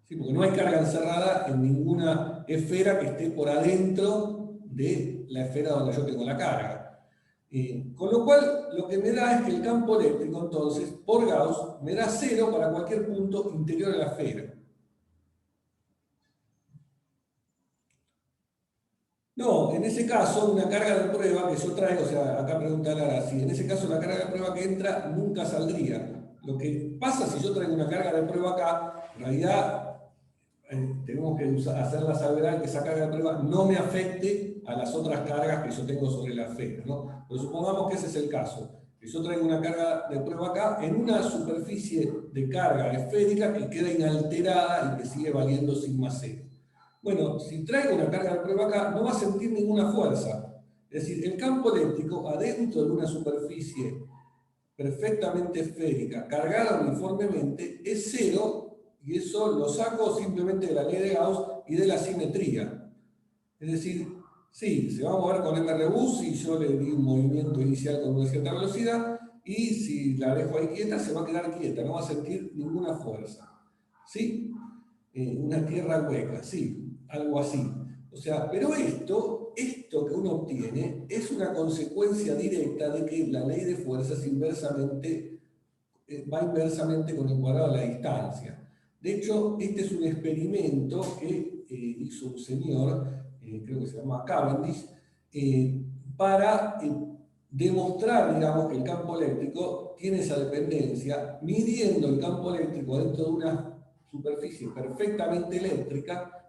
Speaker 1: ¿Sí? Porque no hay carga encerrada en ninguna esfera que esté por adentro de la esfera donde yo tengo la carga. Con lo cual, lo que me da es que el campo eléctrico, entonces, por Gauss, me da 0 para cualquier punto interior de la esfera. No, en ese caso, una carga de prueba que yo traigo, o sea, acá pregunta Lara, si en ese caso la carga de prueba que entra nunca saldría. Lo que pasa si yo traigo una carga de prueba acá, en realidad tenemos que hacer la salvedad que esa carga de prueba no me afecte a las otras cargas que yo tengo sobre la esfera, ¿no? Pero supongamos que ese es el caso, que yo traigo una carga de prueba acá en una superficie de carga esférica que queda inalterada y que sigue valiendo sigma 0. Bueno, si traigo una carga de prueba acá, no va a sentir ninguna fuerza. Es decir, el campo eléctrico adentro de una superficie perfectamente esférica, cargada uniformemente, es 0, y eso lo saco simplemente de la ley de Gauss y de la simetría. Es decir, sí, se va a mover con MRU si yo le di un movimiento inicial con una cierta velocidad, y si la dejo ahí quieta, se va a quedar quieta, no va a sentir ninguna fuerza. ¿Sí? Una tierra hueca, sí, algo así. O sea, pero esto que uno obtiene es una consecuencia directa de que la ley de fuerzas va inversamente con el cuadrado de la distancia. De hecho, este es un experimento que hizo un señor, creo que se llama Cavendish, para demostrar, digamos, que el campo eléctrico tiene esa dependencia, midiendo el campo eléctrico dentro de una superficie perfectamente esférica,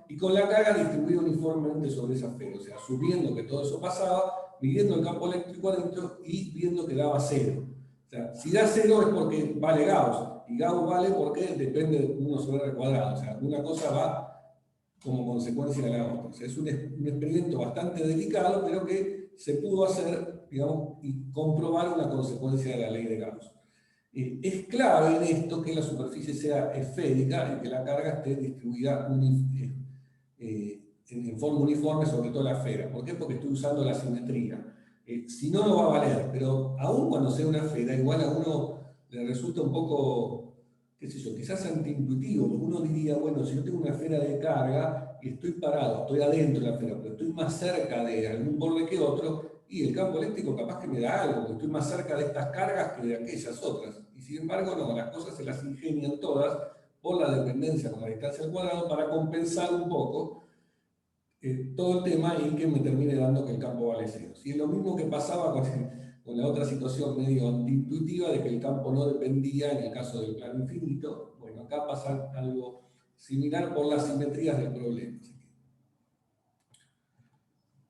Speaker 1: y con la carga distribuida uniformemente sobre esa esfera. O sea, asumiendo que todo eso pasaba, midiendo el campo eléctrico adentro y viendo que daba 0. O sea, si da 0 es porque vale Gauss, y Gauss vale porque depende de 1 sobre R cuadrado. O sea, una cosa va como consecuencia de la otra. O sea, es un experimento bastante delicado, pero que se pudo hacer, digamos, y comprobar una consecuencia de la ley de Gauss. Es clave en esto que la superficie sea esférica y que la carga esté distribuida en forma uniforme sobre toda la esfera. ¿Por qué? Porque estoy usando la simetría. Si no, no va a valer, pero aún cuando sea una esfera, igual a uno le resulta un poco, qué sé yo, quizás antiintuitivo. Uno diría, bueno, si yo tengo una esfera de carga y estoy parado, estoy adentro de la esfera, pero estoy más cerca de algún borde que otro, y el campo eléctrico capaz que me da algo, porque estoy más cerca de estas cargas que de aquellas otras. Y sin embargo, no, las cosas se las ingenian todas por la dependencia con la distancia al cuadrado para compensar un poco todo el tema y que me termine dando que el campo vale 0. Y es lo mismo que pasaba con la otra situación medio antiintuitiva de que el campo no dependía en el caso del plano infinito. Bueno, acá pasa algo similar por las simetrías del problema.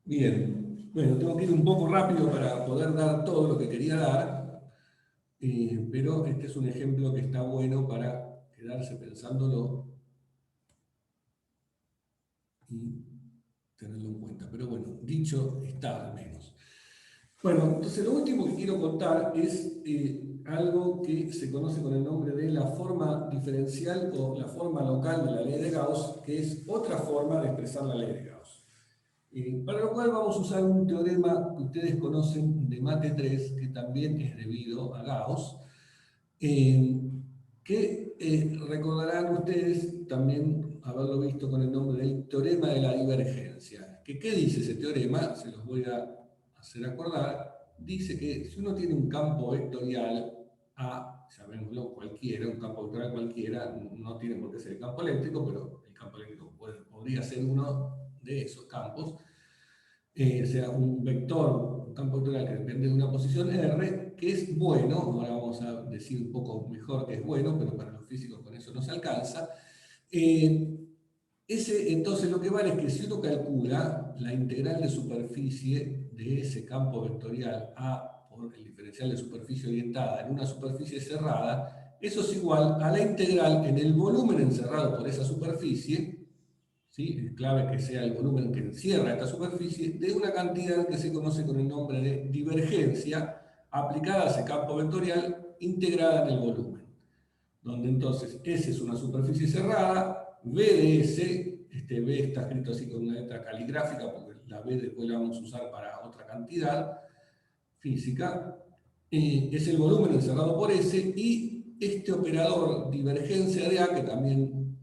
Speaker 1: Bien, bueno, tengo que ir un poco rápido para poder dar todo lo que quería dar, pero este es un ejemplo que está bueno para quedarse pensándolo y tenerlo en cuenta. Pero bueno, dicho está al menos. Bueno, entonces lo último que quiero contar es algo que se conoce con el nombre de la forma diferencial o la forma local de la ley de Gauss, que es otra forma de expresar la ley de Gauss. Para lo cual vamos a usar un teorema que ustedes conocen de Mate 3, que también es debido a Gauss, que recordarán ustedes también haberlo visto con el nombre del teorema de la divergencia. ¿Qué dice ese teorema? Se los voy a hacer acordar. Dice que si uno tiene un campo vectorial A, llamémoslo cualquiera, un campo vectorial cualquiera, no tiene por qué ser el campo eléctrico, pero el campo eléctrico podría ser uno de esos campos, o sea, un vector, un campo vectorial que depende de una posición R, que es bueno. Ahora vamos a decir un poco mejor que es bueno, pero para los físicos con eso no se alcanza. Entonces lo que vale es que si uno calcula la integral de superficie de ese campo vectorial A por el diferencial de superficie orientada en una superficie cerrada, eso es igual a la integral en el volumen encerrado por esa superficie, ¿sí? Es clave que sea el volumen que encierra esta superficie, de una cantidad que se conoce con el nombre de divergencia, aplicada a ese campo vectorial integrada en el volumen. Donde entonces S es una superficie cerrada, V de S, este V está escrito así con una letra caligráfica, porque la V después la vamos a usar para otra cantidad física, es el volumen encerrado por S, y este operador divergencia de A, que también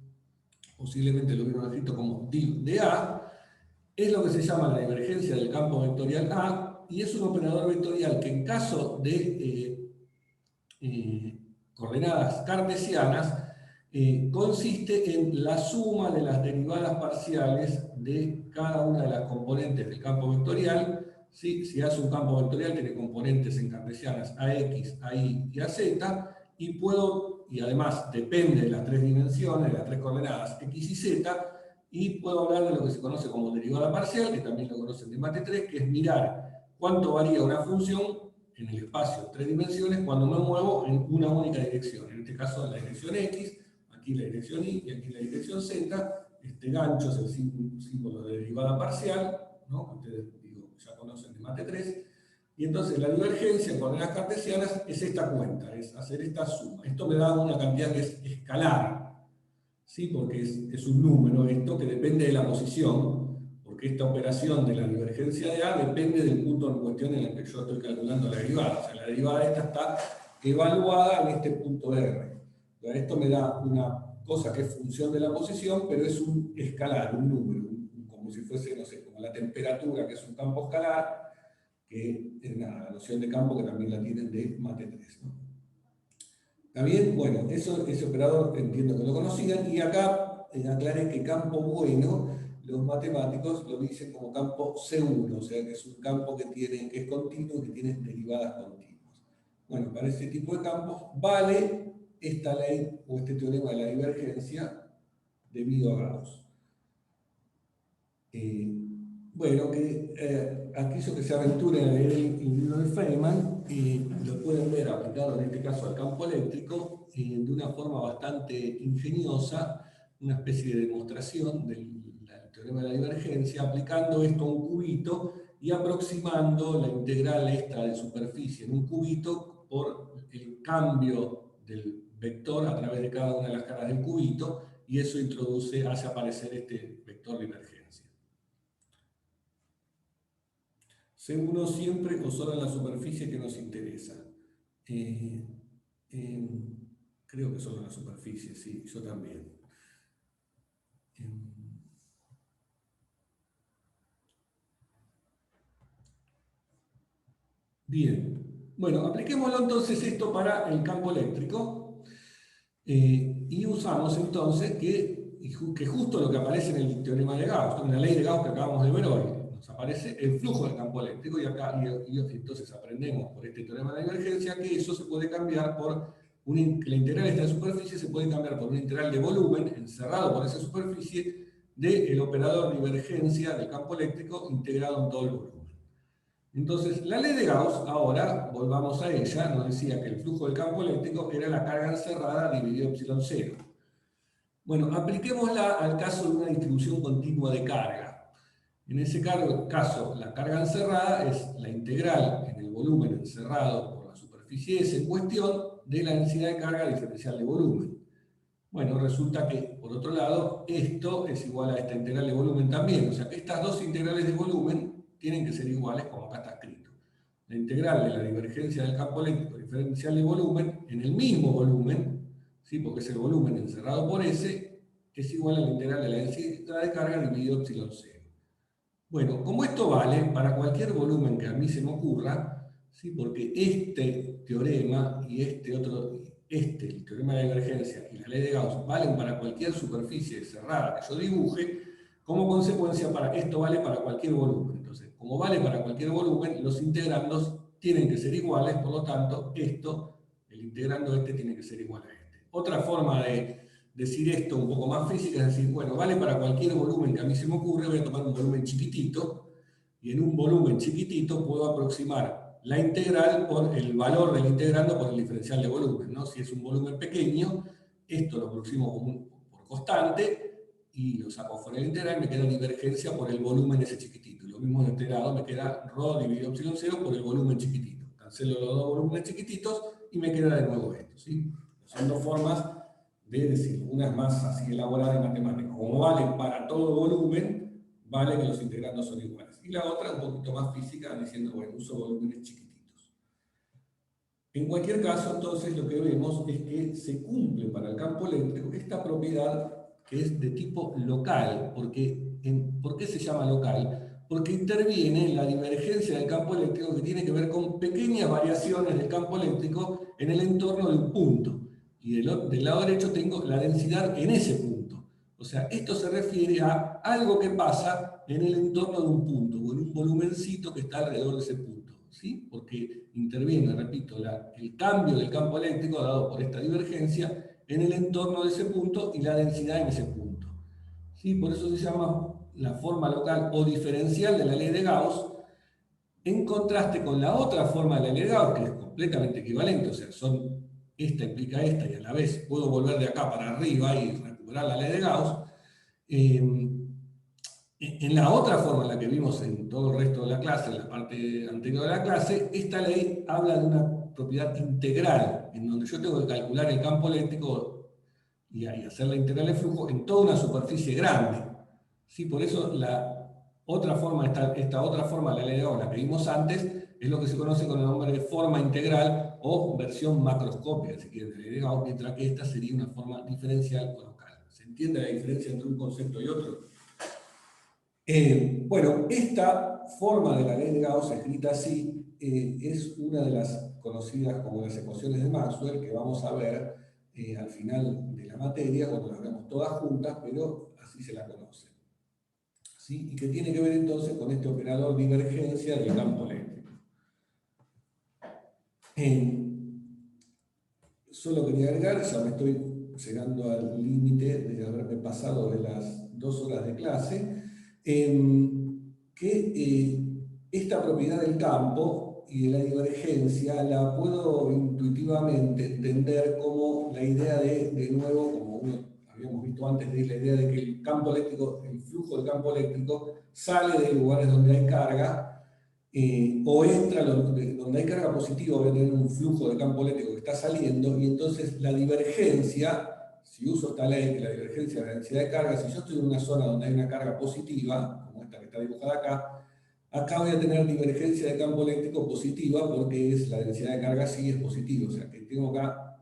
Speaker 1: posiblemente lo vieron escrito como div de A, es lo que se llama la divergencia del campo vectorial A, y es un operador vectorial que en caso de coordenadas cartesianas consiste en la suma de las derivadas parciales de cada una de las componentes del campo vectorial. ¿Sí? Si hace un campo vectorial tiene componentes en cartesianas AX, AY y AZ, y además depende de las tres dimensiones, de las tres coordenadas X y Z, y puedo hablar de lo que se conoce como derivada parcial, que también lo conocen de Mate 3, que es mirar cuánto varía una función en el espacio en tres dimensiones cuando me muevo en una única dirección. En este caso la dirección X, aquí la dirección Y y aquí la dirección Z. Este gancho es el símbolo de derivada parcial, ¿no? Que ustedes ya conocen de Mate 3. Y entonces la divergencia en coordenadas cartesianas es esta cuenta, es hacer esta suma. Esto me da una cantidad que es escalar, ¿sí? Porque es un número esto que depende de la posición, porque esta operación de la divergencia de A depende del punto en cuestión en el que yo estoy calculando la derivada. O sea, la derivada esta está evaluada en este punto R. Esto me da una cosa que es función de la posición, pero es un escalar, un número, como si fuese, no sé, como la temperatura, que es un campo escalar, que es la noción de campo que también la tienen de Mate 3, ¿no? ¿Está bien? Bueno, ese operador entiendo que lo conocían, y acá aclaré que campo bueno, los matemáticos lo dicen como campo C1, o sea que es un campo que es continuo y que tiene derivadas continuas. Bueno, para ese tipo de campos vale esta ley o este teorema de la divergencia debido a Gauss. Bueno, aquellos que se aventuren a leer el libro de Feynman lo pueden ver aplicado en este caso al campo eléctrico de una forma bastante ingeniosa, una especie de demostración del teorema de la divergencia, aplicando esto a un cubito y aproximando la integral esta de superficie en un cubito por el cambio del vector a través de cada una de las caras del cubito, y eso hace aparecer este vector de divergencia. C1 siempre o solo en la superficie que nos interesa. Creo que solo en la superficie, sí, yo también. Bien. Bueno, apliquémoslo entonces esto para el campo eléctrico. Y usamos entonces que justo lo que aparece en el teorema de Gauss, en la ley de Gauss que acabamos de ver hoy, nos aparece el flujo del campo eléctrico, y entonces aprendemos por este teorema de divergencia que eso se puede cambiar por que la integral de esta superficie se puede cambiar por una integral de volumen encerrado por esa superficie del operador divergencia del campo eléctrico integrado en todo el volumen. Entonces, la ley de Gauss, ahora volvamos a ella, nos decía que el flujo del campo eléctrico era la carga encerrada dividido epsilon 0. Bueno, apliquémosla al caso de una distribución continua de carga. En ese caso, la carga encerrada es la integral en el volumen encerrado por la superficie S en cuestión de la densidad de carga diferencial de volumen. Bueno, resulta que, por otro lado, esto es igual a esta integral de volumen también. O sea que estas dos integrales de volumen tienen que ser iguales, como acá está escrito. La integral de la divergencia del campo eléctrico diferencial de volumen en el mismo volumen, ¿sí? Porque es el volumen encerrado por S, es igual a la integral de la densidad de carga dividido epsilon 0. Bueno, como esto vale para cualquier volumen que a mí se me ocurra, ¿sí? Porque este teorema y el teorema de divergencia y la ley de Gauss valen para cualquier superficie cerrada que yo dibuje, como consecuencia esto vale para cualquier volumen. Entonces, como vale para cualquier volumen, los integrandos tienen que ser iguales, por lo tanto, el integrando tiene que ser igual a este. Otra forma de decir esto un poco más física es decir, bueno, vale para cualquier volumen que a mí se me ocurre, voy a tomar un volumen chiquitito, y en un volumen chiquitito puedo aproximar la integral por el valor del integrando por el diferencial de volumen, ¿no? Si es un volumen pequeño, esto lo aproximo por constante, y lo saco fuera de la integral, me queda divergencia por el volumen ese chiquitito. Lo mismo de este lado, me queda ρ dividido epsilon 0 por el volumen chiquitito. Cancelo los dos volúmenes chiquititos y me queda de nuevo esto, ¿sí? Son dos formas de decir, una es más así elaborada en matemáticas. Como vale para todo volumen, vale que los integrandos son iguales. Y la otra un poquito más física, diciendo, bueno, uso volúmenes chiquititos. En cualquier caso, entonces, lo que vemos es que se cumple para el campo eléctrico esta propiedad que es de tipo local. ¿Por qué se llama local? Porque interviene en la divergencia del campo eléctrico que tiene que ver con pequeñas variaciones del campo eléctrico en el entorno de un punto. Y del lado derecho tengo la densidad en ese punto. O sea, esto se refiere a algo que pasa en el entorno de un punto, o en un volumencito que está alrededor de ese punto, ¿sí? Porque interviene, repito, el cambio del campo eléctrico dado por esta divergencia en el entorno de ese punto y la densidad en ese punto, ¿sí? Por eso se llama la forma local o diferencial de la ley de Gauss, en contraste con la otra forma de la ley de Gauss, que es completamente equivalente, o sea, esta implica esta y a la vez puedo volver de acá para arriba y recuperar la ley de Gauss. En la otra forma, en la que vimos en todo el resto de la clase, en la parte anterior de la clase, esta ley habla de una propiedad integral, en donde yo tengo que calcular el campo eléctrico y hacer la integral de flujo en toda una superficie grande. ¿Sí? Por eso esta otra forma de la ley de Gauss, la que vimos antes, es lo que se conoce con el nombre de forma integral o versión macroscópica, si quieren, de la ley de Gauss, mientras que esta sería una forma diferencial o local. ¿Se entiende la diferencia entre un concepto y otro? Bueno, esta forma de la ley de Gauss, escrita así, es una de las conocidas como las ecuaciones de Maxwell, que vamos a ver al final de la materia, cuando las vemos todas juntas, pero así se la conoce. ¿Sí? Y que tiene que ver entonces con este operador de divergencia del campo eléctrico. Solo quería agregar, ya me estoy llegando al límite de haberme pasado de las 2 horas de clase, que esta propiedad del campo y de la divergencia la puedo intuitivamente entender como la idea de nuevo, como habíamos visto antes, de la idea de que el campo eléctrico, el flujo del campo eléctrico sale de lugares donde hay carga, o entra donde hay carga positiva, voy a tener un flujo de campo eléctrico que está saliendo, y entonces la divergencia, si uso esta ley, que la divergencia de la densidad de carga, si yo estoy en una zona donde hay una carga positiva, como esta que está dibujada acá voy a tener divergencia de campo eléctrico positiva, porque la densidad de carga sí es positiva, o sea que tengo acá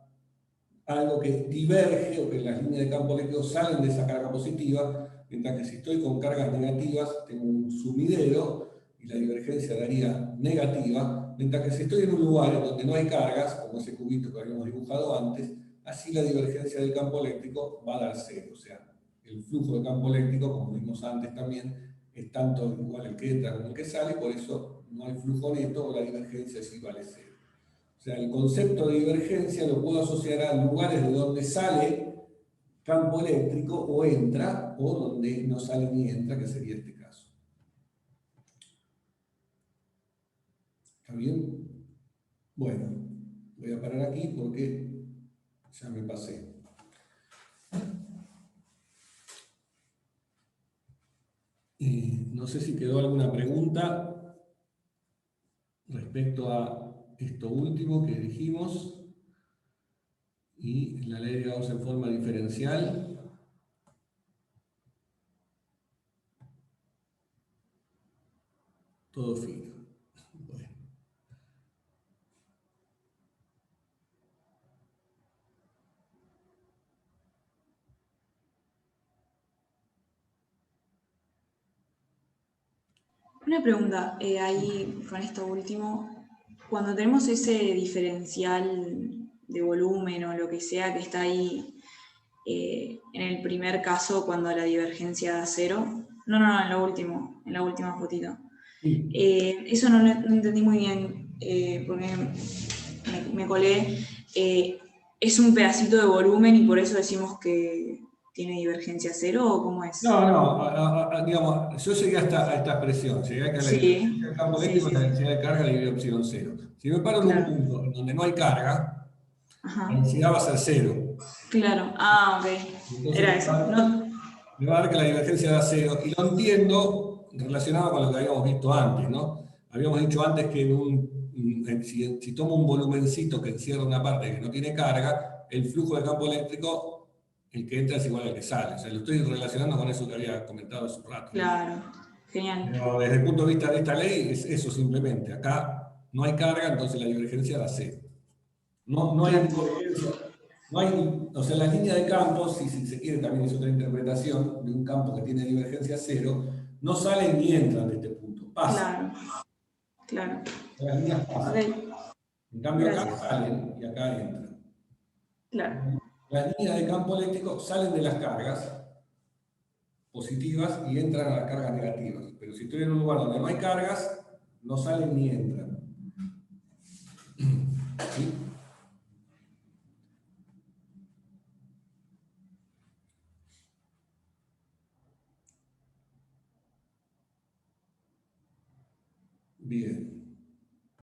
Speaker 1: algo que diverge, o que las líneas de campo eléctrico salen de esa carga positiva, mientras que si estoy con cargas negativas, tengo un sumidero, y la divergencia daría negativa, mientras que si estoy en un lugar donde no hay cargas, como ese cubito que habíamos dibujado antes, así la divergencia del campo eléctrico va a dar cero. O sea, el flujo de campo eléctrico, como vimos antes también, es tanto igual el que entra como el que sale, por eso no hay flujo neto o la divergencia sí vale cero. O sea, el concepto de divergencia lo puedo asociar a lugares de donde sale campo eléctrico o entra, o donde no sale ni entra, que sería este caso. ¿Está bien? Bueno, voy a parar aquí porque ya me pasé. No sé si quedó alguna pregunta respecto a esto último que dijimos y la ley de Gauss en forma diferencial. Todo fino. Bueno.
Speaker 5: Una pregunta, ahí con esto último, cuando tenemos ese diferencial de volumen o lo que sea que está ahí en el primer caso cuando la divergencia da cero, no, en la última fotito.
Speaker 1: Sí.
Speaker 5: Eso no entendí muy bien porque me colé. ¿Es un pedacito de volumen y por eso decimos que tiene divergencia cero o cómo es?
Speaker 1: No, digamos, yo llegué a esta expresión, llegué a que la
Speaker 5: Sí,
Speaker 1: divergencia del campo eléctrico es la densidad de carga dividido epsilon 0. Si me paro en un
Speaker 5: claro.
Speaker 1: punto en donde no hay carga,
Speaker 5: Ajá.
Speaker 1: la densidad va a ser 0.
Speaker 5: Claro, ok.
Speaker 1: Entonces,
Speaker 5: Era eso. No,
Speaker 1: me va a dar que la divergencia da cero, y lo entiendo relacionado con lo que habíamos visto antes, ¿no? Habíamos dicho antes que si tomo un volumencito que encierra una parte que no tiene carga, el flujo de campo eléctrico, el que entra es igual al que sale. O sea, lo estoy relacionando con eso que había comentado hace un rato.
Speaker 5: Claro, genial.
Speaker 1: Pero desde el punto de vista de esta ley, es eso simplemente. Acá no hay carga, entonces la divergencia da cero. No hay divergencia. No hay, o sea, la línea de campos, si se quiere también es otra interpretación de un campo que tiene divergencia cero, no salen ni entran de este punto, pasan.
Speaker 5: Claro.
Speaker 1: Las líneas pasan.
Speaker 5: Ok,
Speaker 1: En cambio acá
Speaker 5: gracias.
Speaker 1: salen y acá entran.
Speaker 5: Claro.
Speaker 1: Las líneas de campo eléctrico salen de las cargas positivas y entran a las cargas negativas. Pero si estoy en un lugar donde no hay cargas, no salen ni entran. ¿Sí? Bien.